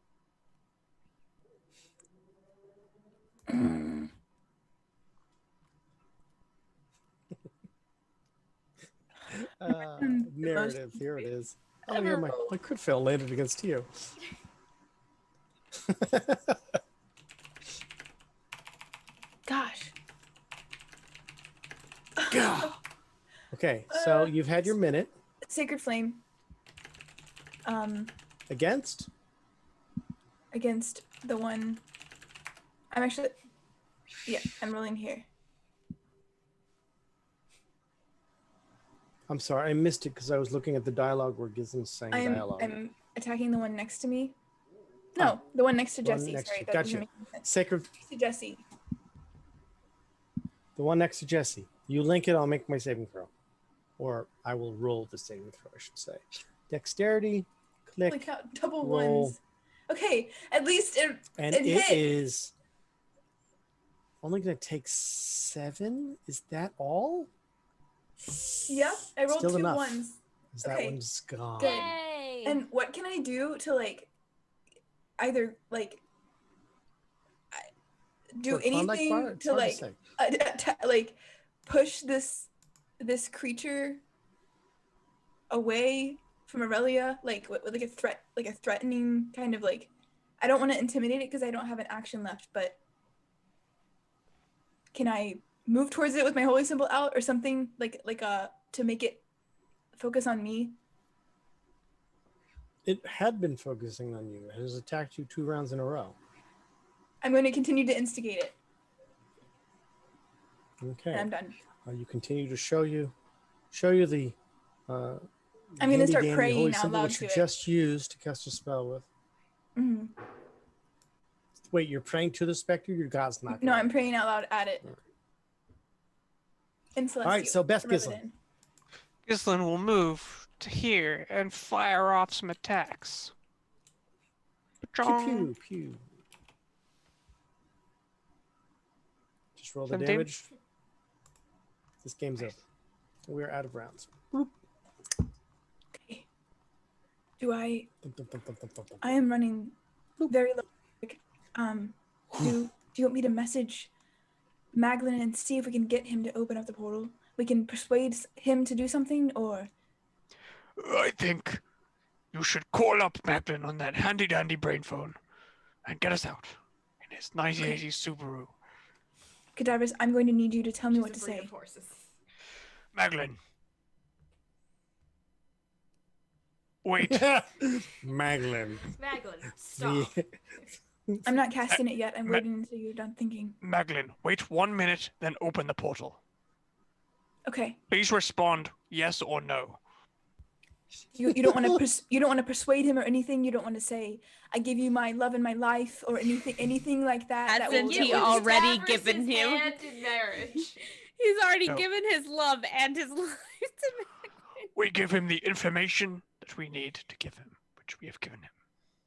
Narrative. Here it is. Oh, yeah, my crit fail landed against you. Gosh. God. Okay, so you've had your minute. Sacred flame. Against? against the one. I'm actually. Yeah, I'm rolling here. I'm sorry, I missed it because I was looking at the dialogue where Gizm's saying dialogue. I'm attacking the one next to me. No, the one next to The one Jesse. next Sorry, to- that gotcha. doesn't make any sense. Sacred, Next to Jesse. the one next to Jesse. You link it, I'll make my saving throw. Or I will roll the saving throw, I should say. Dexterity, click, Holy cow, double roll. ones. Okay, at least it and hit. is only going to take 7. Is that all? Yeah, I rolled Still 2 enough. ones. Is that Okay, one's gone? good. Yay! And what can I do to like either like do For a Klondike anything bar? It's to hard like say. like push this creature away from Aurelia, like with like a threat, like a threatening kind of like. I don't want to intimidate it because I don't have an action left, but can I move towards it with my holy symbol out or something like to make it focus on me? It had been focusing on you. It has attacked you 2 rounds in a row. I'm going to continue to instigate it, Okay. and I'm done. You continue to show you the I'm going to start handy-dandy praying holy out symbol loud which to you it. just used to cast a spell with. Mhm. Wait, you're praying to the specter? Your God's not No, gonna- I'm praying out loud at it. In Celestial. All right, so Beth rather Gislin. than- Gislin will move to here and fire off some attacks. Pew, Chong. pew, pew. Just roll the Some damage. This game's over. We're out of rounds. Okay. Do I? Thump, thump, thump, thump, thump, thump, thump. I am running very low. Do you want me to message Maglin and see if we can get him to open up the portal? We can persuade him to do something, or I think you should call up Macklin on that handy-dandy brain phone and get us out in his 1980s Subaru. Cadavers, I'm going to need you to tell me She's what a to breed say. of horses. Macklin. Wait. Maglin. Maglin, stop. I'm not casting it yet. I'm waiting until you're done thinking. Macklin, wait 1 minute, then open the portal. Okay. Please respond yes or no. You don't want to you don't want to persuade him or anything. You don't want to say I give you my love and my life or anything like that. Hasn't that will, he Give already Stavros given his him? hand in marriage. He's already No. given his love and his life to me. We give him the information that we need to give him, which we have given him.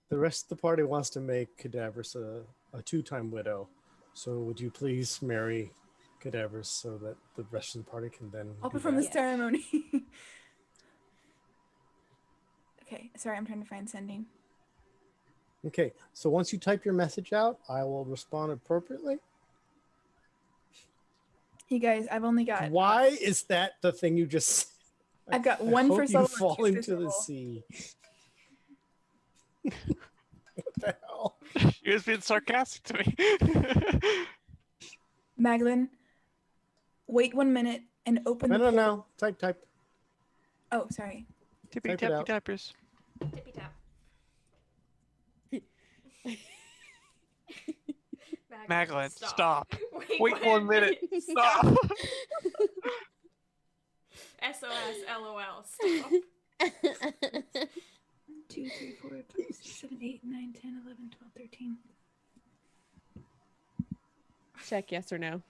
The rest of the party wants to make Cadavers a 2-time widow. So would you please marry Cadavers so that the rest of the party can then I'll do perform that? the ceremony. Okay, sorry, I'm trying to find sending. Okay, so once you type your message out, I will respond appropriately. You guys, I've only got. Why is that the thing you just said? I've got I one hope for you subtle and fall 2 for into the civil. sea. What the hell? He was being sarcastic to me. Maglin, wait 1 minute and open No, the no. Type. Oh, sorry. Tippy Type it tappy out. tappers. Tippy tap. Maglin, stop. Wait Wait 1 minute. Stop. SOS, LOL, stop. 2, 3, 4, 5, 6, 7, 8, 9, 10, 11, 12, 13. Check yes or no.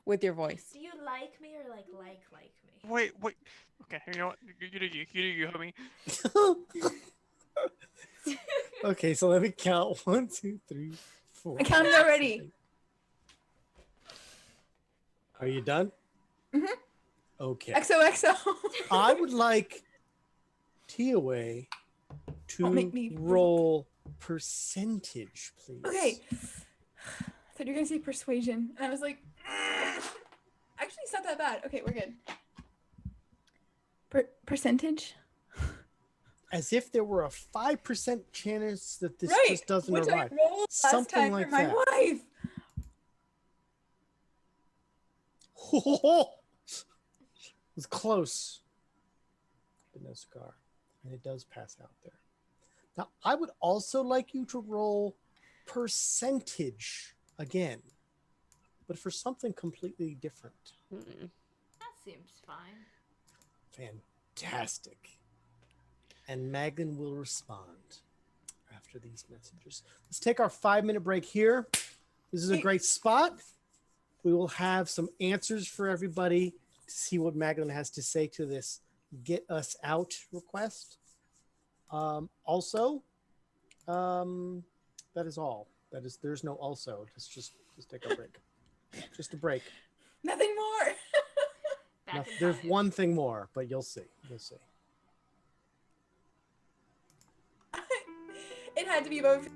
With your voice. Do you like me or like me? Wait. Okay, you know what? You do you, homie. Okay, so let me count. 1, 2, 3, 4. I counted already. Are you done? Mhm. Okay. XOXO. I would like Tiaway Don't make to me roll percentage, please. Okay. I thought you were gonna say persuasion, and I was like, actually, it's not that bad. Okay, we're good. Percentage? As if there were a 5% chance that this right. just doesn't Which arrive. I rolled last Something time like for my that. wife. It was close, but no scar, and it does pass out there. Now, I would also like you to roll percentage again, but for something completely different. Mm-mm. That seems fine. Fantastic. And Magdalene will respond after these messages. Let's take our 5-minute break here. This is a great spot. We will have some answers for everybody to see what Magdalene has to say to this get us out request. Also, that is all. There's no also. Just take a break. Just a break. Nothing more. Back in There's 5. one thing more, but you'll see. You'll see. It had to be both.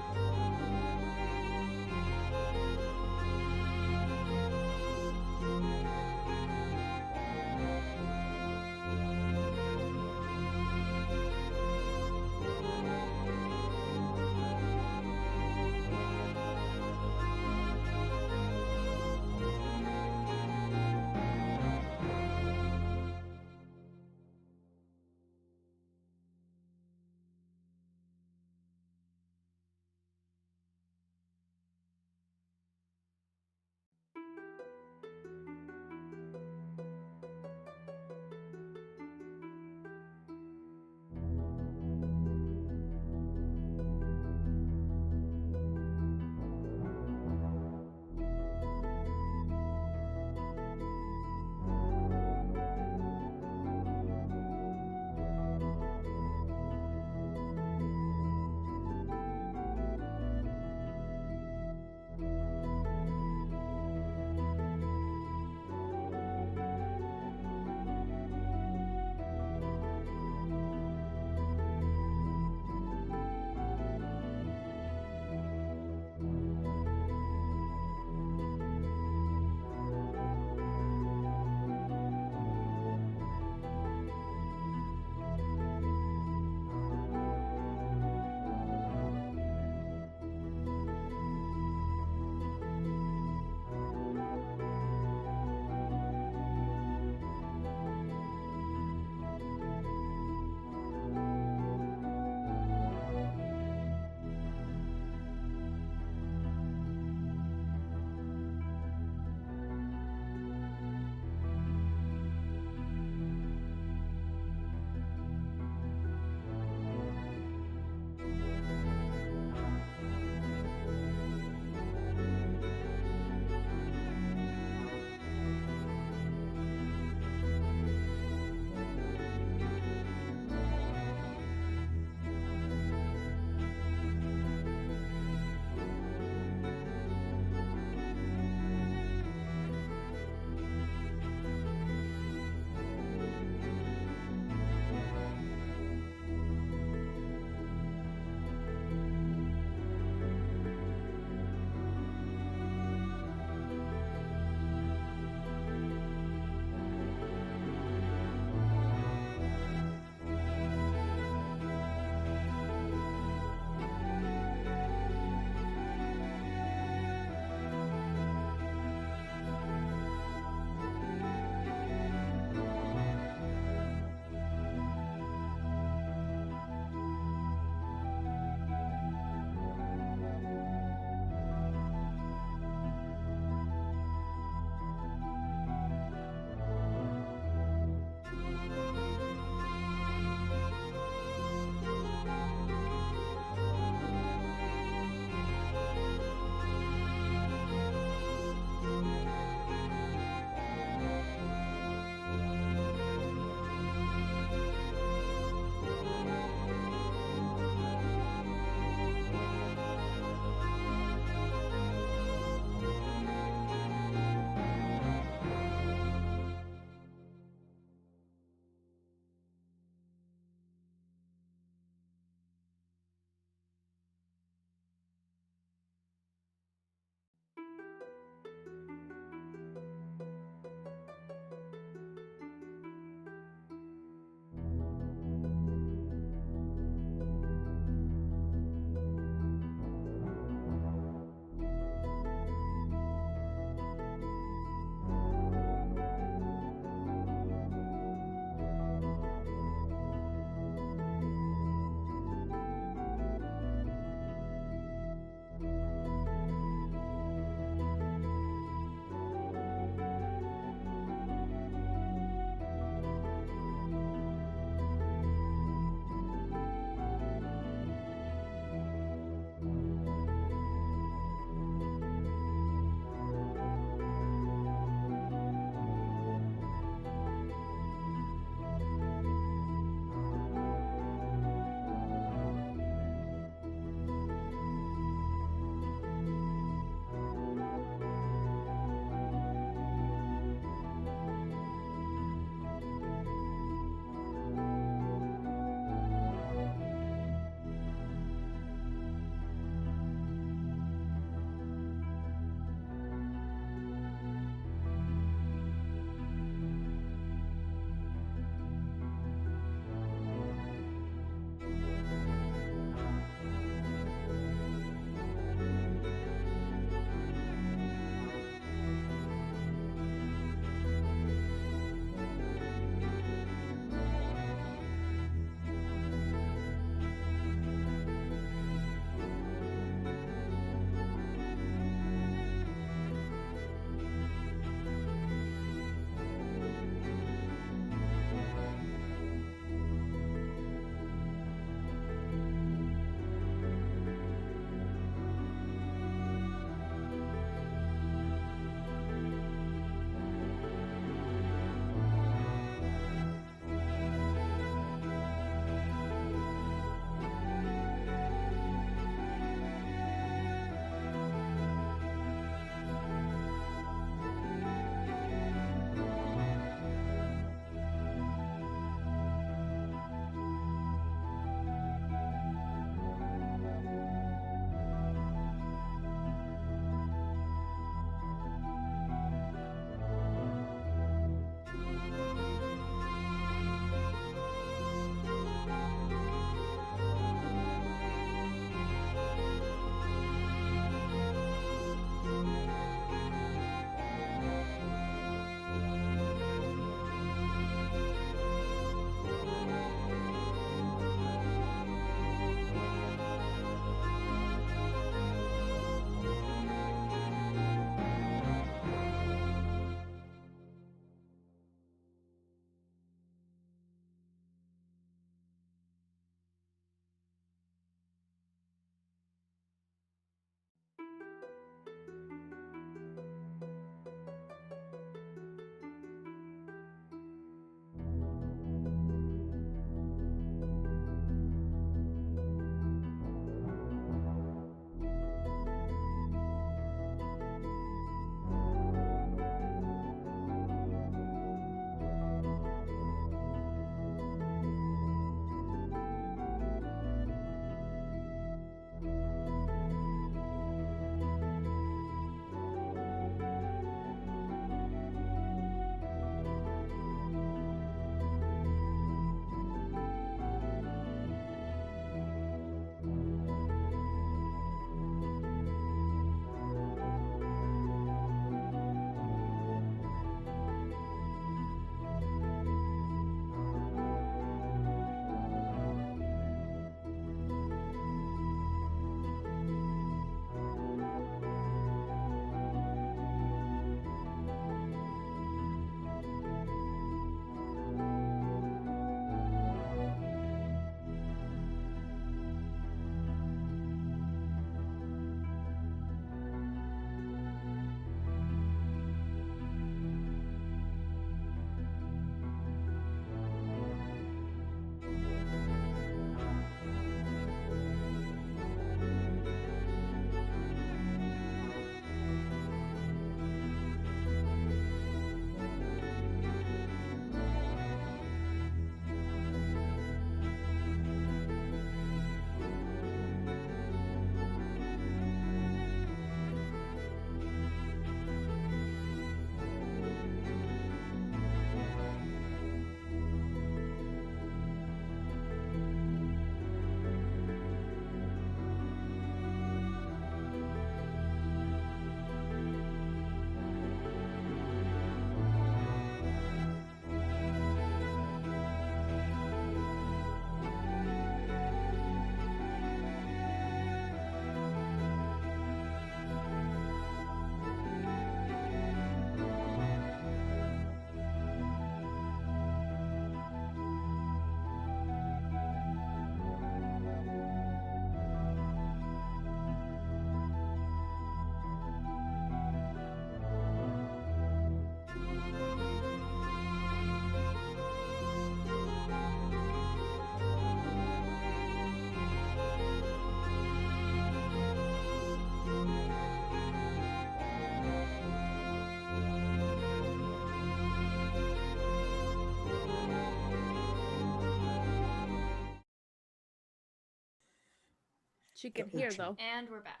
She can The hear urchin. though. And we're back.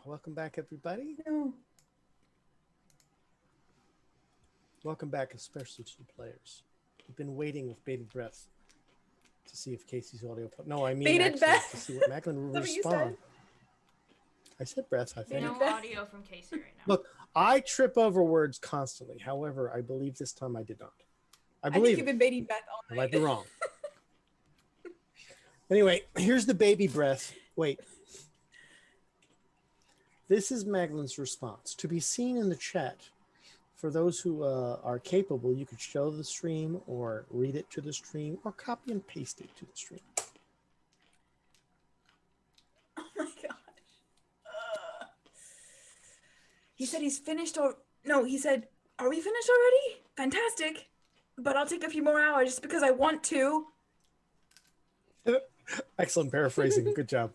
Welcome back, everybody. No. Welcome back, especially to the players. We've been waiting with bated breath to see if Casey's audio. No, I mean Bated actually breath? to see what Macklin will Is that what you respond. said? I said breath. I think. No Bated breath? audio from Casey right now. Look, I trip over words constantly. However, I believe this time I did not. I I think believe you've it. been baiting Beth all I night. might be wrong. Anyway, here's the baby breath. Wait. This is Maglyn's response. To be seen in the chat. For those who are capable, you could show the stream or read it to the stream or copy and paste it to the stream. Oh my gosh. He said he's finished or no, he said, are we finished already? Fantastic. But I'll take a few more hours just because I want to. Excellent paraphrasing. Good job.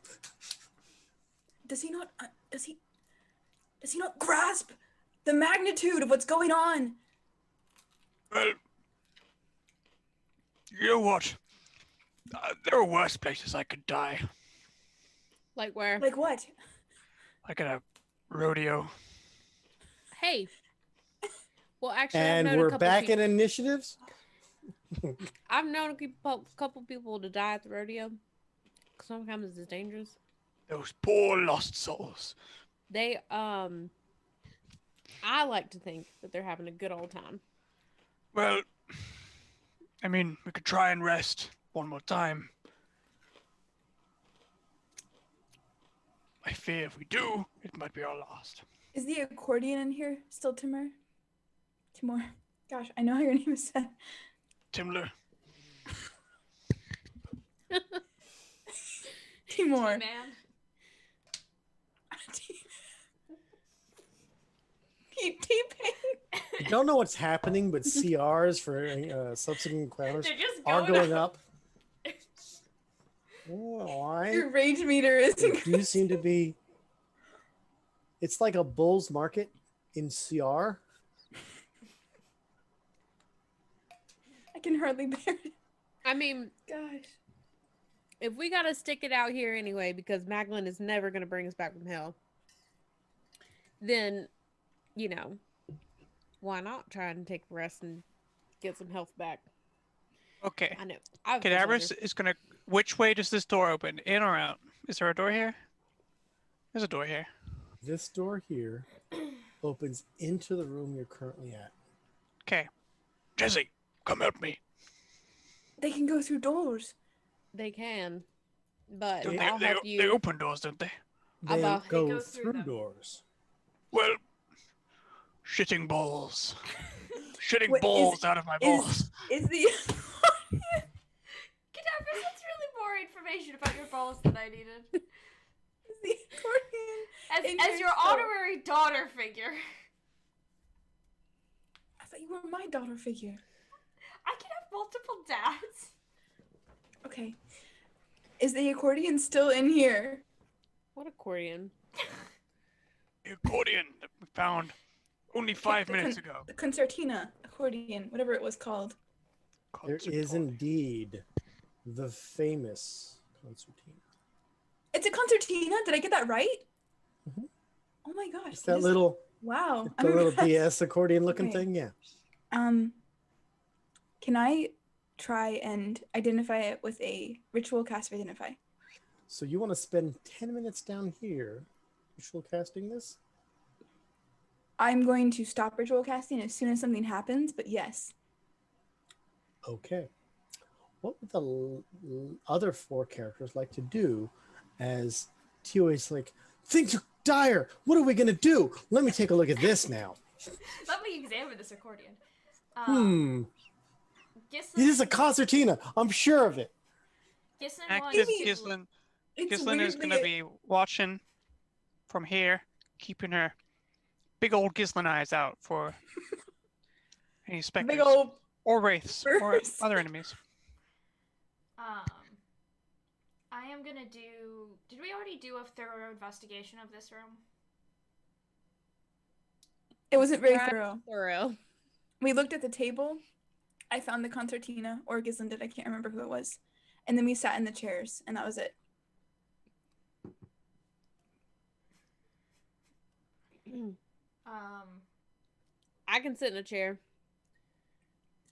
Does he not does he not grasp the magnitude of what's going on? Well, you know what? There are worse places I could die. Like where? Like what? Like at a rodeo. Hey. Well, actually, And we're back in initiatives. I've known a couple people to die at the rodeo. Sometimes it's dangerous. Those poor lost souls. They I like to think that they're having a good old time. Well, I mean, we could try and rest one more time. I fear if we do, it might be our last. Is the accordion in here still, Timur? Timur. Gosh, I know how your name is said. Timler. Timur. Man. T-Pain. I don't know what's happening, but CRs for subsequent encounters They're just are going going up. up. Why? Your rage meter is They do increasing. seem to be. It's like a bull's market in CR. I can hardly bear it. I mean, Gosh. if we gotta stick it out here anyway, because Maglin is never gonna bring us back from hell, then, you know, why not try and take a rest and get some health back? Okay. I know. I've Cadaverous is gonna. Which way does this door open? In or out? Is there a door here? There's a door here. This door here opens into the room you're currently at. Okay. Jesse, come help me. They can go through doors. They can, but Don't I'll they, help they you. open doors, don't they? They About- They go go through through them. doors. Well, shitting balls. Shitting What, balls out of my balls. Is the Cadaverous, that's really more information about your balls than I needed. is the accordion in As your soul? honorary daughter figure, I thought you were my daughter figure. I can have multiple dads. Okay. Is the accordion still in here? What accordion? The accordion that we found only 5 The minutes ago. The concertina accordion, whatever it was called. There is indeed the famous concertina. It's a concertina. Did I get that right? Mhm. Oh my gosh. It's that is- little, Wow. the I'm little impressed. DS accordion looking Okay. thing. Yeah. Can I try and identify it with a ritual cast of identify? So you want to spend 10 minutes down here ritual casting this? I'm going to stop ritual casting as soon as something happens, but yes. Okay. What would the other four characters like to do as Tio is like, things are dire. What are we going to do? Let me take a look at this now. Let me examine this accordion. It is a concertina. I'm sure of it. Gislin Active wants to... Gislin. It's Gislin is weirdly going to be watching from here, keeping her big old Gislin eyes out for any specters big old or wraiths or birds. other enemies. I am gonna do... Did we already do a thorough investigation of this room? It wasn't very Right. thorough. We looked at the table. I found the concertina, or Gislin did, I can't remember who it was. and then we sat in the chairs, and that was it. I can sit in a chair.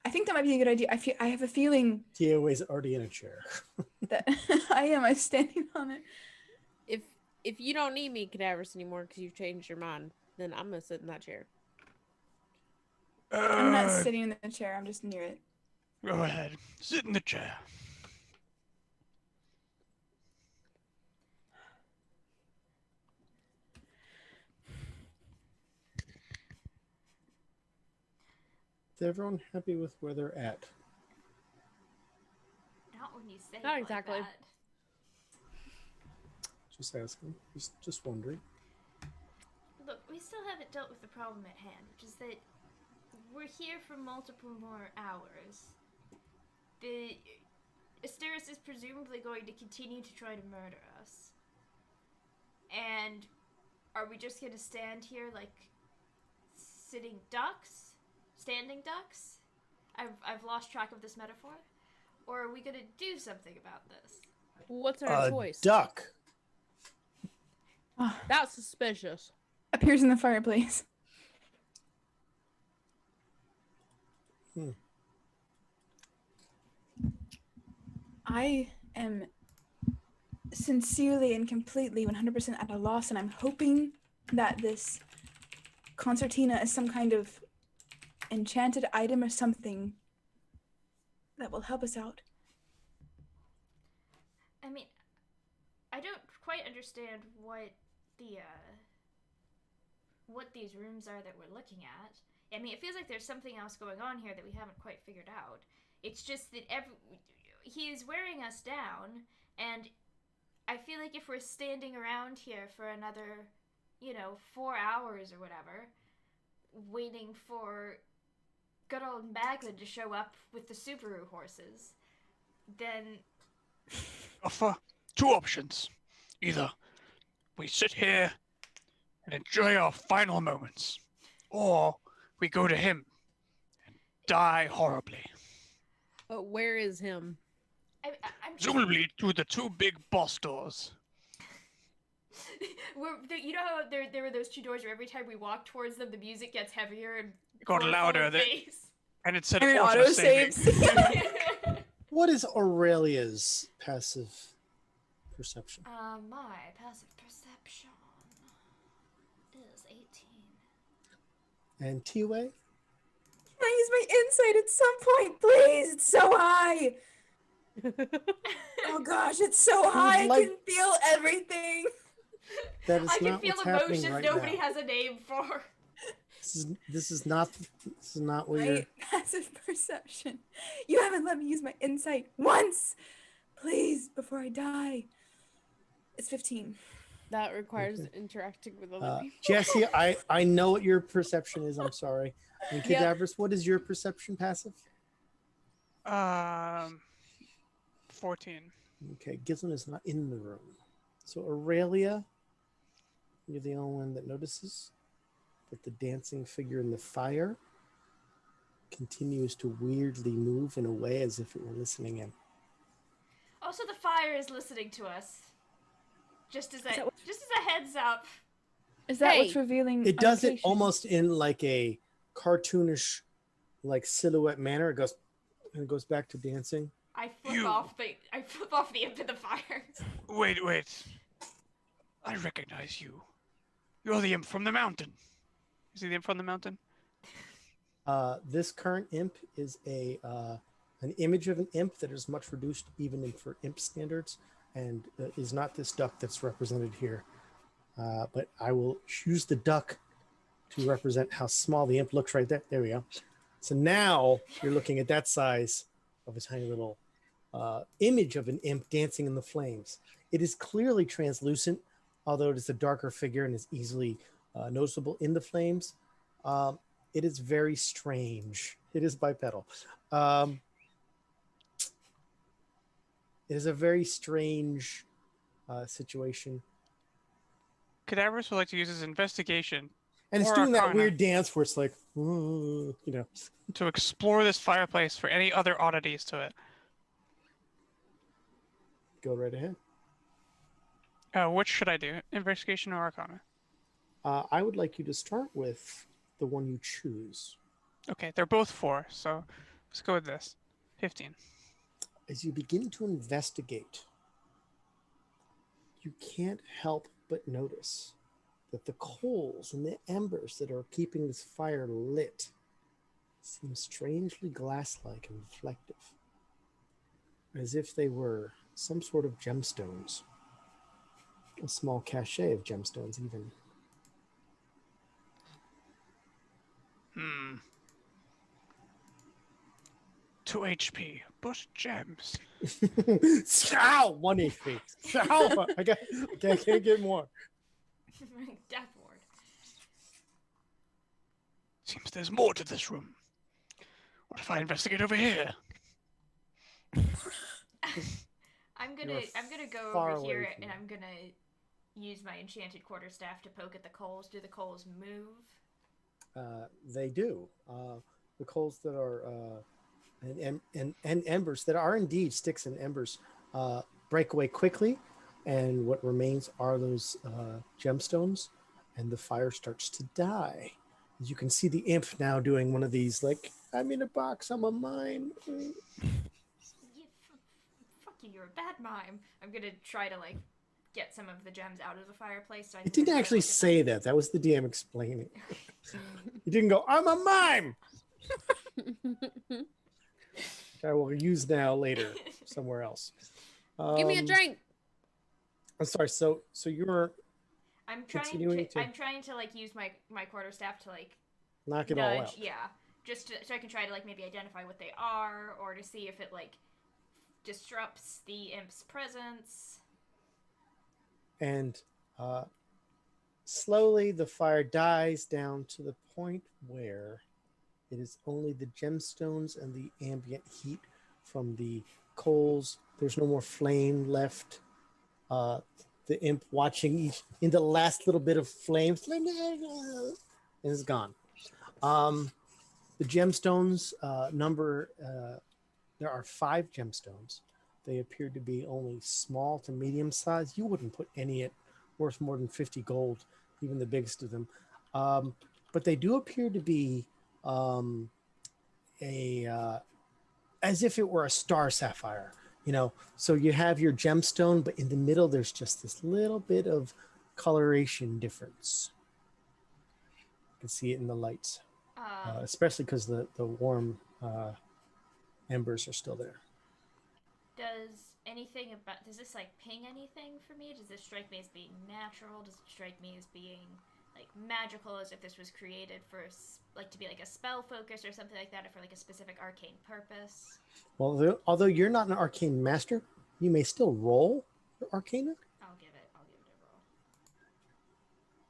I think that might be a good idea. I have a feeling TOA's already in a chair. that I'm standing on it. If you don't need me, Cadaverous, anymore because you've changed your mind, then I'm gonna sit in that chair. I'm not sitting in the chair. I'm just near it. Go ahead. Sit in the chair. Is everyone happy with where they're at? Not when you say Not it exactly. like that. Just asking. Just wondering. Look, we still haven't dealt with the problem at hand, which is that we're here for multiple more hours. The Asteris is presumably going to continue to try to murder us. And are we just going to stand here like sitting ducks? Standing ducks? I've lost track of this metaphor. Or are we going to do something about this? What's our choice? Duck. That's suspicious. Appears in the fireplace. I am sincerely and completely 100% at a loss, and I'm hoping that this concertina is some kind of enchanted item or something that will help us out. I mean, I don't quite understand what these rooms are that we're looking at. I mean, it feels like there's something else going on here that we haven't quite figured out. It's just that he's wearing us down, and I feel like if we're standing around here for another, 4 hours or whatever, waiting for good old Maglin to show up with the Subaru horses, then... Offer two options. Either we sit here and enjoy our final moments, or we go to him and die horribly. But where is him? I'm just... Presumably through the two big boss doors. You know how there were those two doors where every time we walk towards them, the music gets heavier and Got louder. And it said And it auto-saves. What What is Aurelia's passive perception? My passive perception is 18. And T-Way? Can I use my insight at some point, please? It's so high. Oh gosh, it's so high. I can feel everything. That is I can not feel what's happening emotions right nobody now. has a name for. This is not what you're... My passive perception. You haven't let me use my insight once. Please, before I die. It's 15. That requires interacting with other people. Jesse, I know what your perception is. I'm sorry. And Cadaverous, what is your perception passive? 14. Okay, Gizlin is not in the room. So Aurelia, you're the only one that notices that the dancing figure in the fire continues to weirdly move in a way as if it were listening in. Also, the fire is listening to us. Just as a heads up. Is that what's revealing? It does it location? almost in like a cartoonish, like silhouette manner. It goes back to dancing. I flip off the imp in the fire. Wait. I recognize you. You're the imp from the mountain. Is he the imp from the mountain? This current imp is an image of an imp that is much reduced even for imp standards, and is not this duck that's represented here. But I will use the duck to represent how small the imp looks right there. There we go. So now you're looking at that size of a tiny little image of an imp dancing in the flames. It is clearly translucent, although it is a darker figure and is easily noticeable in the flames. It is very strange. It is bipedal. It is a very strange situation. Cadaverous would like to use his investigation. And it's or doing that Arcana weird dance where it's like, to explore this fireplace for any other oddities to it. Go right ahead. Which should I do? Investigation or Arcana? I would like you to start with the one you choose. Okay, they're both 4, so let's go with this. 15. As you begin to investigate, you can't help but notice that the coals and the embers that are keeping this fire lit seem strangely glass-like and reflective, as if they were some sort of gemstones, a small cachet of gemstones even. 2 HP, but gems. Ow! 1 HP. Ow! I can't get more. Death ward. Seems there's more to this room. What if I investigate over here? I'm You're gonna go far over away here from and it. I'm gonna use my enchanted quarterstaff to poke at the coals. Do the coals move? They do. The coals that are and embers that are indeed sticks and embers break away quickly, and what remains are those gemstones, and the fire starts to die. As you can see the imp now doing one of these, like, I'm in a box, I'm a mime. Fuck you, you're a bad mime. I'm gonna try to like get some of the gems out of the fireplace. So I It can didn't try to actually look at them. say that. That was the DM explaining. He didn't go, I'm a mime. I will use now later somewhere else. Give me a drink. I'm sorry. So you're I'm trying continuing to, to- I'm trying to like use my quarterstaff to like knock it all nudge, out. yeah, just so I can try to like maybe identify what they are, or to see if it like disrupts the imp's presence. And slowly the fire dies down to the point where it is only the gemstones and the ambient heat from the coals. There's no more flame left. The imp watching each in the last little bit of flame is gone. The gemstones number, there are 5 gemstones. They appear to be only small to medium size. You wouldn't put any at worth more than 50 gold, even the biggest of them. But they do appear to be as if it were a star sapphire, so you have your gemstone, but in the middle there's just this little bit of coloration difference. You can see it in the lights, especially because the warm embers are still there. Does this like ping anything for me? Does this strike me as being natural? Does it strike me as being like magical, as if this was created for like to be like a spell focus or something like that, or for like a specific arcane purpose? Well, although you're not an arcane master, you may still roll your arcana. I'll give it a roll.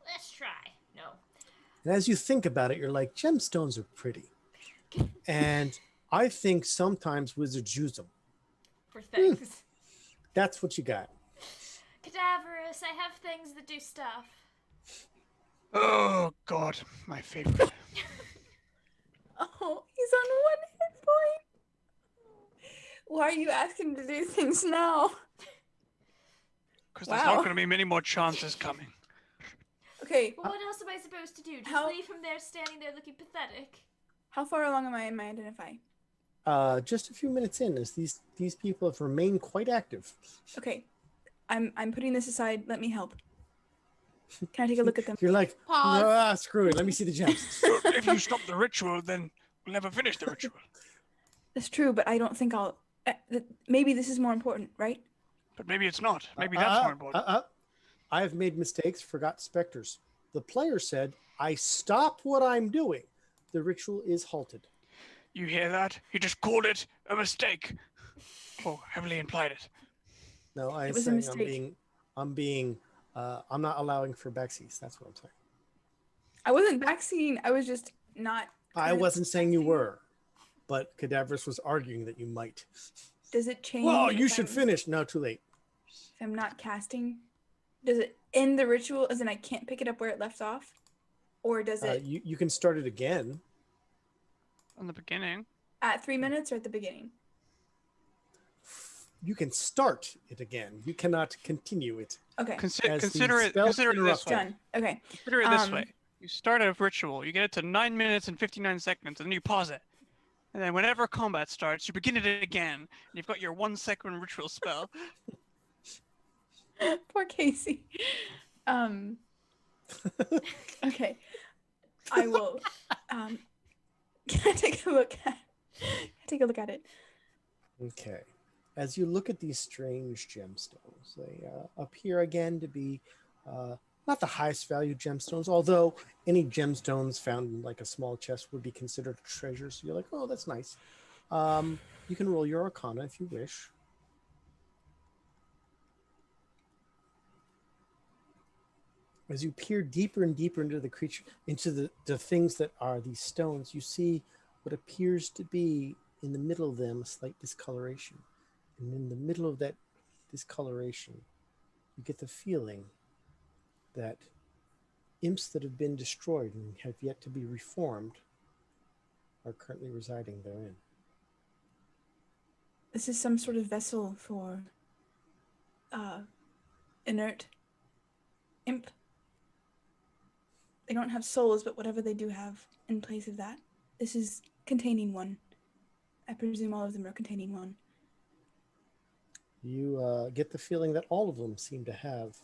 Let's try. No. And as you think about it, you're like, gemstones are pretty. And I think sometimes wizards use them. For things. That's what you got. Cadaverous, I have things that do stuff. Oh God, my favorite. Oh, he's on 1 hit point. Why are you asking to do things now? Because there's Wow. not going to be many more chances coming. Okay, Well, what else am I supposed to do? Just How- leave him there standing there looking pathetic? how far along am I in my identify? Just a few minutes in, as these people have remained quite active. Okay, I'm putting this aside. Let me help. Can I take a look at them? You're like, Pause. screw it. Let me see the gems. So if you stop the ritual, then we'll never finish the ritual. That's true, but I don't think I'll. Maybe this is more important, right? But maybe it's not. Maybe that's more important. I have made mistakes, forgot specters. The player said, I stop what I'm doing. The ritual is halted. You hear that? He just called it a mistake. Oh, heavily implied it. No, I'm It was a saying mistake. I'm not allowing for backsies. That's what I'm saying. I wasn't backseating. I was just not. I kind of wasn't saying you backseating. were, but Cadaverous was arguing that you might. Does it change? Well, you if should I'm- finish. No, too late. If I'm not casting, does it end the ritual as in I can't pick it up where it left off? Or does it You can start it again. In the beginning. at 3 minutes or at the beginning? you can start it again. You cannot continue it. Okay. As the Consider it spell this interrupted. way. Done. Okay. Consider it this Um, way. You start a ritual, you get it to 9 minutes and 59 seconds, and then you pause it. And then whenever combat starts, you begin it again. And you've got your 1 second ritual spell. Poor Casey. Okay. I will. Can I take a look at it? Okay. As you look at these strange gemstones, they appear again to be not the highest value gemstones, although any gemstones found in like a small chest would be considered a treasure. So you're like, oh, that's nice. You can roll your Arcana if you wish. As you peer deeper and deeper into the creature, into the things that are these stones, you see what appears to be in the middle of them a slight discoloration. And in the middle of that discoloration, you get the feeling that imps that have been destroyed and have yet to be reformed are currently residing therein. This is some sort of vessel for inert imp. They don't have souls, but whatever they do have in place of that, this is containing one. I presume all of them are containing one. You get the feeling that all of them seem to have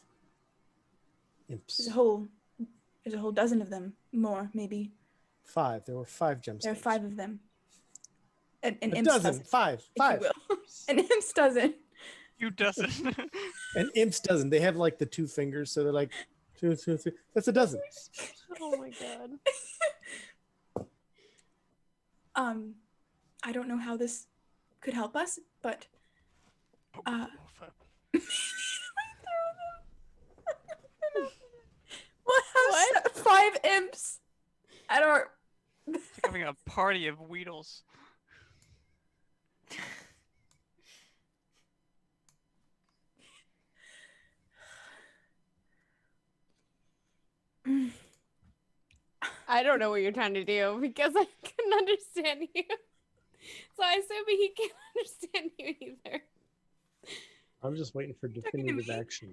imps. There's a whole dozen of them. More, maybe. 5. There were 5 gemstones. There are 5 of them. An A imp's dozen. dozen, 5. if you 5. will. An imp's dozen. You doesn't. An imp's dozen. They have like the 2 fingers, so they're like 2, 2, 3. That's a dozen. Oh my god. I don't know how this could help us, but what? 5 imps at our It's like having a party of Weedles. I don't know what you're trying to do because I couldn't understand you. So I assume he can't understand you either. I'm just waiting for talking to definitive me? action.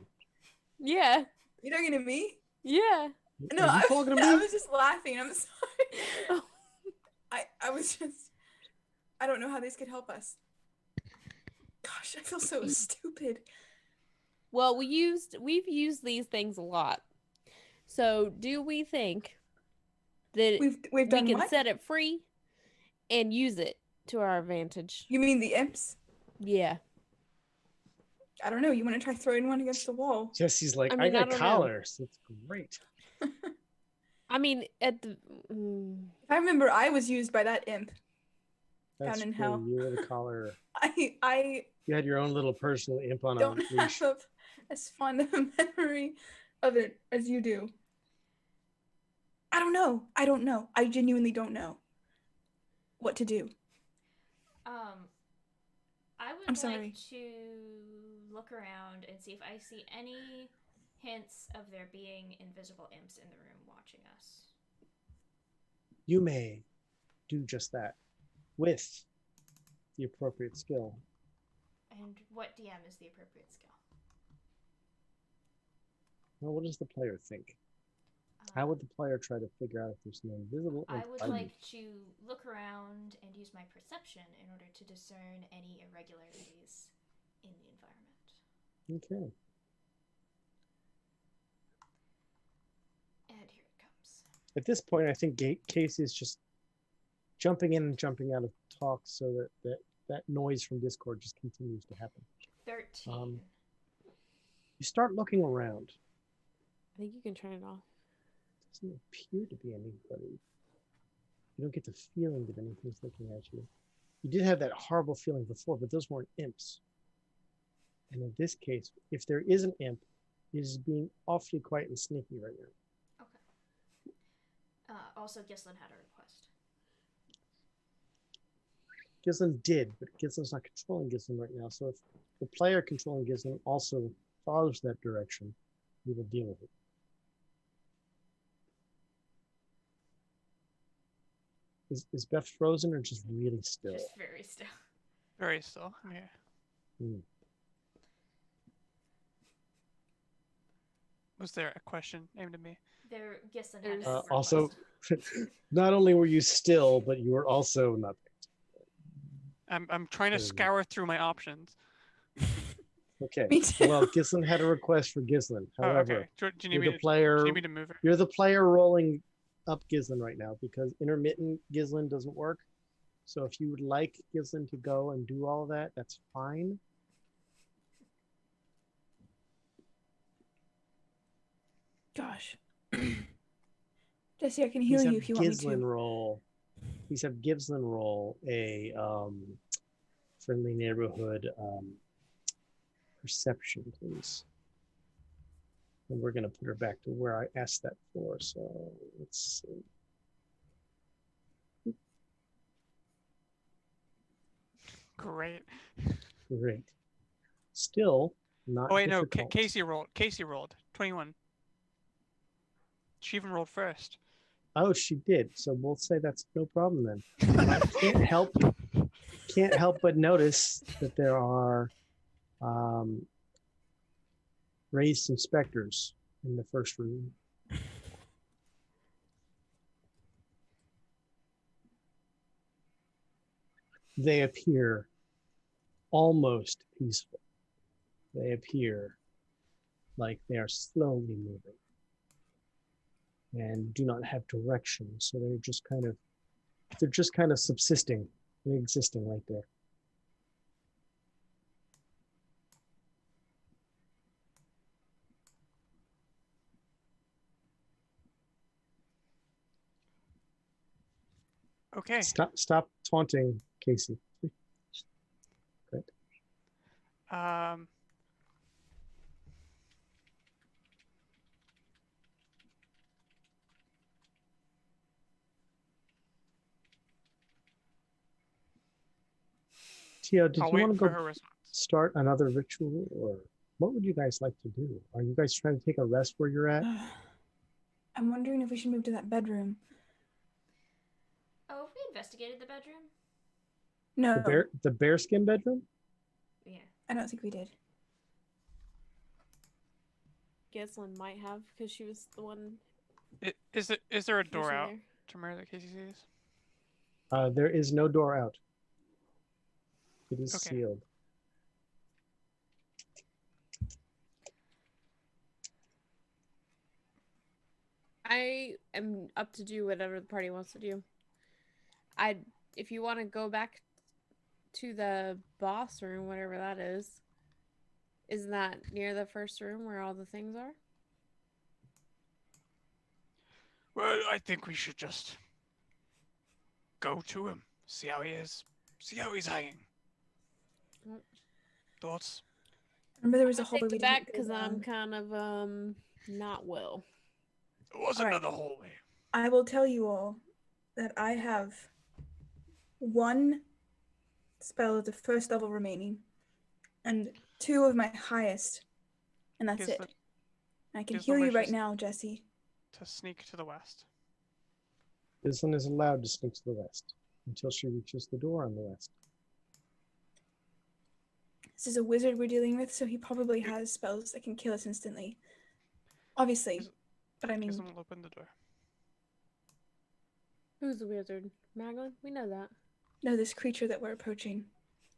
Yeah. You talking to me? Yeah. No, Are you talking to me? I was just laughing. I'm sorry. Oh. I was just. I don't know how this could help us. Gosh, I feel so stupid. Well, we've used these things a lot. So do we think that We've we done can what? set it free and use it to our advantage? You mean the imps? Yeah. I don't know. You want to try throwing one against the wall? Jesse's like, I I, mean, I got don't know. collars. That's great. I mean, at the If I remember, I was used by that imp. That's in true. hell. You were the collar. I You had your own little personal imp on a don't leash. have as fond of a memory of it as you do. I don't know. I genuinely don't know what to do. I would I'm sorry. like to look around and see if I see any hints of there being invisible imps in the room watching us. You may do just that with the appropriate skill. And what DM is the appropriate skill? Well, what does the player think? How would the player try to figure out if there's an invisible imp? I would like to look around and use my perception in order to discern any irregularities in the environment. Okay. And here it comes. At this point, I think Casey is just jumping in and jumping out of talk so that noise from Discord just continues to happen. 13. You start looking around. I think you can turn it off. Doesn't appear to be anybody. You don't get the feeling that anything's looking at you. You did have that horrible feeling before, but those weren't imps. And in this case, if there is an imp, it is being awfully quiet and sneaky right now. Okay. Also, Gislin had a request. Gislin did, but Gislin's not controlling Gislin right now. So if the player controlling Gislin also follows that direction, we will deal with it. Is Beth frozen or just really still? Just very still. Very still. Yeah. Was there a question aimed at me? There, Gisson had There's- a Also, request. not only were you still, but you were also nothing. I'm trying to There we go. scour through my options. Okay. Me too. Well, Gislin had a request for Gislin. Oh, However, okay. Do you need you're me the to? player. Do you need me to move her? You're the player rolling up Gislin right now because intermittent Gislin doesn't work. So if you would like Gislin to go and do all of that, that's fine. Gosh. Jesse, I can heal you if you want me Gislin to. roll. Please have Gislin roll a friendly neighborhood perception, please. And we're gonna put her back to where I asked that for. So let's see. Great. Great. Still not. Oh wait, no. difficult. Casey rolled. Casey rolled 21. She even rolled first. Oh, she did. So we'll say that's no problem then. I can't help but notice that there are raised inspectors in the first room. They appear almost peaceful. They appear like they are slowly moving and do not have direction. So they're just kind of subsisting and existing right there. Okay. Stop taunting Casey. Good. Tio, did I'll you wait want to for go her response. start another ritual, or what would you guys like to do? Are you guys trying to take a rest where you're at? I'm wondering if we should move to that bedroom. Oh, have we investigated the bedroom? No, The bearskin bedroom? Yeah. I don't think we did. Gislin might have because she was the one. Is there a door pushing out there. to where the Casey sees? There is no door out. It is Okay. sealed. I am up to do whatever the party wants to do. If you want to go back to the boss room, whatever that is, isn't that near the first room where all the things are? Well, I think we should just go to him, see how he is, see how he's hanging. Mm. Thoughts? Remember there was a I'll hallway take we it didn't back go because I'm down? kind of not well. It was All right. another hallway. I will tell you all that I have one spell at the first level remaining and 2 of my highest, and that's it. Gislin, I can Gislin heal you right wishes- now, Jesse. to sneak to the west. Gislin is allowed to sneak to the west until she reaches the door on the west. This is a wizard we're dealing with, so he probably has spells that can kill us instantly. Obviously, Is- but I mean, Gislin will open the door. Who's the wizard? Maglin? We know that. no, this creature that we're approaching.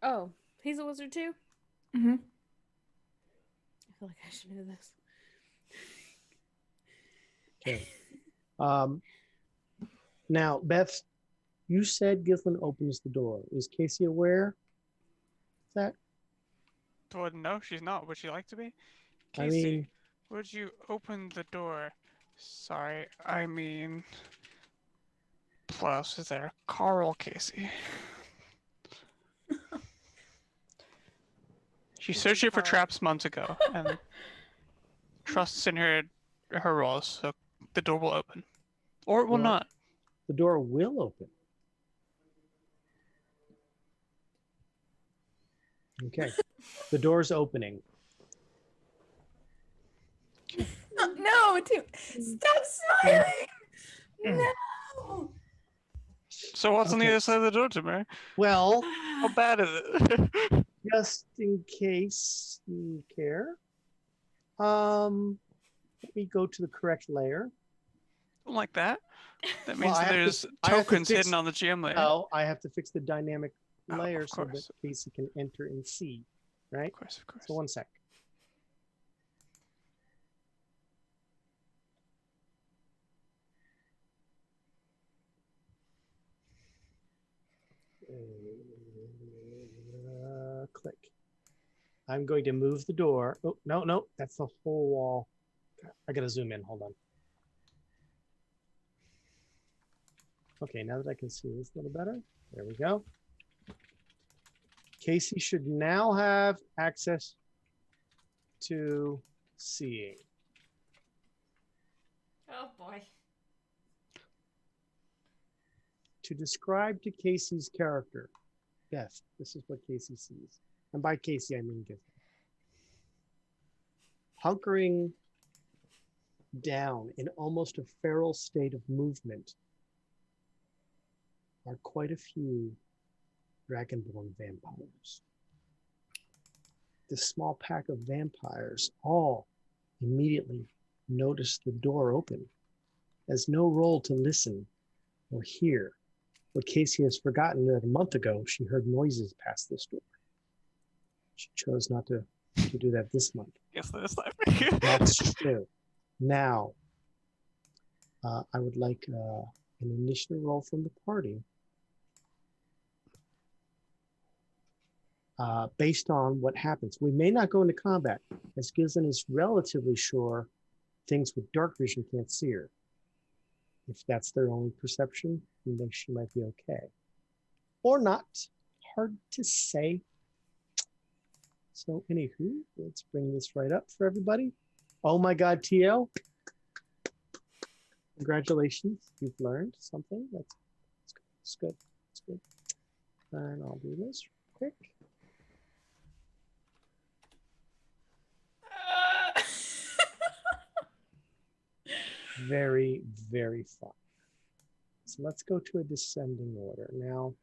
Oh, he's a wizard too? Mm-hmm. I feel like I should know this. Okay. Now, Beth, you said Gislin opens the door. Is Casey aware of that? Well, no, she's not. Would she like to be? I Casey, mean, would you open the door? Sorry, I mean... What else is there? Carl Casey. She searched it for Carl. traps months ago and trusts in her rolls, so the door will open. Or it will Well, not. the door will open. Okay. The door's opening. No, stop smiling! No! So what's on the Okay. other side of the door, Tamara? Well, How bad is it? just in case you care, Let me go to the correct layer. Don't like that. That Well, means I that have to- there's I have to tokens fix- hidden on the GM layer. No, I have to fix the dynamic Oh, of layer so that course. Casey can enter and see. Right? Of course, of course. So 1 sec. Click. I'm going to move the door. Oh, no, that's the whole wall. I gotta zoom in. Hold on. Okay, now that I can see this a little better, there we go. Casey should now have access to seeing. Oh boy. To describe to Casey's character, yes, this is what Casey sees. And by Casey, I mean Gizmo. Hunkering down in almost a feral state of movement are quite a few dragonborn vampires. This small pack of vampires all immediately notice the door open, as no roll to listen or hear. What Casey has forgotten that a month ago she heard noises past this door. She chose not to do that this month. Guess this time. That's true. Now, I would like an initiative roll from the party based on what happens. We may not go into combat, as Gizlin is relatively sure things with dark vision can't see her. If that's their only perception, then she might be okay. Or not. Hard to say. So anywho, let's bring this right up for everybody. Oh my God, T.O. Congratulations, you've learned something. That's good. That's good. And I'll do this real quick. Very, very fun. So let's go to a descending order. Now,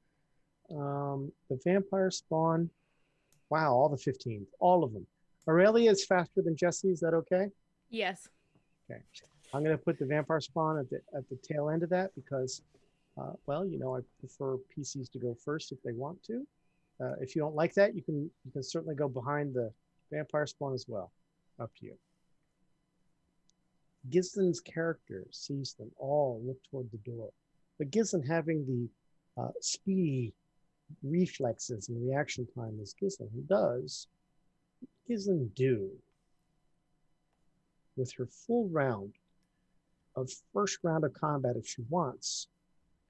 the vampire spawn, wow, all the 15, all of them. Aurelia is faster than Jesse, is that okay? Yes. Okay. I'm going to put the vampire spawn at the tail end of that because, well, you know, I prefer PCs to go first if they want to. If you don't like that, you can certainly go behind the vampire spawn as well. Up to you. Gizlin's character sees them all look toward the door. But Gizlin, having the speedy reflexes and reaction time as Gizlin does, Gizlin do, with her full round of first round of combat if she wants,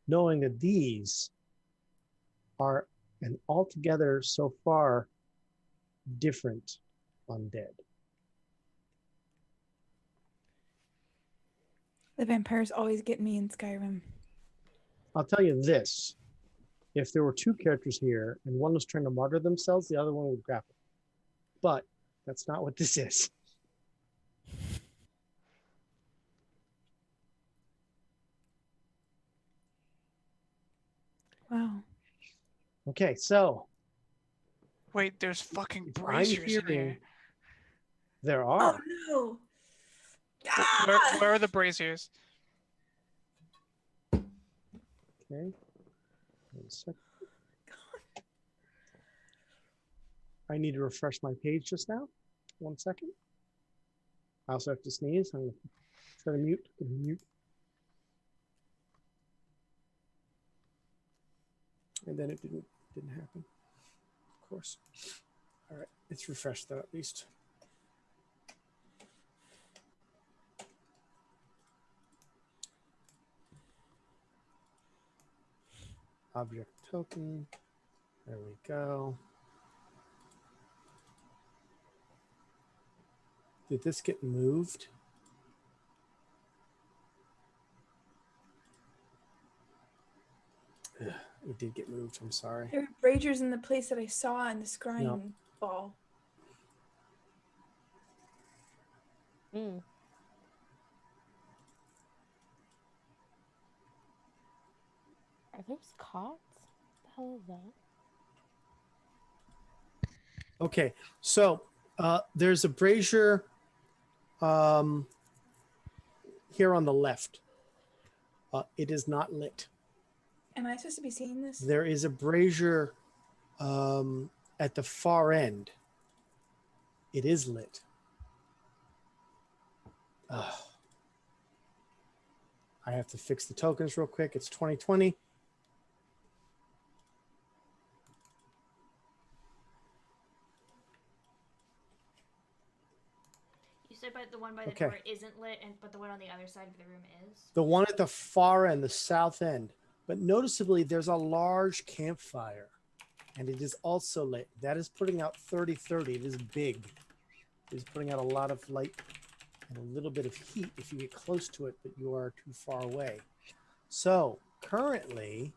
knowing that these are an altogether so far different undead. The vampires always get me in Skyrim. I'll tell you this. If there were two characters here and one was trying to martyr themselves, the other one would grapple. But that's not what this is. Wow. Okay, so Wait, there's fucking I'm braziers in hearing here. there Oh are. no! Where are the braziers? Okay. 1 second. I need to refresh my page just now. 1 second. I also have to sneeze. I'm going to try to mute. And then it didn't happen. Of course. All right, it's refreshed though at least. Object token. There we go. Did this get moved? Ugh, it did get moved. I'm sorry. There were braziers in the place that I saw in the scrying ball. Mm. Are those cots? What the hell is that? Okay, so there's a brazier here on the left. It is not lit. Am I supposed to be seeing this? There is a brazier at the far end. It is lit. I have to fix the tokens real quick. It's 2020. You said the one by the Okay. door isn't lit, but the one on the other side of the room is? The one at the far end, the south end. But noticeably, there's a large campfire, and it is also lit. That is putting out 30-30. It is big. It is putting out a lot of light and a little bit of heat if you get close to it, but you are too far away. So currently,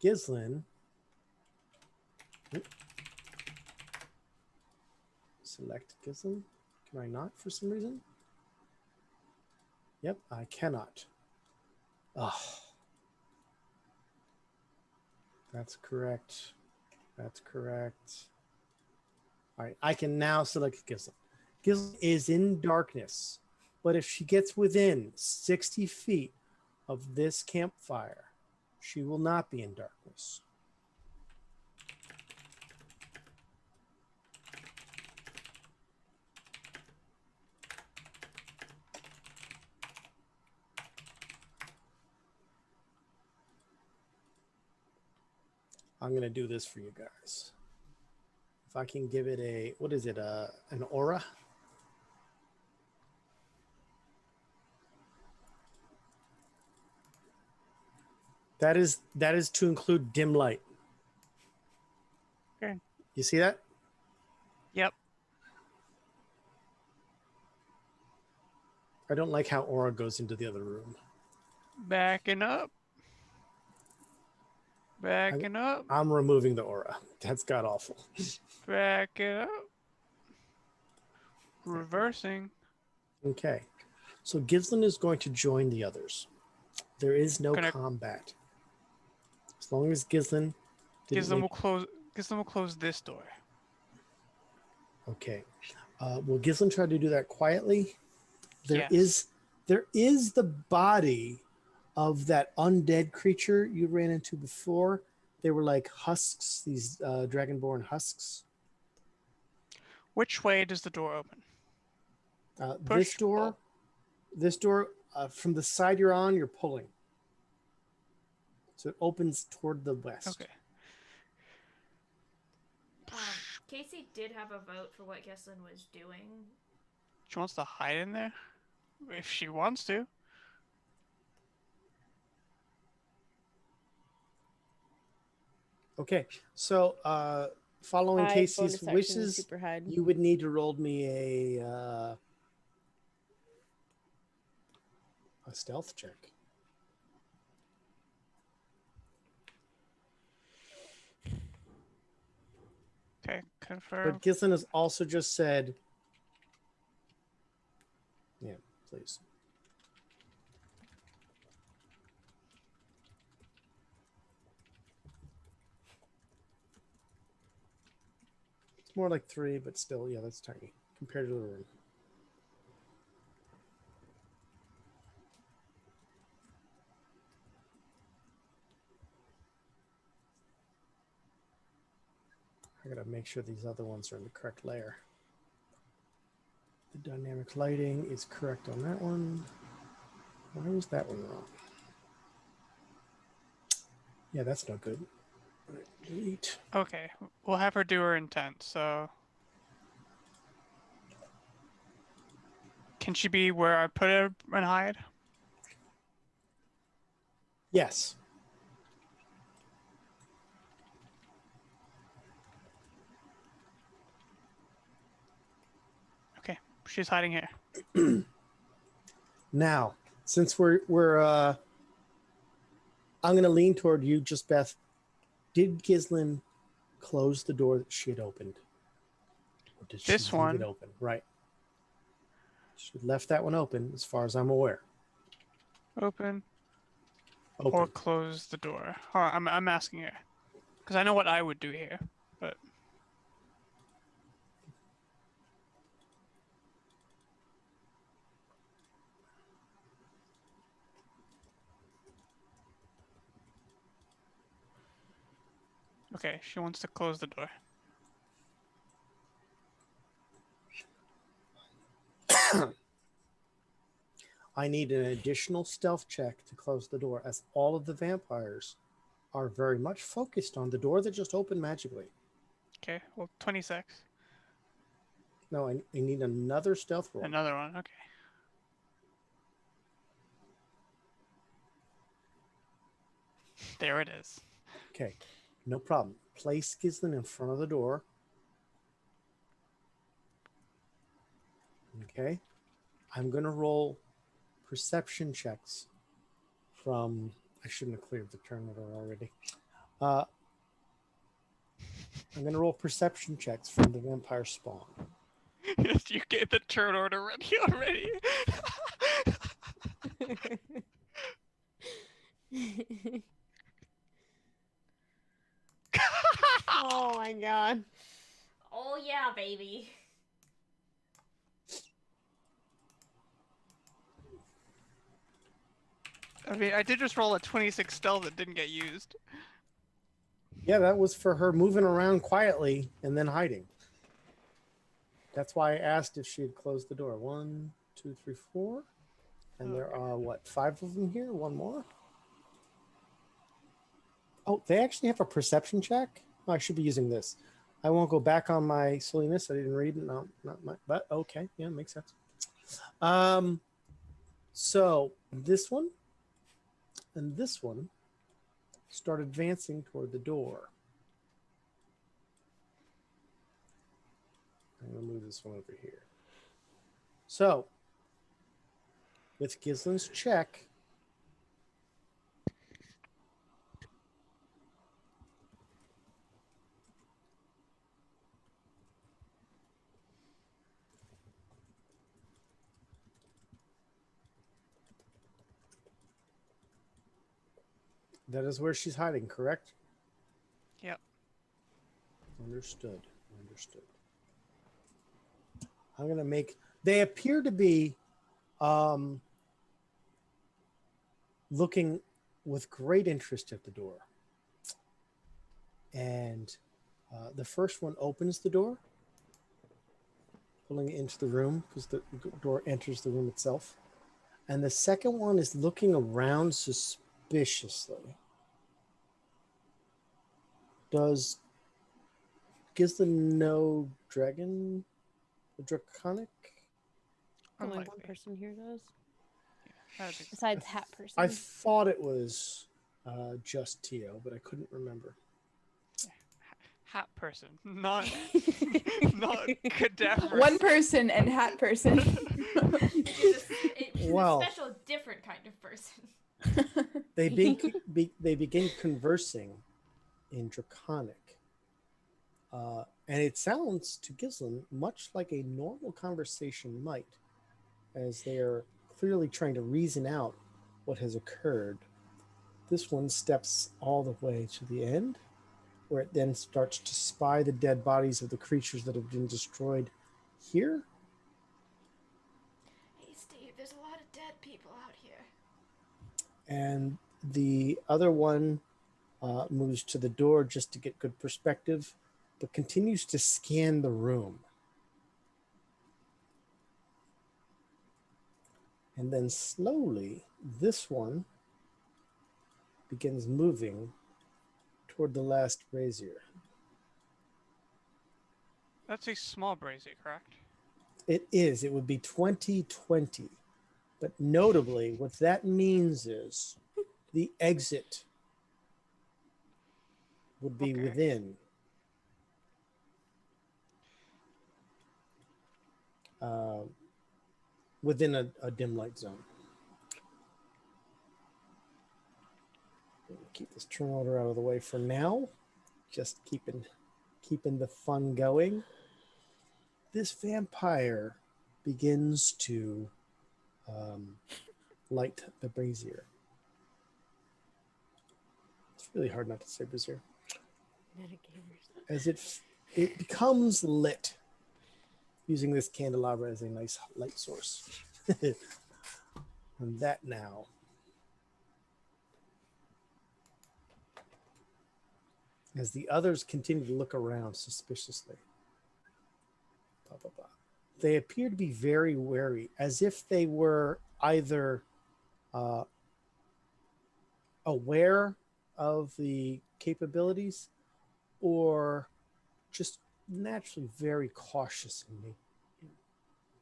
Gislin, select Gislin. Can I not for some reason? Yep, I cannot. Oh, that's correct. That's correct. All right, I can now select Gislin. Gislin is in darkness, but if she gets within 60 feet of this campfire, she will not be in darkness. I'm going to do this for you guys. If I can give it a, what is it, an aura? That is to include dim light. Okay. You see that? Yep. I don't like how aura goes into the other room. Backing up. Backing up. I'm removing the aura. That's god awful. Back it up. Reversing. Okay. So Gislin is going to join the others. There is no combat. As long as Gislin Gislin will close this door. Okay. Will Gislin try to do that quietly? There Yes. is the body of that undead creature you ran into before. They were like husks, these dragonborn husks. Which way does the door open? This door, from the side you're on, you're pulling. So it opens toward the west. Okay. Casey did have a vote for what Gislin was doing. She wants to hide in there? If she wants to. Okay, so following Casey's bonus action, wishes, super hide. you would need to roll me a stealth check. Okay, confirm. But Gislin has also just said, yeah, please. It's more like 3, but still, yeah, that's tiny compared to the room. I gotta make sure these other ones are in the correct layer. The dynamic lighting is correct on that one. Why was that one wrong? Yeah, that's no good. All right, delete. Okay, we'll have her do her intent, so... Can she be where I put her and hide? Yes. Okay, she's hiding here. Now, since we're I'm gonna lean toward you, just Beth. Did Gislin close the door that she had opened? Or did she This leave one? it open? Right. She left that one open, as far as I'm aware. Open. Open. Or close the door. Hold on, I'm asking her. Because I know what I would do here, but... Okay, she wants to close the door. I need an additional stealth check to close the door, as all of the vampires are very much focused on the door that just opened magically. Okay, well, 26. No, I need another stealth roll. Another one, okay. There it is. Okay, no problem. Place Gislin in front of the door. Okay, I'm going to roll perception checks from. I shouldn't have cleared the turn order already. I'm going to roll perception checks from the vampire spawn. Yes, you get the turn order ready already. Oh my god. Oh yeah, baby. I mean, I did just roll a 26 stealth that didn't get used. Yeah, that was for her moving around quietly and then hiding. That's why I asked if she had closed the door. 1, 2, 3, 4. And there are, what, 5 of them here? One more? Oh, they actually have a perception check? Oh, I should be using this. I won't go back on my silliness. I didn't read it. No, not my, but okay. Yeah, makes sense. So this one and this one start advancing toward the door. I'm going to move this one over here. So, with Gislin's check, that is where she's hiding, correct? Yep. Understood. Understood. I'm going to make... They appear to be looking with great interest at the door. And the first one opens the door, pulling it into the room because the door enters the room itself. And the second one is looking around suspiciously. Does Gislin know Dragon? Draconic? Only one Unlikely. person here does. Yeah, that'd be- Besides Hat Person. I thought it was just Tio, but I couldn't remember. Hat person, not not cadaver. One person and hat person. She's Well. a special, different kind of person. They begin conversing in Draconic. And it sounds to Gislin much like a normal conversation might, as they are clearly trying to reason out what has occurred. This one steps all the way to the end, where it then starts to spy the dead bodies of the creatures that have been destroyed here. Hey Steve, there's a lot of dead people out here. And the other one moves to the door just to get good perspective, but continues to scan the room. And then slowly, this one begins moving toward the last brazier. That's a small brazier, correct? It is. It would be 2020. But notably, what that means is the exit would be Okay. within a dim light zone. Keep this turn order out of the way for now. Just keeping the fun going. This vampire begins to light the brazier. It's really hard not to say brazier. As it becomes lit, using this candelabra as a nice light source. And that now as the others continue to look around suspiciously. Blah, blah, blah. They appear to be very wary, as if they were either aware of the capabilities or just naturally very cautious in me.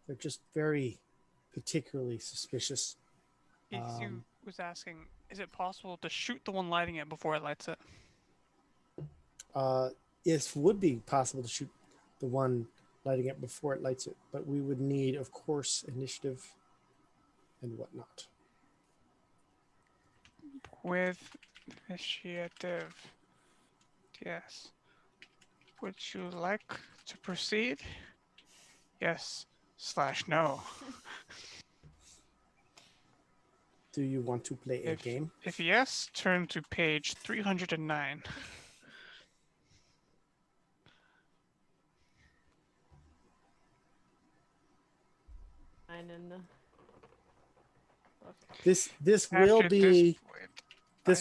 They're just very particularly suspicious. Izu was asking, is it possible to shoot the one lighting it before it lights it? It would be possible to shoot the one lighting it before it lights it, but we would need, of course, initiative and whatnot. With initiative. Yes. Would you like to proceed? Yes/no. Do you want to play a game? If yes, turn to page 309. This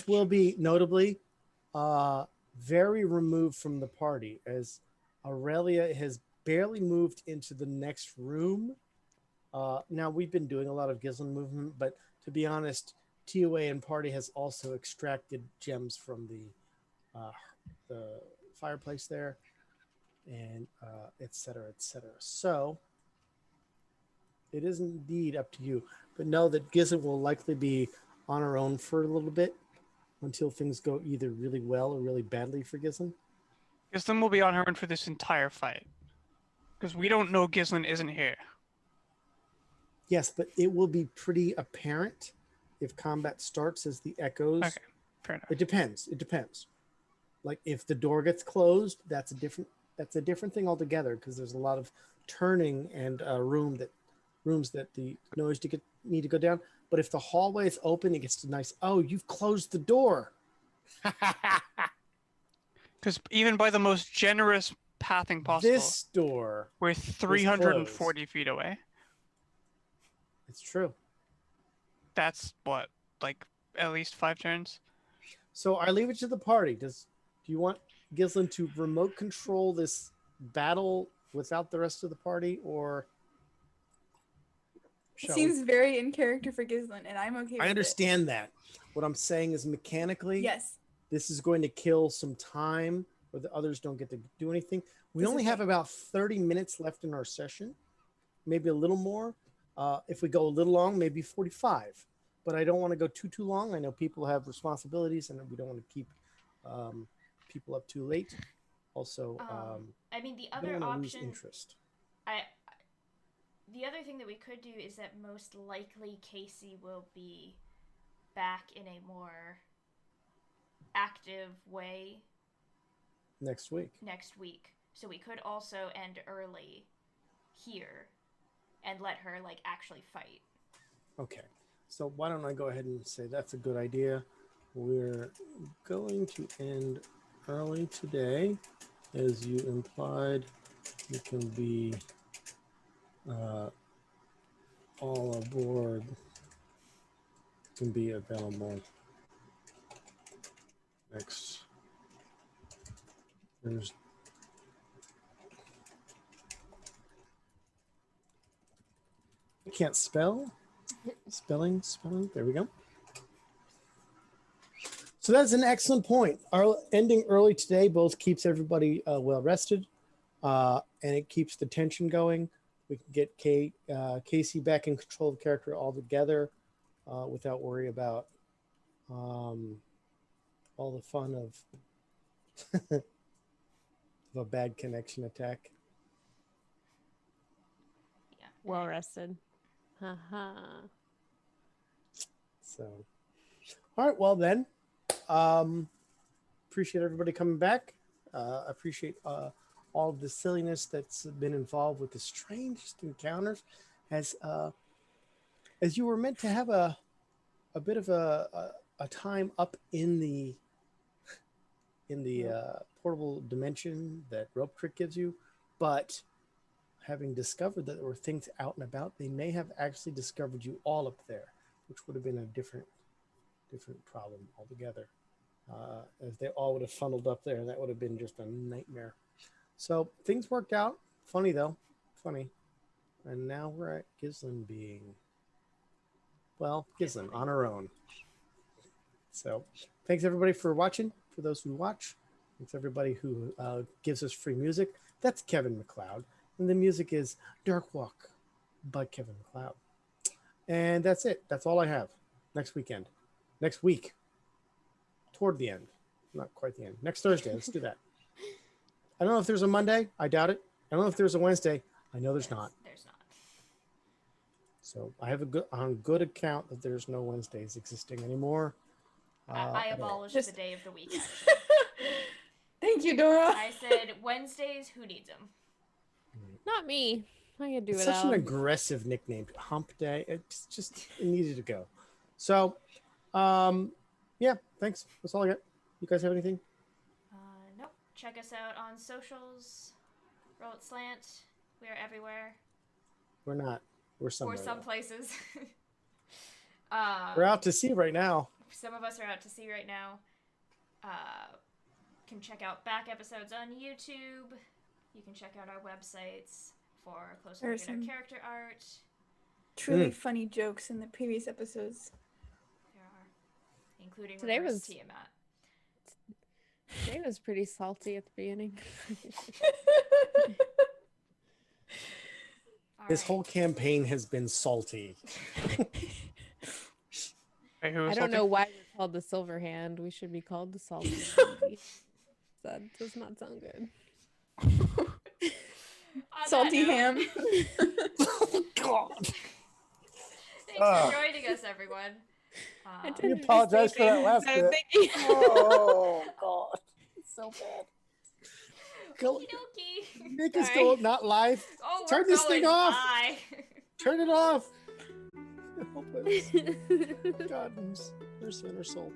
will be notably very removed from the party, as Aurelia has barely moved into the next room. Now we've been doing a lot of Gislin movement, but to be honest, TOA and party has also extracted gems from the fireplace there, and et cetera, et cetera. So it is indeed up to you, but know that Gislin will likely be on her own for a little bit until things go either really well or really badly for Gislin. Gislin will be on her own for this entire fight, because we don't know Gislin isn't here. Yes, but it will be pretty apparent if combat starts as the echoes. Okay, fair enough. It depends. Like if the door gets closed, that's a different thing altogether, because there's a lot of turning and rooms that the noise need to go down. But if the hallway is open, it gets to nice. Oh, you've closed the door. Because even by the most generous pathing possible, This door. we're 340 feet away. It's true. That's what, like at least 5 turns. So I leave it to the party. Do you want Gislin to remote control this battle without the rest of the party, or? It seems very in character for Gislin, and I'm okay with it. I understand that. What I'm saying is mechanically, Yes. this is going to kill some time where the others don't get to do anything. We only have about 30 minutes left in our session, maybe a little more. If we go a little long, maybe 45. But I don't want to go too long. I know people have responsibilities, and we don't want to keep people up too late. Also, I mean, the I other don't want to lose option. interest. The other thing that we could do is that most likely Casey will be back in a more active way Next week. So we could also end early here and let her like actually fight. Okay. So why don't I go ahead and say that's a good idea. We're going to end early today. As you implied, you can be all aboard, can be available next Thursday. I can't spell. Spelling. There we go. So that's an excellent point. Our ending early today both keeps everybody well rested, and it keeps the tension going. We can get Casey back in control of the character altogether without worry about all the fun of, of a bad connection attack. Yeah. Well rested. Haha. So, all right. Well then, appreciate everybody coming back. Appreciate all of the silliness that's been involved with the strangest encounters, as you were meant to have a bit of a time up in the portable dimension that Rope Trick gives you, but having discovered that there were things out and about, they may have actually discovered you all up there, which would have been a different problem altogether. If they all would have funneled up there, that would have been just a nightmare. So things worked out. Funny though, funny. And now we're at Gislin being, well, Gislin on her own. So thanks everybody for watching. For those who watch, thanks everybody who gives us free music. That's Kevin MacLeod, and the music is Dark Walk by Kevin MacLeod. And that's it. That's all I have. Next week, toward the end, not quite the end. Next Thursday, let's do that. I don't know if there's a Monday. I doubt it. I don't know if there's a Wednesday. I know there's not. There's not. So I have on good account that there's no Wednesdays existing anymore. I at all. abolished Just- the day of the week. Thank you, Dora. I said Wednesdays. Who needs them? Not me. I can do It's it. such an aggressive nickname. Hump Day. It needed to go. So, yeah, thanks. That's all I got. You guys have anything? Nope. Check us out on socials. Roll It Slant. We are everywhere. We're not. We're somewhere. Or some places. We're out to sea right now. Some of us are out to sea right now. Can check out back episodes on YouTube. You can check out our websites for a closer look at our character art. Truly funny jokes in the previous episodes. There are, including Today reverse was- Tiamat. Today was pretty salty at the beginning. This whole campaign has been salty. Hey, who I was don't salty? know why we're called the Silver Hand. We should be called the Salty. That does not sound good. On Salty that note, ham. Oh, God. Thanks for joining us, everyone. I We didn't apologize for that last so bit. thank you. Oh, God. It's so bad. Go, Okie dokie. make us Sorry. go not live. Oh, Turn we're this going. thing off. Bye. Turn it off. Help us. God, mercy on her soul.